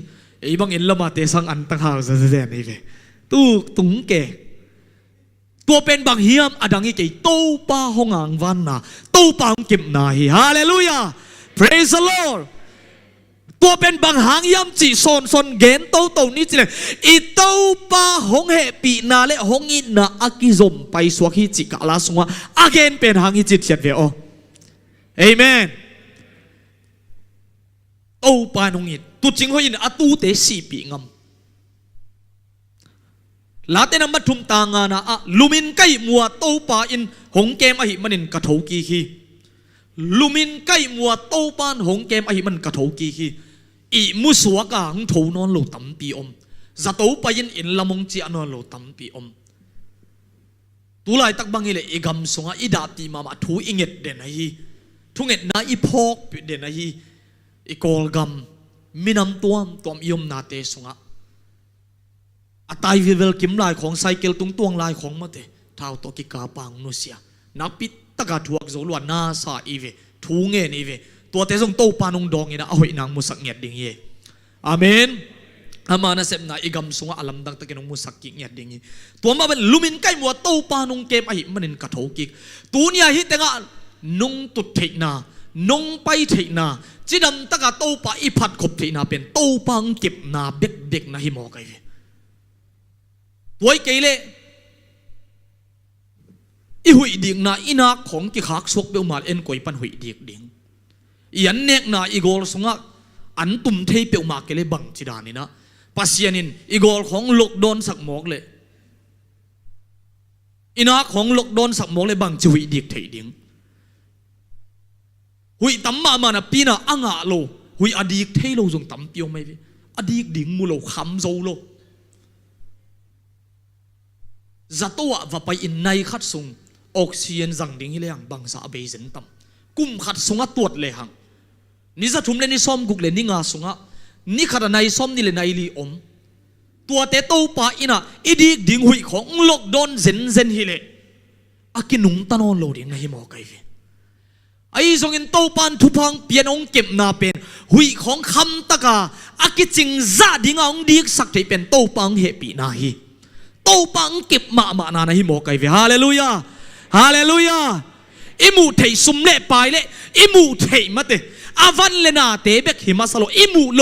ไอ้บังอินละมาเตสังอันตั้งหาจะเดนไอเวตุงเกตัวเป็นบางเฮียมอดังอีเกโตปาหงอังวันนะโตปาหงเก็บนาฮีฮาเลลูยา praise the Lord ตัวเป็นบางหางย่ำจีโซนเกนโตนี่จีเลยอีโตปาหงเหปีนาเลหงอินาอากิซมไปสวกฮิจิกะลาสงวะอาเกนเป็นหางฮิจิตเฉียดเวโอเอเมนโตปาหงอินตุจิงหอยอินอตูเตสีปีงำลาเตนมัดทุมตางานะลูมินไกมัวโตปาอินหงเกมอหิมันินกะโถกีคีลูมินไกมัวโตปานหงเกมอหิมันกะโถกีคีอีมุสวกาหงโถนอนโลตัมปีอมจะโตปายินอินละมงจีอนอนโลตัมปีอมตุลายตักบังเอเลอีกำสงะอีดาตีมาทูอิงเงดเดนฮีทุงเงดนาอีพอกเดนฮีอีกอลกัมมินัมตัวมยมนาเตสงะตายวิเวลกิมลายของไซเคิลตุงตวงลายของมาเตท้าวตกิกาปังนุเสียนับปิดตะกาถวกโจลวนนาซาอีเวทูเงนีเวตัวเตส่งโตปานงดองเงินะเอาไว้นางมุสักเงียดดิ่งเย่อาเมนอามานะเสพนาอีกำสงะอลัมดังตะกินงมุสักกิเงียดดิ่งตัวมาเป็นลูมินไกมัวโตปานงเกมไอมันนกระโถกิกตัวเนี่ยฮิตแต่งะนงตุดเทนานงไปเทนาจีดำตะกาโตปาอีพัดขบเทนาเป็นโตปังเก็บนาเด็กนะฮิมอไกเวตัวเกเลอีหุยดิ่งนาอีนักของกิขักสวกเบลมาเอ็นก่อยปันหุยดิ่งยันเนกนาอีโกลสงะอันตุ่มเทเปียวมาเกเลบังจิดานี่นะปัสยานินอีโกลของลกโดนสักหมอกเลยอีนักของลกโดนสักหมอกเลยบังจิหุยดิ่งเทดิ่งหุยตั้มมานะปีน่ะอ่างะโลหุยอดีกเทโลจงตั้มเปียวไม่พี่อดีกดิ่งมูโลคำโจโลจัตวะว่าไปอินในขัดส่งออกซิเจนจังดิ่งเลยหังบังสาเบย์เซนตั้มกุมขัดส่งตัวเลยหังนี่จะทุ่มเลยนี่ซ้อมกุกเลยนี่งาส่งนี่ขัดในซ้อมนี่เลยในลีอมตัวเตโตปาอินะอีดีดิ่งหุยของลกโดนเซนฮิเลอากินุงตานอนโลดิ่งนะฮิมอไกเวไอ้ส่งอินโตปันทุพังเปลี่ยนองเก็บนาเป็นหุยของคำตะกาอากิจิงซาดิ่งองดีสักที่เป็นโตปังเฮปีนาฮีโตปังเก็บมานานะฮิโมไกเวฮาเลลูยาฮาเลลูยาอิมูเทสุมเล่ไปเล่อิมูเทมาเตอาวันเลนาเตเบกหิมาสโลอิมูโล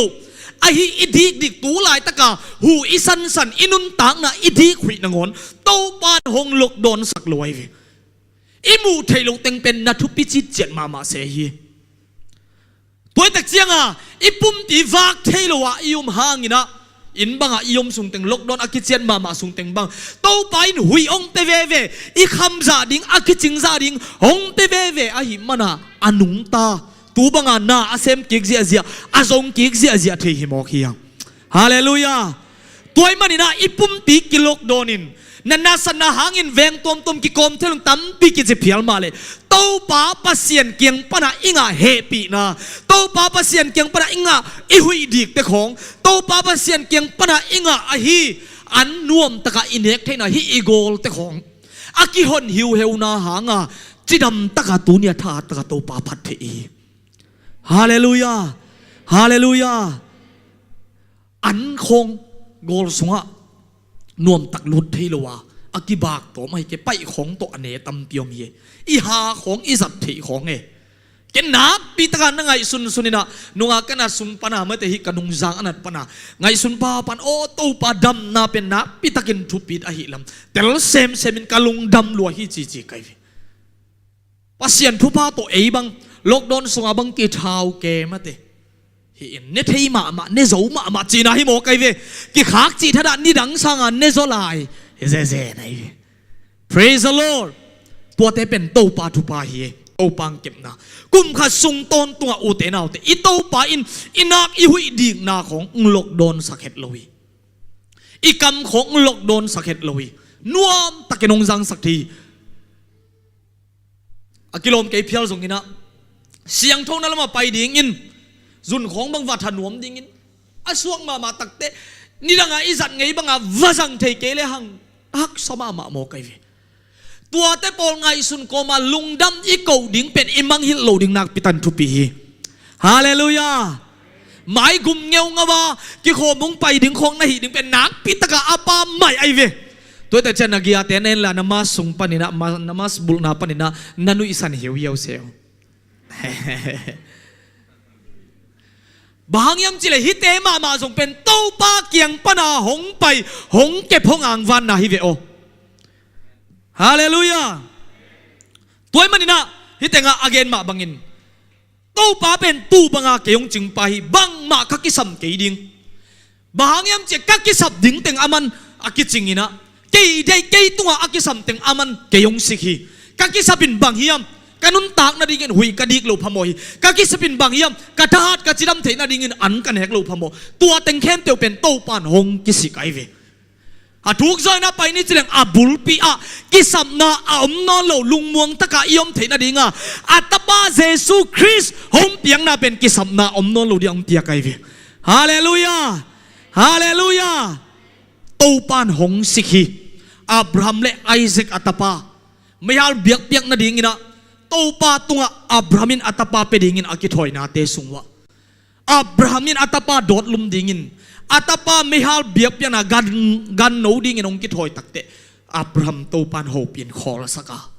hi idik dik tu lai taka hu isan san inun tang na idik hui nangon to pan hong lok don sak loi ve imu thailo teng pen na thu pi chi chen ma se hi toy tak chianga ipum ti vak thailo wa ium hangina in banga iom sung teng lockdown akichian mama sung teng bang to pain hui ong te ve I kham za ding akiching za ding ong te ve a hi mana anung ta tu banga na asem kik zia azong kik zia the hi mo khiang hallelujah toy manina ipum ti ki lockdown in nana sana hangin veng tom ki kom thelung tam pi ki je phial male to pa pasien kiang pana inga happy na to pa pasien kiang pana inga I hui dik te khong to pa pasien kiang pana inga a hi an nuam taka inek theina hi igol te khong aki hon hiu heu na hanga chidam taka tunia tha taka to pa phat the I hallelujah hallelujah an khong gol sunga nuam tak lut theilowa akibak to mai ke pai khong to ane tam piom ye I ha khong I zat thei khong e ken na pi taka na ngai sunina nunga kana sun pana ma te hi kanung jang anat pana ngai sun pa pan o to pa dam na pen na pi takin thupit a hi lam tel semin kalung dam lo hi chi kai pasien thu pa to ei bang lockdown sunga bang ki thau ke ma te hi in ne thei ma ne zo ma chi na hi mo kai ve ki khak chi thada ni dang sang an ne zo lai ze nai praise the lord to te pen to pa thu pa hi to pang kem na kum kha sung ton tunga u te naw te I to pa in inak I hui ding na khong lockdown sakhet loi I kam khong lockdown sakhet loi nuam takenong jang sakthi akilom ke phial zong ina siang thong na lama pai ding in zun khong bang wa thanuam ding in asuak ma takte nidanga izat ngei banga wazang thei ke le hang hak sama ma mo kai ve tua te pol ngai sun ko ma lungdam I ko ding pen imang hil lo ding nak pitan thu pi hi hallelujah mai gum ngeu ngawa ki kho mong pai ding khong na hi ding pen nak pitaka apa mai ai ve toy ta chen agia te nen la namas sung panina namas bul na panina nanu isan hiu yau seo bahangyam chile hite ma jong pen to pa kiang pana hong pai hong ke phong ang van na hi ve o hallelujah toy manina hitenga again ma bangin to pa pen tu banga keong ching pa hi bang ma khakisam ke ding bahangyam che kakisap ding teng aman akichingina ke dei ke tunga akisam teng aman keong sikhi kakisapin bang hiam kanun tak na dingin hui kadik lo phamoi kakisapin bang hiam katahat kachidam theina dingin an kan hek lo phamo tua teng khem teu pen to pan hong kisikai ve a thuk zoi na pai ni chileng a bulpi a kisam na a no lo lungmuang taka iom theina dinga atapa jesu christ hom piang na pen kisam na no lo diang tia kai ve hallelujah hallelujah to pan hong sikhi abraham le isaac atapa mayal biak na dingina to pa tunga abrahamin atapa pe dingin akithoi na te sungwa abrahamin atapa dot lum dingin atapa mehal biak na gan no dingin ong kithoi takte abraham to pan hopin khol saka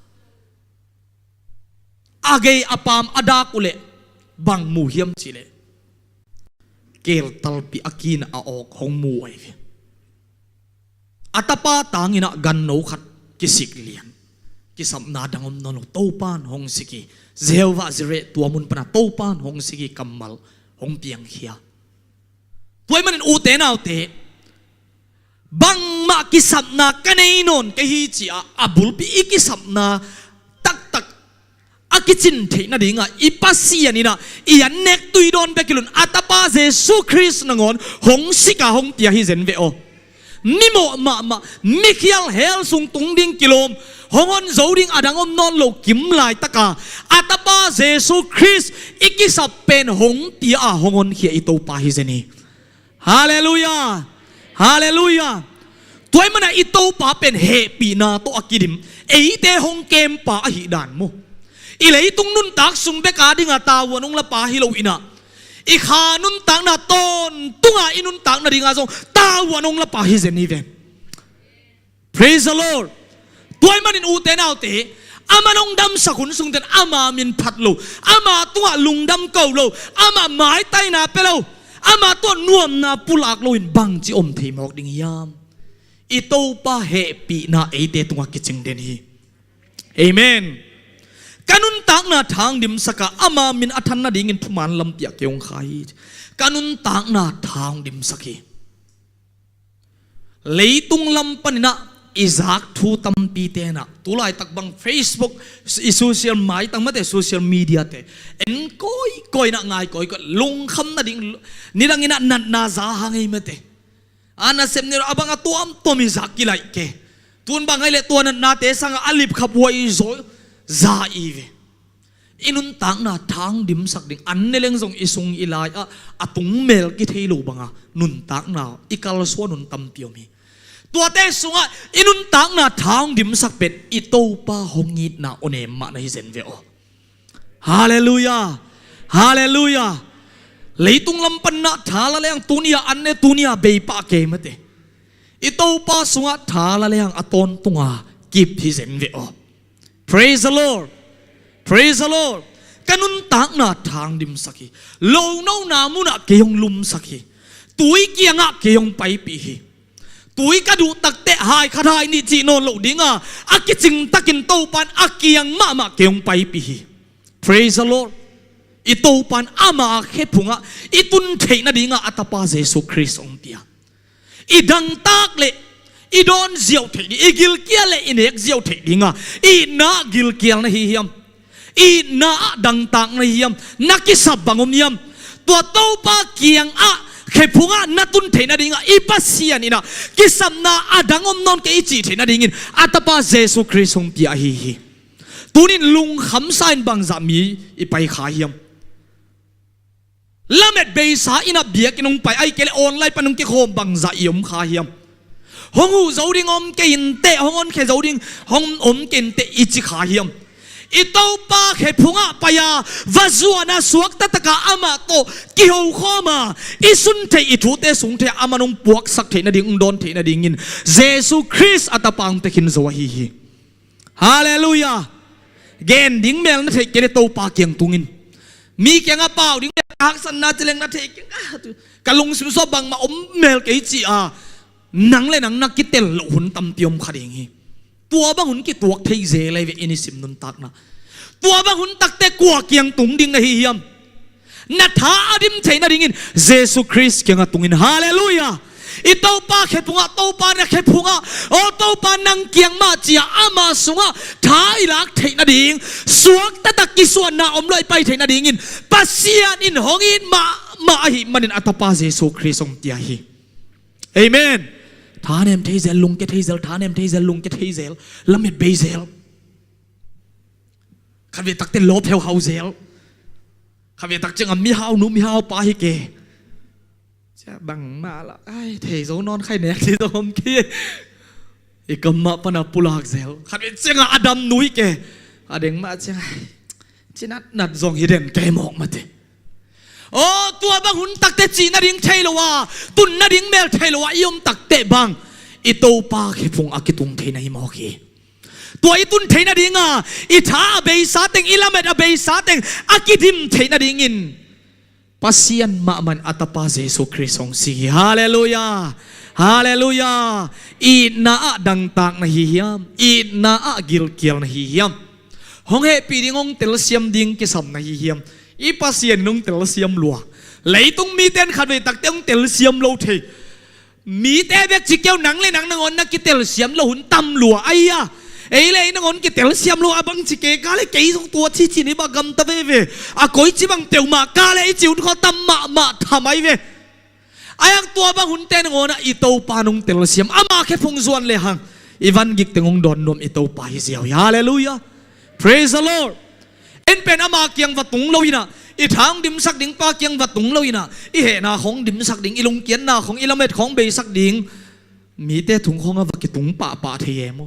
agei apam adak ule bang mu hiam chile kel talpi akin a ok hong mu ai atapa tangina gan no khat kisik lian kisam na dangom no topan hong siki zewa zire tuamun pana topan hong siki kamal hong piang khia toy manin u te naw te bang ma kisam na kanei non ke hi chi a abul pi ikisam na tak akichin the na dinga ipasiani na ian nek tuidon bekilun atapa jesu christ nangon hong sika hong tia hi zen ve o mimo ma mikhial hel sung tung ding kilom hongon zoding adangom non lo kim lai taka atapa jesu christ ikisap pen hong tia a hongon khia ito pa hi zeni hallelujah hallelujah toy mana ito pa pen happy na to akidim eite hong kem pa hi dan mo ilei tung nun tak sung beka dinga tawanong la pa hilo ina ikha nun tak na ton tunga inun tak na dinga song tawanong la pa hi zeni ven praise the lord toy manin uten autte amanong dam sakun sung den ama min phatlo ama tunga lungdam kaulo ama mai tai na pelo ama to nuam na pulak loin bang chi om thei mok ding yam ito pa happy na ate tunga kiching den hi amen kanun tak na thang dim saka ama min athan na ding in thuman lam pia keong khai kanun tak na thang dim saki leitung lam panina izak thu tampi te na tulai takbang Facebook social mai tang mate social media te en koi na ngai koi ko lung kham na ding nirang ina nat na za hangai mate ana sem ni abang atuam tomi zakilai ke tun bangai le tuan na te sang alip khapwai zo za ive inun tang na thang dim sak ding an neleng zong isung ilai a atung mel ki theilu banga nun tak na ikal so nun tampiomiตัวเตสุงะอินุนตักนาทางดิมสักเป็ดอิโตปาหงิดนาโอเนมะนาฮิเซนเวโอฮาเลลูยาฮาเลลูยาเลยตุงลำปันนาทาละเลงตุนียอันเนตุนียเบยปะเกมเตอิโตปาสุงะทาละเลงอตอนตุงากิบฮิเซนเวโอ praise the Lord praise the Lord กันุนตักนาทางดิมสักโลโนนามุนะเกยงลุมสักตุยเกียงะเกยงไปปีตุยกระดูตักเตะหายคดายนี่จีโนโลดิงาอากิจิงตักินโตปันอากิยังมาเกียงไปปี praise the Lord อิโตปันอามาเขพุงะอิตุนเทนะดิงาอัตปาเยซูคริสต์องเตียอิดังตักเลอิดอนเจียวเทดิอิกิลเกียเลอินเอกเจียวเทดิงาอินากิลเกียลนะฮิยมอินาดังตักนะฮิยมนักกิสับบังอมยมตัวโตปาเกียงอะเขพุงะนัตุนเทนะดิงะอิปัสเซียนี่นะกิสัมนาอดังอมนอนเกอิจิเทนะดิงินอัตปาเยซูคริสต์องเตียฮิตุนินลุงคำสายบังจามีอิไปขายยมละเม็ดเบย์สาอินาเบียกินงไปไอเกลออนไลน์ปนุงกิโคมบังจาอิยมขายยมฮงหูเจ้าดิงอมเกินเตะฮงอนเขเจ้าดิงฮงอมเกินเตะอิจิขายยมอิโตปาเขพุงะปายาวาจวนาสวกตะตะกะอามาโตกิโฮข้อมาอิสุนเทอิทุเตสุงเทอามานงปวกสักเทนะดิงดอนเทนะดิงินเยซูคริสต์อัตปังเตคินโซฮีฮาเลลูยาเกนดิงเมลนะเทเกเรโตปาเกียงตุงินมีเกียงอาเปล่าดิงฮักสันนาเจเลงนะเทเกียงกะลงสิบซอบังมาอมเมลเกยจีอาหนังเลยหนังนักกิเตลหุ่นตำเตียมขัดอย่างงี้ตัวบางหุ่นกิตัวเทเจเลยเวอินิสิมนุนตักนะตัวบางหุ่นตักเตกัวเกียงตุงดิงนะฮิยมนัทธาอดิมเทนะดิงินเยซูคริสต์เกียงตุงินฮาเลลูยาอิโตปาเขพุงะโตปานะเขพุงะโอโตปานังเกียงมาจีอามาสุงะท้ายลักเทนะดิงสวกตะตะกิส่วนนาอมลอยไปเทนะดิงินปัสเซียนอินหงอินมาหิมันินอัตปาเยซูคริสต์องเตียฮีเอเมนท่านเอ็มเทเซลลุงเกเทเซลท่านเอ็มเทเซลลุงเกเทเซลละเม็ดเบเซลข้าเวตักเตลบเฮลเฮาเซลข้าเวตักจังมีฮาวนุมีฮาวปาฮิเกจะบังมาละไอ้เทโซนอนใครเน็กที่ตรงกี้อีกมาปนาปุลากเซลข้าเวจังอดัมนุยเกอเด้งมาจังจีนัดซองฮิเดนเกมออกมาเตโอ้ตัวบางหุ่นตักเตจีนาดิงเทลวะตุนนาดิงเมลเทลวะยมตักเตบังอิโตปาเขพุงอากิตุงเทนะฮิมอกีตัวอิตุนเทนะดิงอ่ะอิทาเบยสาเต็งอิลาเมดเบยสาเต็งอากิดิมเทนะดิงินปัสเซียนมามันอัตปาเยซูคริสต์องสีฮาเลลูยาฮาเลลูยาอีน่าดังตักนะฮิยามอีน่ากิลเกียลนะฮิยามฮงเฮปีดิงองเตลเซียมดิงกิสัมนะฮิยามอีปัสเซียนนุ่งเตลเซียมลัวเลยต้องมีเต้นขัดไปตักเต้งเตลเซียมโลเทมีเต้เบกจิเกียวหนังเลยหนังนงอนนักกิเตลเซียมโลหุ่นตั้มลัวไอ้ยะไอ้เลยนงอนกิเตลเซียมลัวบังจิเกกาเลยเกยส่งตัวที่จีนี่บากำตะเวเวอะก้อยจิบังเตียวมากาเลยไอ้จิวเขาตั้มมาทำไมเวไอ้ยังตัวบังหุ่นเต้นงอนอีโตปานุงเตลเซียมอามาแค่พงส่วนเลยหังอีวันกิกเตงงดอนนวมอีโตปาฮิเซียวฮาเลลูยา praise the Lordเอ็นเป็นอามาเกียงวัดตุงโลวินะอีทางดิมสักดิ่งปาเกียงวัดตุงโลวินะอีเหนาของดิมสักดิ่งอีลงเกียนนาของอีละเม็ดของเบยสักดิ่งมีแต่ถุงของวัดกิตุงปะเทียม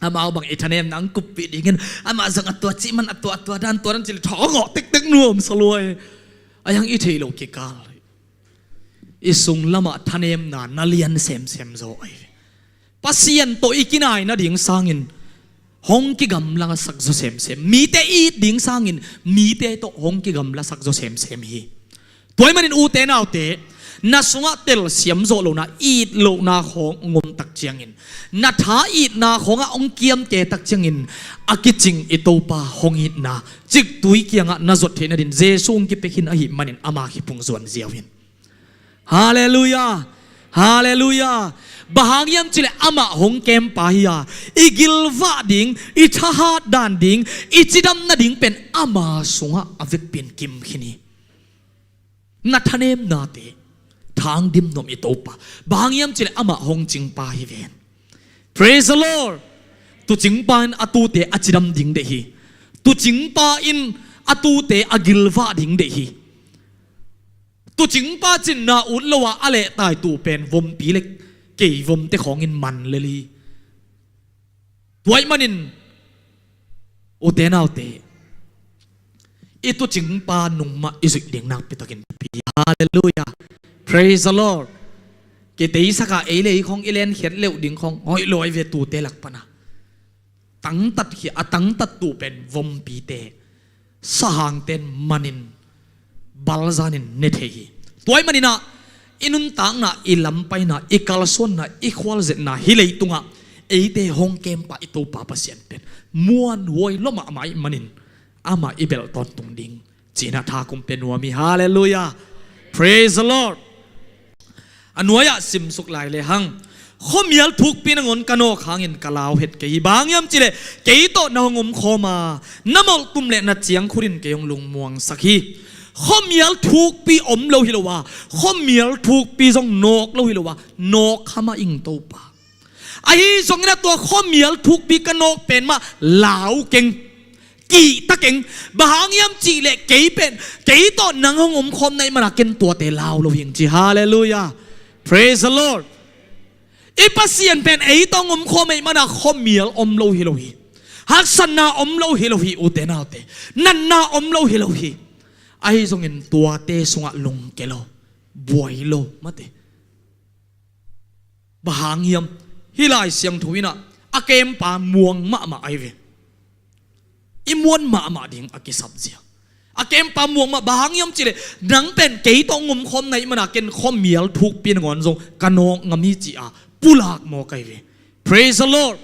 อามาเอาบางอิทานเนมนังกุบปีดิ่งอามาสังอัตัวจิมันอัตัวด้านตัวนั้นจิท้องเหาะติ๊กนวมสลวยอายังอีเทโลกิกาลอีสุงละมาทานเนมนาเลียนเซมโซไอปัสเซียนโตอีกินายนาดิ่งสร้างอินฮงกิกำลังสักโซเซมมีแต่อีดิ่งสร้างอินมีแต่โตฮงกิกำลังสักโซเซมฮี ตัวมันอินอูเตนเอาเตนาสงะเตลเสียมโซโลนาอีดโลนาของงมตักเจียงอินนาท้าอีดนาขององเกียมเตตักเจียงอินอากิจิงอิโตปาหงอิดนาจิกตุยเกียงะนาจดเทนดินเจซุงกิเปคินอหิมันินอามาคิพุงส่วนเจียวอินฮาเลลูยาฮาเลลูยาบางยามจิเลอามาหงเกมปาฮิยาอีกิลวาดิงอีทหารดานดิงอีจิดัมนาดิงเป็นอามาสงะอวิกเป็นกิมขินีนัทเนมนาเตทางดิมนมอิโตปะบางยามจิเลอามาหงจิงปาฮิเวน Praise the Lord ตุจิงปาอินอตูเตอจิดัมดิงเดฮีตุจิงปาอินอตูเตอกิลวาดิงเดฮีตุจิงปาจินนาอุลลวะอะไรตายตูเป็นวมปีเล็กเกี่ยวมเตของอินมันเลยลีตัวมันอินโอเตนเอาเตอีตุจิงปานุ่มมาอิสุกเดียงนักไปตะกินปีฮาเลลูยา Praise the Lord เกติสักเอเลยของเอเลนเขียนเลี้ยวดิ่งของหอยลอยเวตูเตลักปนะตั้งตัดเขียตั้งตัดตูเป็นวมปีเตสหางเตนมันอินบัลซานินเนเทฮีตัวมันอินะอินุนตังนะอิลัมไปนะอิคัลส่วนนะอิควอลเซนะฮิเลตุงะเอเตฮงเกมปะอิโตปะปะเซียนเป็นม้วนวอยล้มอามาอิมันอินอามาอิเบลตอนตุงดิงจีน่าทาคุมเป็นวามีฮาเลลูยา Praise the Lord อันวายสิมสุกลายเลยหังข้อมียลทุกปีนังอนกันโอขังอินกะลาวเห็ดเกยบางยามจิเลเกยโตนางงมโคมาน้ำมอลตุมเลนัดเจียงคุรินเกยงลุงมวงสักฮีข้อมียลทุกปีอมเราฮิโลวาข้อมียลทุกปีทรงนกเราฮิโลวานกขมาอิงโตปาไอ้ทรงนี้ตัวข้อมียลทุกปีกันนกเป็นมาลาวเก่งกี่ตะเก่งบางยามจิเลเกยเป็นเกยโตนางงมคมในมันเก่งตัวเตลาวเราหิงจีฮาเลลูยา Praise the Lord อีปัสเซียนเป็นไอ้ต้องอมโคไม่มานาข้อมียลอมโลฮิโลฮีฮักษณาอมโลฮิโลฮีอุเตนาเตนันนาอมโลฮิโลฮีไอ้ทรงเห็นตัวเตสงะลงเกลบวยโลมาเตบางยามฮิลายเสียงถุยนะอาเกมปาม่วงมาไอเวอิมวนมาดิ่งอากิสับเสียอาเกมปาม่วงมาบางยามจิเลนังเป็นเกยต้องงมคมในมันอาเกนข้อมียลทุกปีนงอนทรงกันนงงมีจีอาปุลากโมไกเว Praise the Lord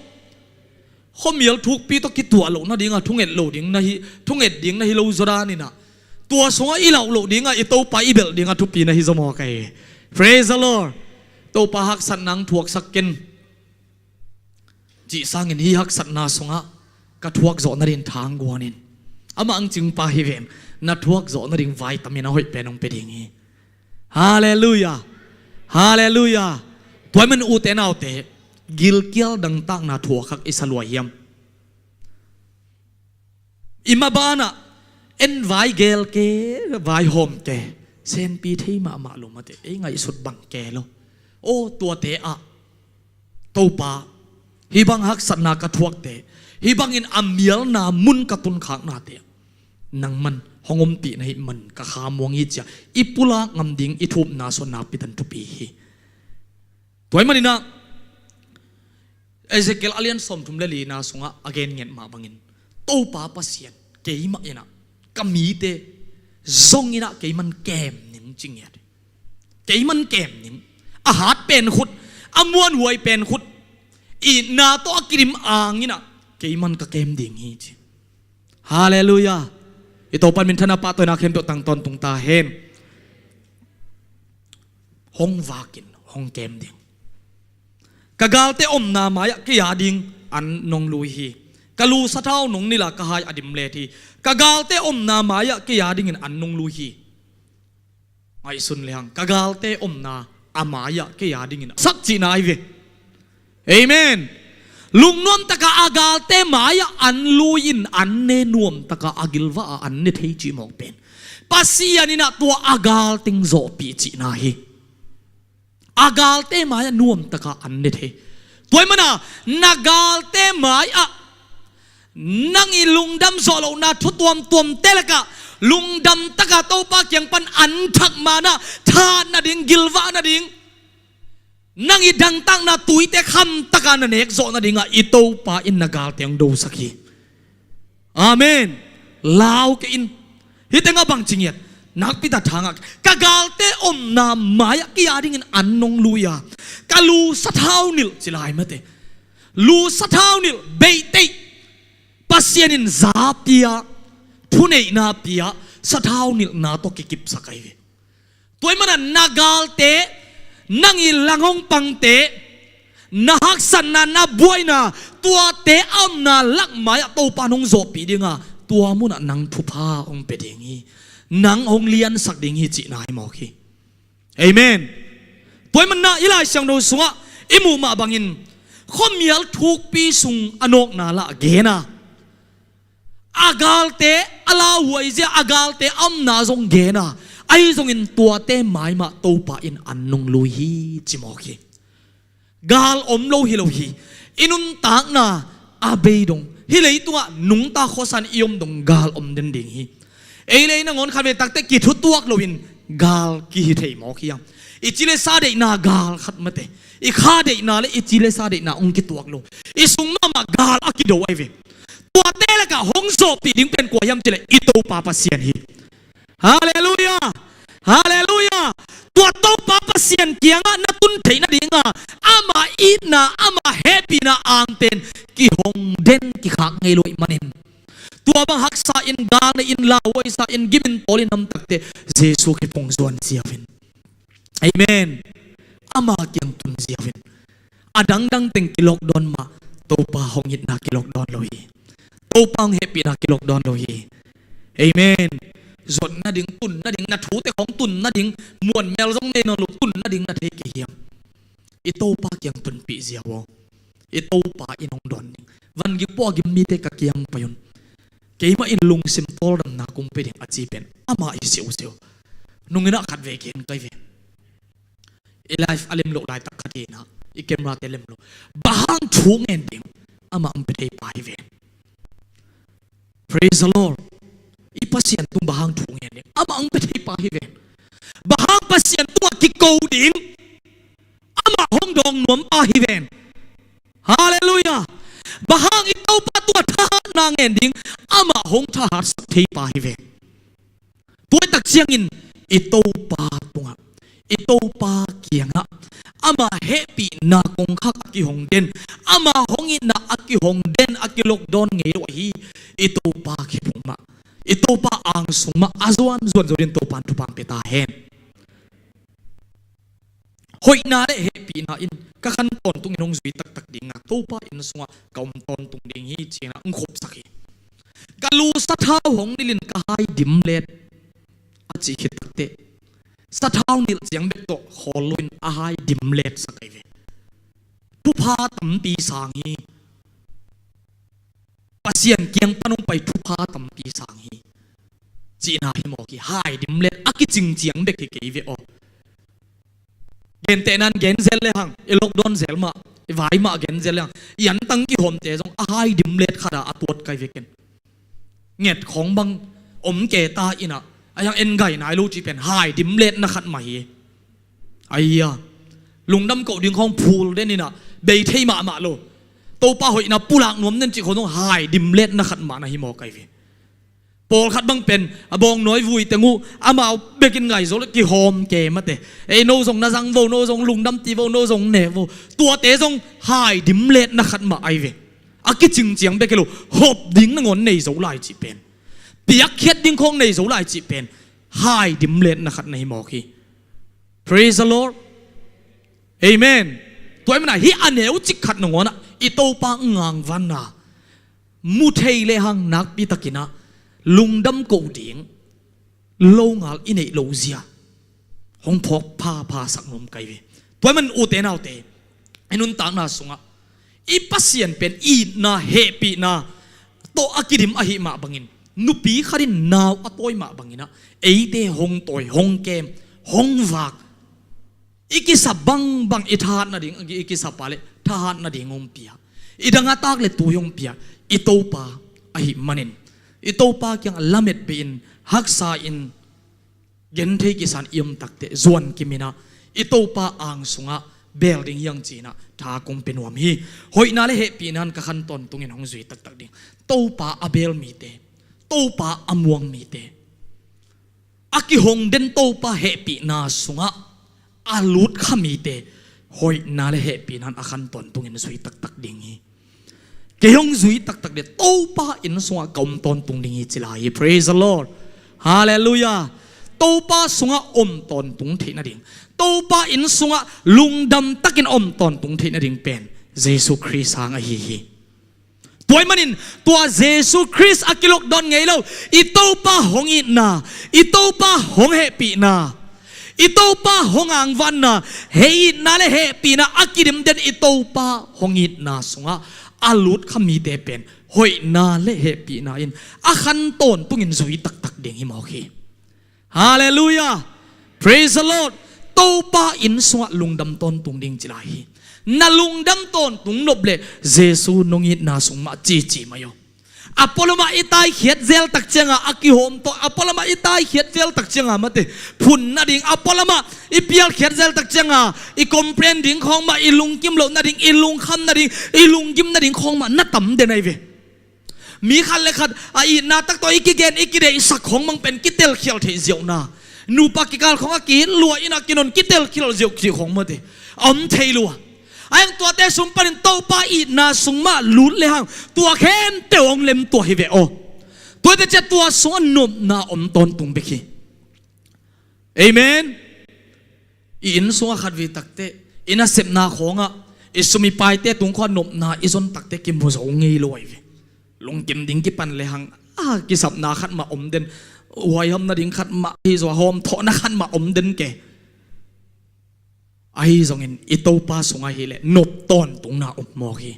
ข้อมียลทุกปีต้องคิดตัวโลนะดิ่งอ่ะทุ่งเอ็ดโลดิ่งนะฮิทุ่งเอ็ดดิ่งนะฮิโลซานี่นะตัวสงอีเหล่าโลดิ่งอ่ะอิโตปาอิเบลดิ่งอ่ะทุกปีนะฮิสมอไก Praise the Lord โตปาฮักสันนังถวกสักเกนจีสังเงินฮิฮักสันนาสงะกระถวกโจนรินทางกวนินอามาอังจึงปาฮิเวนนัดถวกโจนรินไวตามินาหอยเป็นองเป็ดิงฮีฮาเลลูยาฮาเลลูยาตัวมันอุเตนเอาเตกิลเกียลดังตั้งนาถวกอิสลวยมอิมาบานะเอ็นไวเกลเกไวโฮมเตเซนปีที่มาลุมาเตเอ้ไงสุดบังแกโลโอ้ตัวเตอะโตปาฮิบังฮักสันนากระถวกเตฮิบังอินอัมเมียลนามุนกระตุนขางนาเตนังมันหงมปีในมันกะขามวงฮิจอิปุลางำดิ่งอิทุบนาสนาปิตันทุปีฮีตัวมันนี่นะเอเซเกลอาเลียนสมทุมเลลีนาสงะอเกนเงียนมาบังอินโตปาปัสเซียนเกยมาอินะกำมีเตซงอินะเกยมันแกมนิมจริงเนี่ยเกยมันแกมนิมอาหารเป็นขุดอมวนหวยเป็นขุดอีนาโตอกิริมอ่างอินะเกยมันก็เกมดิ่งฮีจิฮาเลลูยาอิโตปันมินธนาปะตัวนักเห็นตัวตังตอนตุงตาเห็นห้องวากินห้องเกมดิ่งกะกาลเตอมนามายะกิยาดิ่งอันนงลุยฮีกะลูสะเท้านงนี่ละกะหายอดิมเลทีกะกาลเตอมนามายะกิยาดิ่งอันนงลุยฮีไอสุนเลียงกะกาลเตอมนาอามายะกิยาดิ่งสักจีนายเวเอเมนลุงนวมตะกะอากาลเตมายะอันลุยินอันเนนวมตะกะอากิลวะอันเนเทจิมอกเป็นปัสยานินะตัวอากาลติงโซปีจีนาฮีอากาลเตมายะนวมตะกะอันเนเทตัวมันนะนากาลเตมายะนังอีลุงดำโซโลนาทุตวมตวมเตละกะลุงดำตะกะโตปาเกียงปันอันทักมานะทานนะดิงกิลวะนะดิงนั่งอีดังตั้งนาตุยเตคำตะการนันเอกโซนาดิงะอิโตปาอินนากาลเตียงดูสักทีอาเมนลาวกินฮิตงะบังจิงเยต นักพิธาทางกะกาลเตอมนามหมายกิยาดิ่งอันนงลุยากะลูสะเท้านิลจิลายมาเตลูสะเท้านิลเบเตปัสยานินซาปียทุเนนาปียสะเท้านิลนาโตกิกิบสักไอเวตัวมันนากาลเตนังอิลังงปังเตนาฮักสันนาบวยนาตัวเตอมนาลักหมายตัวปานงโซปีดิงาตัวมุนนังผู้พาองเปดิงีนังองเลียนสักดิงีจีนายมอคีเอเมนตัวมันน่าอิลายเสียงดูสุงะอิมูมาบังอินข้อมียลทุกปีสุงอนกนาละเกนาอากาลเตอลาหวยเจอากาลเตอมนาจงเกนาไอจงอินตัวเตหมายมาตัวปาอินอันนงลุยจิมอคีกาลอมโลฮิโลฮีอินุนตากนาอาเบยดงฮิเลยตัวนุงตาโคสันอิยมดงกาลอมเดนดิงฮีเอเลยนะงอนขันเวตักเตกิทุตัวกลวินกาลกิฮิเทมอคียังอิจิเลซาเดนากาลขัดมาเตอิข้าเดนาเลอิจิเลซาเดนาองกิตัวกลอิสุงมามากาลอากิโดไอเวตัวเตละกะหงโซปีดิงเป็นกว่ายำจิเลอิโตปาปเซียนฮีฮาเลลูยาฮาเลลูยาตัวโตปาปเซียนเกียงนัตุนเทนดิงาอามาอีนาอามาแฮปปี้นาอังเตนกิหงเดนกิขังไงลอยมันินตัวบางฮักษาอินกาลอินลาวอิสาอินกิมินโตลินำตักเตเจสุขิพงจวนเสียฟินเอเมนอามาเกียงตุนเสียฟินอดังดังเต็งกิลกดอนมาโตปาหงยิดนากิลกดอนลอยโตปังแฮปปี้นากิลกดอนลอยเอเมนส่วนนาดิ่งตุนนาดิ่งนาถูแต่ของตุนนาดิ่งมวนแมวจงเนนลุตุนนาดิ่งนาเทกิเฮียมอิโตปาเกียงตุนปีเสียวอิโตปาอินองดอนวันกิปอกิมมีเตกเกียงพยุนเกี่ยมาอินลุงซิมโตลดัมนาคุมเป็นอาจีเป็นอามาอิเสียวเสียวนุ่งนักขัดเวกินไกเวอีไลฟ์อเลมโลไลตักขัดเนะอีเกมราเตเลมโลบางช่วงเอนดิ้งอามาอัมเปเดย์ไปเว Praise the Lordอีพัศยันตุงบางช่วงเอนดิ้งอามาอัมเปเดย์ไปเวบางพัศยันตัวกิโกดิ้งอามาห้องดองนวมไปเวฮาเลลูยาบางอิโตปาตัวทหารนางเอนดิ้งอามาหงทหารสักทีไปเวตัวตักเสียงอินอิโตปาตุงะอิโตปาเกียงะอามาเฮปีนาคงคักอากิหงเดนอามาหงอินาอากิหงเดนอากิลกดอนเงยว่าฮีอิโตปาคิพุงมาอิโตปาอังสุงมาอาจวนส่วนส่วนโตปันทุปังเปตาเฮนหอยนาเฮปีนาอินก็ขันตอนตุงอินงจุยตักตักดิ่งโตปาอินสุงะกำตอนตุงดิ่งฮีเจียนะอุ้งขบสักฮีกะลูสัทธาหงนิลินกะไฮดิมเลดอาจิคิดตักเตสัทธานิลเสียงเบ็ดโตฮอลลุนอาไฮดิมเลดสักไอเวผู้พาตั้มปีสางฮีปัสยันเกียงปนุงไปผู้พาตั้มปีสางฮีจีน่าฮิโมกีไฮดิมเลดอากิจิงเจียงเบ็ดเกยเวโอเกนเตนันเกนเซลเลหังเอลกดอนเซลมาไอวายมาเกนเซลเลหังยันตั้งกี่หอมเจจงอาไฮดิมเลดขดาอัตวดไกเวกันเงียดของบังอมเกตาอินะยังเอ็นไก่นายลูกจีเป็นหายดิมเล็ดนักขัดใหม่ไอ้ยาลุงดำเกาดึงของพูลเด่นนี่นะเบย์เทมาโลโตป้าหอยนะปูหลักนวมนั่นจีคนต้องหายดิมเล็ดนักขัดมานะฮิโมไก่เวปอลขัดบังเป็นบองน้อยวุยแต่งูอามาเบกินไก่โซลกี่หอมเกมาเตไอ้โนซงนาซังโวโนซงลุงดำตีโวโนซงเนโวตัวเตซงหายดิมเล็ดนักขัดมาไอเวอากิจิงเจียงเบกิโลหอบดิ้งนังอนในโซลายจีเป็นเปียกเขียดดิ้งคงในโซลายจีเป็นหายดิมเล็ดนะครับในหมอคี Praise the Lord Amen ตัวมันไหนที่อันเหนียวจิกขัดหนวนะอิโตปังงางวันนะมุเทเลหังนักปิตกินะลุงดำโกดิ่งโลงาลอินเอโลเซียห้องพกพาสักนมไกเวตัวมันอุเตนเอาเตไอ้นุนต่างนาสุงะอีปัสยันเป็นอีนาเฮปีนาโตอากิดิมอหิมาบังอินนุปีขาดินนาวอตอยมาบังอินะเอเตหงตอยหงเกมหงวากอีกิสับบังอิทานนาดิ่งอีกิสับปาเลทหารนาดิ่งงมเปียอีดังอาตากเลตัวยงเปียอิโตปาอหิมันินอิโตปาเกียงละเม็ดเปนฮักษาอินเย็นเทกิสันอิมตักเตจวนกิมินะอิโตปาอังสุงะเบลดิ้งยังจีนะทากงเป็นวมฮีหอยนาเลเฮปีนันกะขันตอนตุงอินหงจุยตักดิ่งโตปาอเบลมีเตโตปาอมวงมีเต aki hong den to pa happy na sunga alut khami te hoi na le happy nan akhan ton tungin zui tak tak ding hi ke hong zui tak tak de to pa in sunga kaum ton tung ding hi chilai praise the Lord hallelujah to pa sunga ton tung the na ding to pa in sunga lungdam takin ton tung the na ding pen Jesus Christ hang a hi toy manin tua Jesus Christ akilok don ngei lo ito pa hongi na ito pa hong happy na ito pa hong ang van na hei na le happy na akirim den ito pa hongi na sunga alut khami te pen hoi na le happy na in akhan ton tungin zui tak tak ding hi mo khi hallelujah praise the Lord to pa in sunga lungdam ton tung ding chilai na lungdam ton tung noble Jesu nongit na sungma chi mayo apoloma itai khiat zel tak chenga aki hom to apoloma itai khiat zel tak chenga mate phun na ding apoloma ipial khiat zel tak chenga I comprehend ding khong ma ilung kim lo na ding ilung kham na ding ilung kim na ding khong ma na tam de nai ve mi khan le khat ai na tak to ikigen ikide isak khong mang pen kitel khial thei ziau na nu pakikal khong aki lua ina kinon kitel khil ziau khi khong mate om thei lua anh tua te sum parin to pa I na sungma lut le hang tua khen te ong lem tua hi ve o tua te che tua so nom na om ton tung beki amen in so khat vi takte ina sep na khonga isumi pai te tung kho nom na izon takte kim bo zo ngei loi ve lung kim ding ki pan le hang ki sap na khat ma om den wai hom na ding khat ma hi zo hom tho na khat ma om den ke ai zongin ito pa sunga hile nop ton tung na mo hi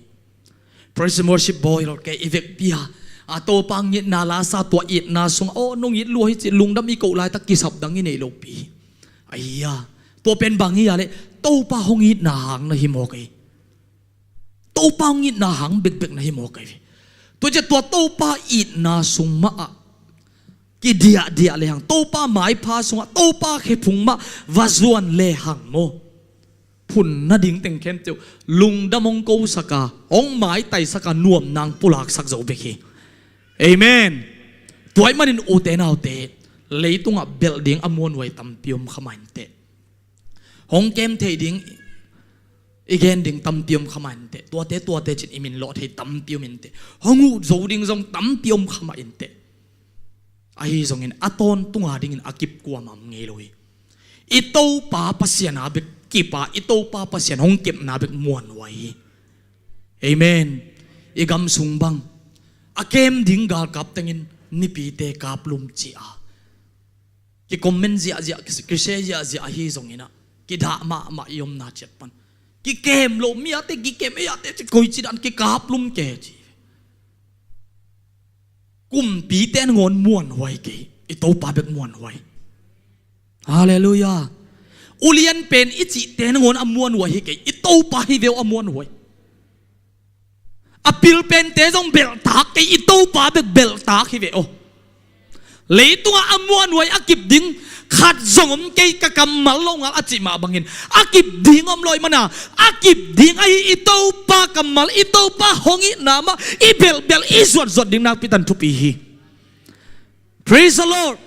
praise and worship boy lord ke evek pia ato pang ngit na la sa tua it na sung o nong it lu hi chi lungdam I ko lai tak ki sap dang ni lo pi aiya to pen bang hi ale to pa hong it na hang na hi mo kai to pa hong it na hang bek bek na hi mo kai to je to pa it na sung ma ki dia le hang to pa mai pa sung to pa khe phung ma wazuan le hang mo phun na ding teng khem teu lung damong ko saka ong mai tai saka nuam nang pulak sak zo bekhi amen toy manin ute na ute leitunga building amon wai tam pium khamain te hong kem thei ding again ding tam pium khamain te tua te chin imin lo thei tam pium in te hongu zo ding zong tam pium khamain te ai zong in aton tunga ding in akip kwa mam ngei loi ito pa pasiana bek kipa ito pa pasien hong kip na bek muan wai amen igam sungbang akem ding gal kap tengin nipi te kap lum chi a ki comment zia ki se zia hi zong ina ki da ma yom na chet pan ki kem lo mi ate ki kem ya te koi chi dan ki kap lum ke chi kum pi ten ngon muan wai ke ito pa bek muan wai hallelujah ulian pen ichi ten ngon amuan wa hi ke ito pa hi veo amuan hoi apil pen te jong bel tak ke ito pa bek bel tak hi veo leitunga amuan hoi akip ding khat zongom ke ka kamal lo ngal achi ma bangin akip ding om loi mana akip ding ai ito pa kamal ito pa hongi nama I bel I zot ding na pitan thupi hi praise the Lord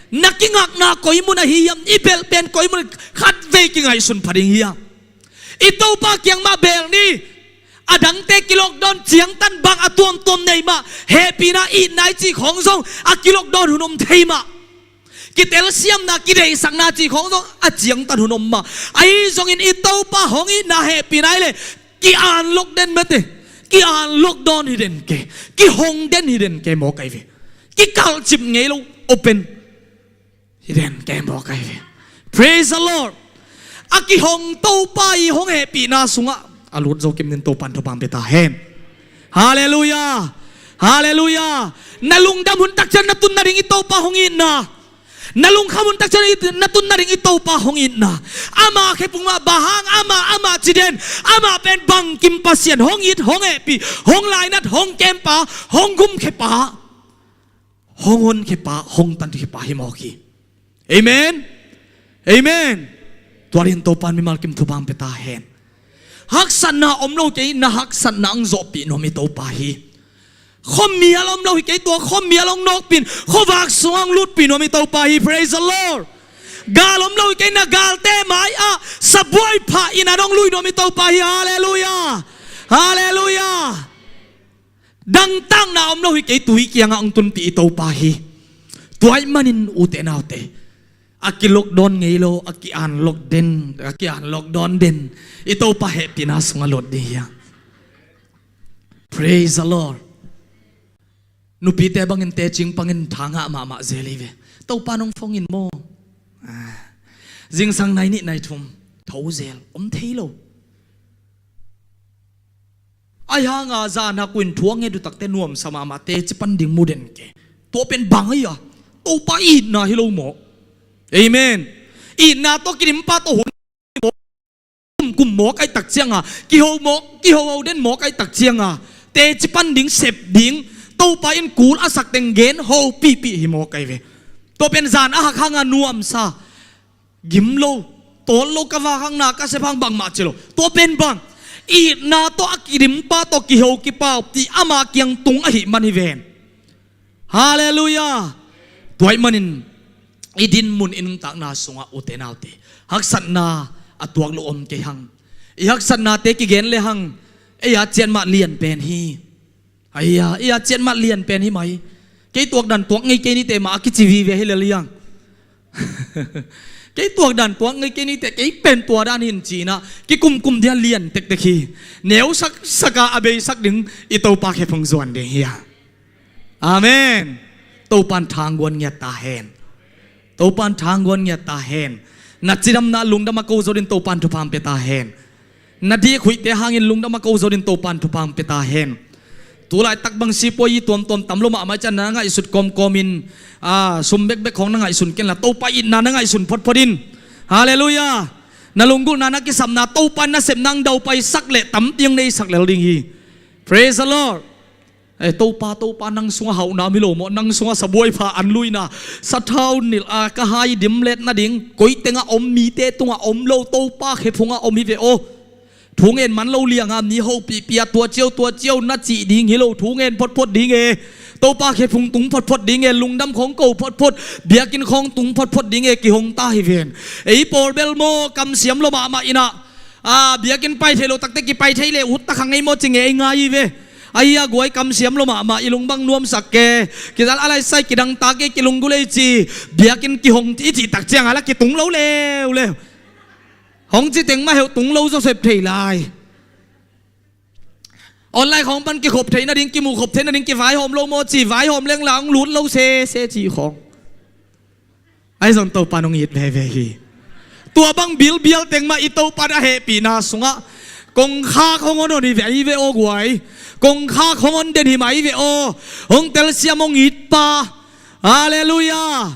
nakingak na koi mo na hiyam ibel pen koi mo khat ve ki ngai sun phading hiya ito pa kyang ma bel ni adang te kilok don chiang tan bang atuam tom nei ma happy na I nai chi khong song a kilok don hunom thei ma ki tel siam na ki dei sang na chi khong song a chiang tan hunom ma ai song in ito pa hong I na happy nai le ki an lok den mate ki an lok don hi den ke ki hong den hi den ke mo kai ve ki kal chim ngei lo open Hidden game okay. Praise the Lord. Aki hong to pa I hong happy na sunga alut zo kim nin to pan to pam beta hen. Hallelujah. Hallelujah. Nalung damun tak chan natun na ring ito pa hongin na. Nalung khamun tak chan natun na ring ito pa hongin na. Ama ke pung ma bahang ama chiden ama pen bang kim pasien hong it hong happy hong lai nat hong kem pa hong gum ke pa hong on ke pa hong tan ke pa himoki. Amen. Amen. Tuarin to pan mi malkim tubang peta hen. Hak san na omlo ke na hak san na ang zopi no mi to pa hi. ข้อมีอารมณ์เราไอ้ตัวข้อมีอารมณ์นกปินข้อวากสว่างลุดปินว่ามีเตาไป praise the Lord กาลมเราไอ้นักกาลเต้ไม้อะสบวยพระอินาดองลุยว่ามีเตาไปฮาเลลูยาฮาเลลูยาดังตั้งนาอมเราไอ้ตัวเกียงอังตุนปีเตาไปตัวไอ้มันินอุเตนาวเตอากิลกดอนไงโลอากิอันลกเด่นอากิอันลกดอนเด่นอิเตาไปเหปินาสงลดดีย praise the Lord nu pi te bangin te ching pangin thanga ma zelive to panong phongin mo jing sang nai ni nai thum thau zel theilo ai ha nga za na kuin thuang nge du tak te nuam sama ma te chipan ding muden ke to pen bang ai ya to pa I na hilo mo amen I na to kirim pa to hun kum mo kai tak chiang a ki ho den mo kai tak chiang a te chipan ding sep ding tàu pa in cool asak teng gen ho pi hi mo kai ve to pen zan a hak hanga nuam sa gim lo tol lo ka wa hang na ka se phang bang ma chelo to pen bang I na to akirim pa to ki ho ki pa ti ama kyang tung a hi man hi ven hallelujah toy manin idin mun in tak na sunga utenaw te hak sat na atuak lo om ke hang I hak sat na te ki gen le hang e ya chen ma lian pen hi ai ya chen ma lian pen hi mai cái tuộc đàn tuộc ngay cái ní tệ mà cái chỉ vì về hay là liang cái tuộc đàn tuộc ngay cái ní tệ cái pen tuộc đàn hình chỉ na cái cung dia lian tệ tệ khi nếu sắc abe sắc đứng ít tàu pa khép phong duan để hiya amen tàu pan thang guan nghe ta hen tàu pan thang guan nghe ta hen na chiram na lung dama câu zodin tàu pan thu pam pe ta hen na đi khui te hangin lung dama câu zodin tàu pan thu pam pe ta hen tu lại tắc bằng si poi tuom tam lo ma mai chan na ngai sut komin sum bek khong na ngai sun ken la to pa in na ngai sun phot phodin hallelujah na lungul na ki sam na to pan na sem nang dau pai sak le tam tiang nei sak le ding hi praise the Lord e to pa nang sunga hau na mi lo mo nang sunga saboi pha an lui na sa thau nil a ka hai dim let na ding koi tenga om mi te tunga om lo to pa khe phunga om hi ve o thu nghen man lâu liang am ni ho pi pia tua chiêu na chỉ ding hi lo thu nghen phot ding e to pa khe phung tung phot ding e lung dam khong ko phot bia kin khong tung phot ding e ki hong ta hi ven ei por bel mo kam siam lo ma ina bia kin pai thelo tak te ki pai thei le ut ta khang ei mo ching e ngai ve ai ya goi kam siam lo ma ilung bang nuam sak ke ki dal alai sai ki dang ta ke ki lung gu le chi bia kin ki hong ti chi tak chiang ala ki tung lo le hong chỉ tiếng mà hiểu tung lâu cho sẹp thầy lại online không ban kia khộp thầy na điên kia mù khộp thầy na điên kia vái hôm lâu mò chỉ vái hôm leng láng lún lâu xe chỉ không ai dòng tàu pan ông ít về hi tua băng bill tiếng mà ít tàu pan đã happy na sunga công khá không on đi về ô guai công khá không on đến hi mai về ô hong tel siam ông ít pa hallelujah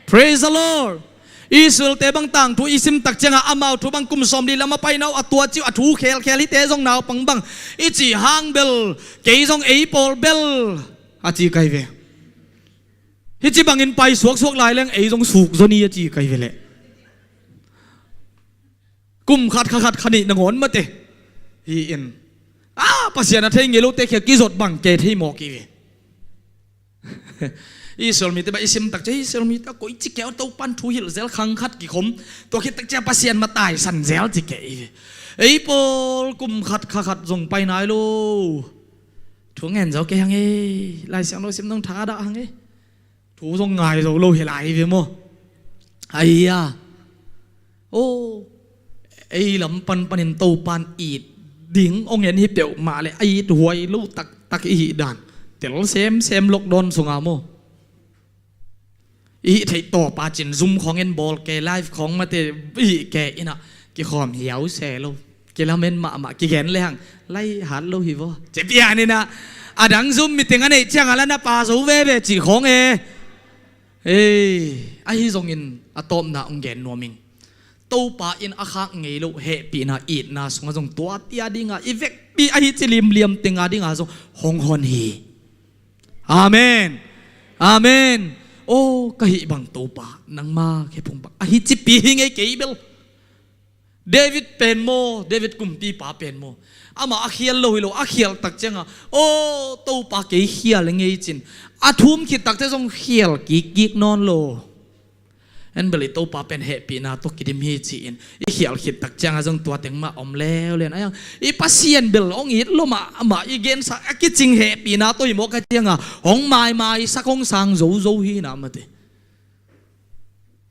praise the Lord Israel te bang tang thu isim tak changa amau thu bang kum som di lama pai nau atua chiu athu khel hi te jong nau pang bang I chi hang bel ke jong ei pol bel a chi kai ve hi chi bangin pai suak lai leng ei jong suk zoni a chi kai ve le kum khat khani nangon ma te hi in pasian a thei ngelo te khe ki zot bang ke thei mo ki ve Israel mi te ba isim tak che Israel mi ta ko chi keo to pan thu hil zel khang khat ki khom to khit tak cha pasien ma tai san zel chi ke ei pol kum khat jong pai nai lo thu ngen zo ke hang e lai sang lo sim nong tha da hang e thu jong ngai zo lo he lai ve mo ai ya o ei lam panin to pan it ding ong en hi peu ma le ai huai lu tak hi dan tel sem lok don sunga mo ý thấy tổ pa chín zoomของ en ball แก live ของมาแต่อีแกอินะกี่ขอมเหี่ยวแซ่โลกี่ละเมนมากี่แขนเลยหังไล่หันโลหิวเจ็บยานี่นะดัง zoom มีติงอันนี้เจียงอะไรนะปาสูเว่จีของไอ้ทรงอินอะตอมนะองแกนนัวมิงตัวปาอินอาคักไงโลเฮปีนะอีดนะสงะทรงตัวเตียดิงะอีเวกปีไอ้จิลิมเลียมติงอะดิงะทรงฮงฮอนฮีอาเมนโอ้กะหิบังโตปานังมาแค่พงบักอะหิจิปีหิงไอ้เกย์เบลเดวิดเป็นโมเดวิดกุมปีปาเป็นโม ama akhial lo hilo akhial tak chenga o to pa ke hial ngei chin athum ki tak te jong hial ki non lo en beli to pa pen happy na to kidim hi chi in I hial khit tak changa jong tua teng ma om leo len ayang I pasien bel ong it lo ma I gen sa ki ching happy na to mo ka chenga ong mai sa kong sang zo hi na ma te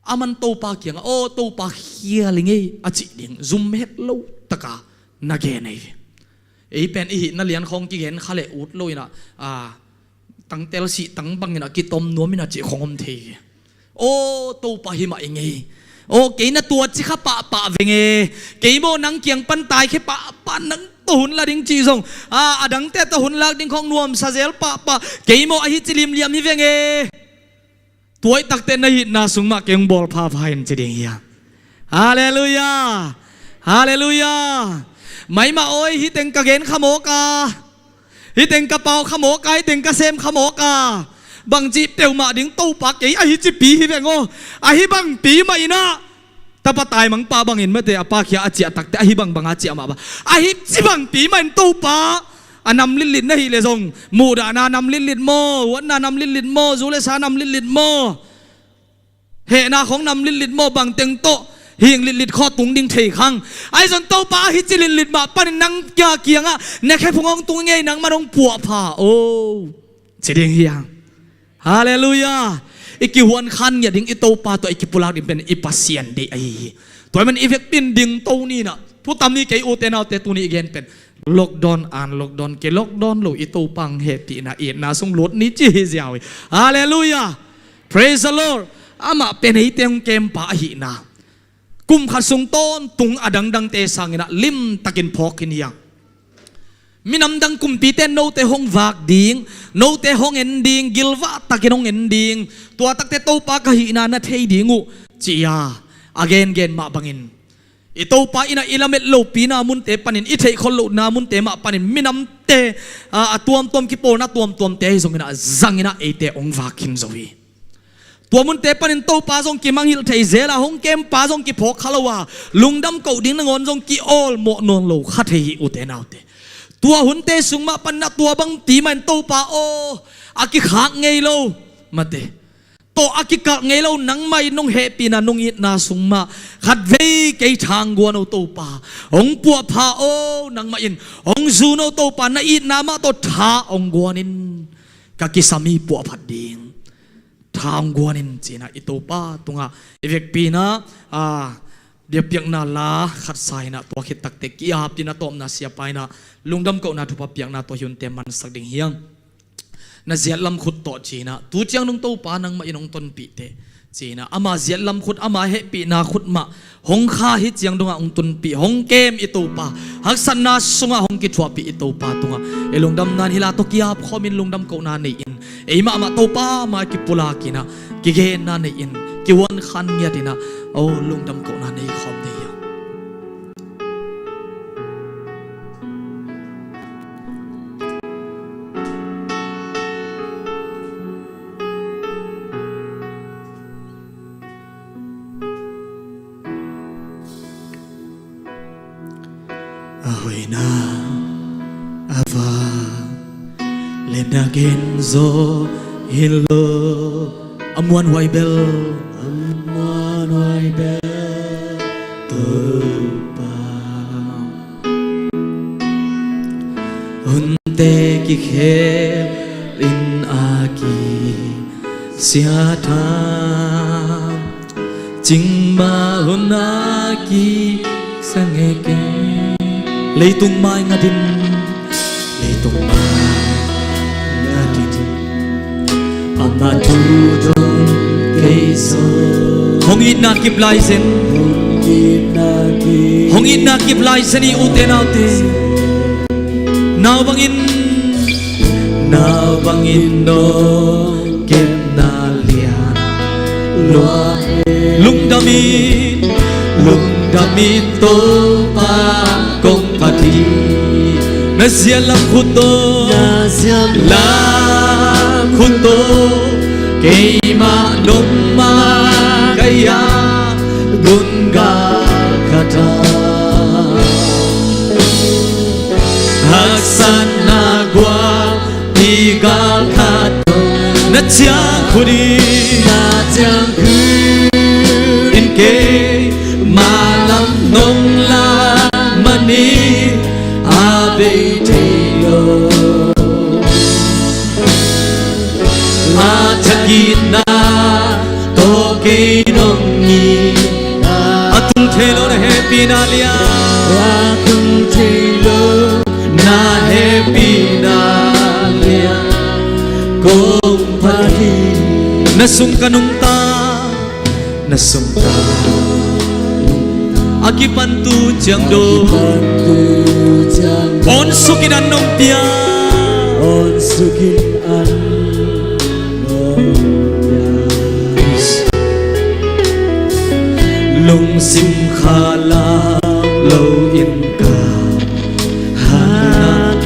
aman to pa kyang o to pa hial ngei achi ding zoom het lo taka na ge nei ei pen I na lian khong ki gen khale ut loina tang tel si tang bangina ki tom nomina chi khongom the o to pa hi ma ingei o ke na tua chi kha pa venge ke mo nang kyang pan tai khe pa nang to hun la ding chi song adang te to hun lak ding khong nuam sa zel pa ke mo a hi chilim liam hi venge tuai tak te na hi na sung ma keng bol pha phain chi ding ya hallelujah hallelujah mai ma oi hi teng ka gen khamo ka hi teng ka pau khamo ka hi teng ka sem khamo ka bang ji peu ma ding to pa ke a hi chi pi hi vengo a hi bang pi ma ina ta pa tai mang pa bang in ma te apa khia a chia tak te a hi bang a chia ma ba a hi chi bang pi man to pa anam lilin na hi le zong mu da na nam lilin mo wan na nam lilin mo zu le sa nam lilin mo he na khong nam lilin mo bang teng to hieng lit kho tung ding thei khang ai zon to pa hi chi lit ma pan nang kya kianga ne khai phungong tung ngei nang marong puwa pha o chiding hiang hallelujah iki huan khan ya ding ito pa to iki pulak din pen ipasian de ai toy man effect pin ding to ni na putam ni ke uten out te tu ni again pen lockdown ke lockdown lo ito pang happy na it na sung lot ni chi jiao hallelujah praise the Lord ama pen hi teng kem pa hi na kum khat sung ton tung adang dang te sangina lim takin phokin yang minam dang kum pi ten no te hong vak ding no te hong ending gilwa takin hong ending tua tak te to pa ka hi na na thei dingu chia again ma bangin ito pa ina ilamet lo pina mun te panin I thei khol lo na mun te ma panin minam te atuam tom ki po na tuam te zongina zangina ate ong vakin zowi tua mun te panin to pa zong ki manghil thei zela hong kem pa zong ki phok khalawa lungdam ko ding ngon zong ki all mo non lo kha thei u te naute tua hun te sungma pan na tua bang ti man to pa o aki khak ngei lo mate to aki ka ngei lo nang mai nong happy na nong it na sungma khat ve ke thang gwa no to pa ong pu pha o nang ma in ong zu no to pa na it na ma to tha ong gwanin ka ki sami pu phat ding thang gwanin china ito pa tunga evek pina dia piang na la khat sai na to khit tak te ki ap tina tom na sia pai na lungdam ko na thupa piang na to hyun te man sak ding hiang na ziat lam khut to china tu chiang nung to pa nang ma inong ton pi te china ama ziat lam khut ama he pi na khut ma hong kha hi chiang dunga ung ton pi hong kem ito pa hak san na sunga hong ki thwa pi ito pa tunga e lungdam nan hila to ki ap khomin lungdam ko na nei in e ma to pa ma ki pula kina ki ge na nei in ki wan khan nya tina o lungdam ko na nei khom nei ya ahoina ava lenagen zo hello amuan wai bel tupa unte ki khem in aki sia tham ching ma hunaki sangeke leitung mai ngadin leitung mai ngadin ama tu dong keiso hongit na kip lai sen hongit na kip lai sen I ute naute now bangin no kem na lian lungdamin to pa kong pati na siya lam khuto kay ma nung ma kaya gunga kata na chang khuri na chang khuri in ke malam nong la mani abe thelo la chakina to ke nong ni atung thelo na happy na lia atung thelo na happy na lia kong pati nasung kanung ta nasung ta agi pantu jang do on sukin anong pia on sukin anong pia lung sim khala lâu in ka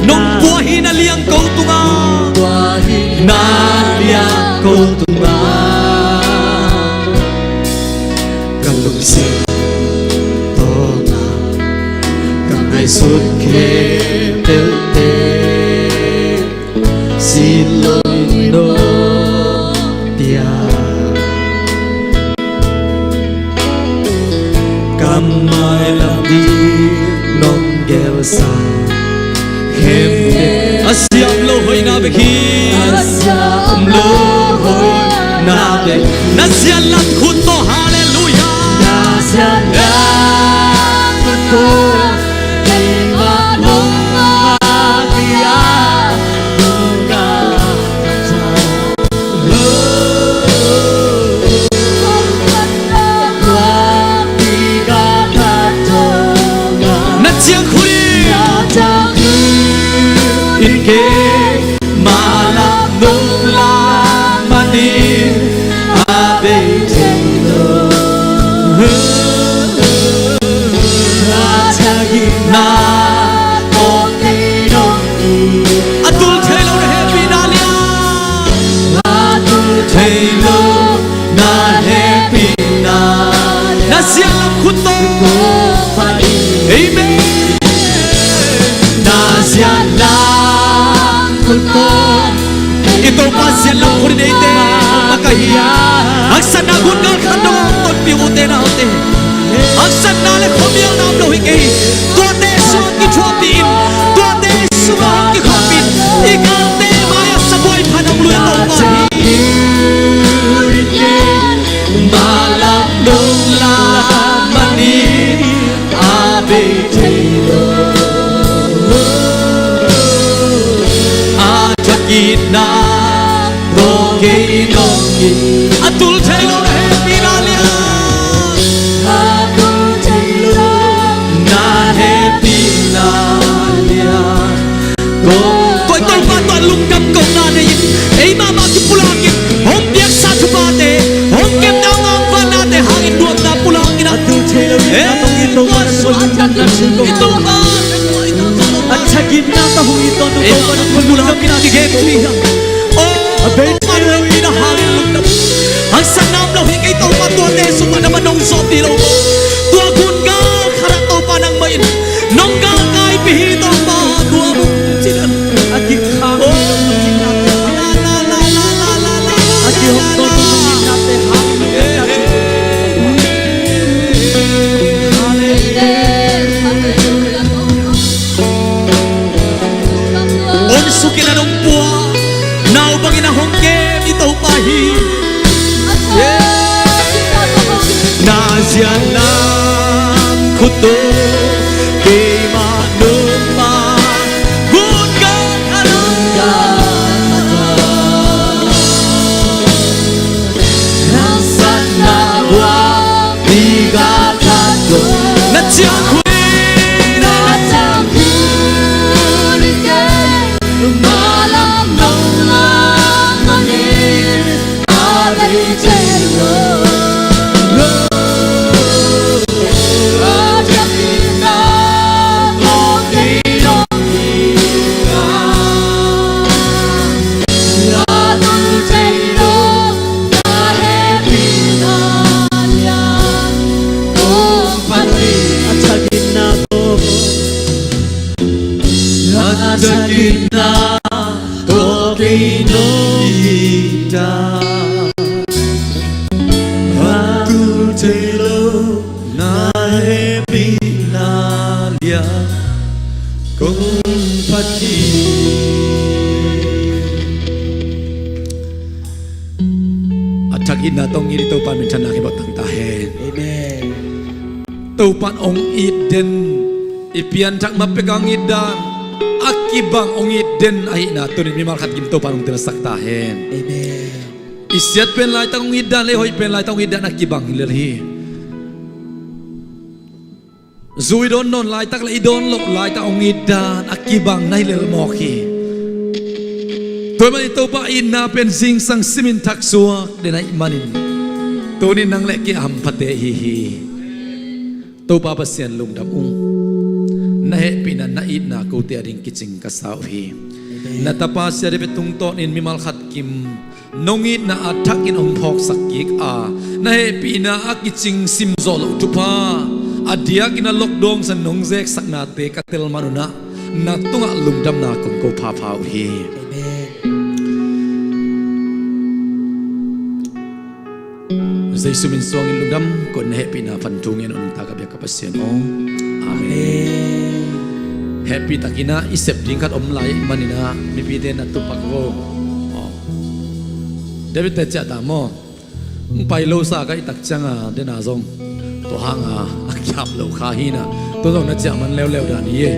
nong buahi na liang kau tunga na liang kau tunga kalung sim tonga kangai sut ke tel te siloi no tia kamai lam di nong gel sa hem asyam lo hoi na be khi asyam lo hoi na be nasyan lam khut to hallelujah nasyan lam khut to deva long dia bunga nasyan khuri in ke malam nong la mani abe thelo na oke nong atul thelo na happy na lia atul thelo na happy na nasyan khuto amen nasyan ito pasyan lang ko rin ite makahiya ang sanagun nga kandong ang tagpiwute na hote ang sanale kumiyang na amlawin kay tuwate suwang kichuapin tuwate suwang kikapin ikante maya sa buhay panang luya malam nung lamani abe thelo na toke nongi atul thelo happy na lia atul thelo na happy na lia ko toy tol pa to lungkam ko na ne ei mama ki pulangin hom biak sa thupate hom kem na ngam va na te hangin duam na pulangin atul thelo na tongi to na so na sin ko ito ba अच्छा गिनना तो हुई तो बुला बिना दिखे लिया ओ बेटे हुई ना हाल लुट ang sanam lo hingay to pa to te suma naman nong so tilo to gunga khara to pa nang main nong ga kai pihito pa to mo sinan agi khang la la agi hom to nate hang sukin anong buwa now bangin na hongke ito pahi nasyan lang kuto kay manuma gunga kalangga nasan na buwan biga kato natsyan malam nong lamani abe thelo ajapina ita Aku telo na happy na lia Kung pati Atak ina tong iri tau pan mencana kibot tang tahen Amen Tau pan ong iden Ipian cak mapegang idan Akibang ong iden ay na tunin mi malkat kim tau pan ong tinasak tahen Amen Isyat pen lai tang ong idan lehoy pen lai tang ong idan akibang hilirhi Zui don non lai tak lai don lok lai tang ong idan akibang na hilil moki Tuan man ito pa ina pen sing sang simin taksua denai manin Tunin nang leki ampate hihi Tau pa pasyan lung damung Nahe pinan na ina ko ti ading kicing kasaw hi Natapa siya ripetung tonin mimalkat kim Nongit na atakin umpok sakik a Nahe pina akicing simzol utupa Adia kinalokdong sa nongzek saknate katil manuna Natunga lungdam na kung ko papaw hi Zay suminsuangin lungdam ko nahe pina pantungin unong tagabya kapasyan o Amen Happy takina isep dingkat omlay manina mipide na tupak ko David tacha tamo pai lo sa ka itak changa de na zong to hanga akyap lo kha hi na to zong na cha man lew lew da ni ye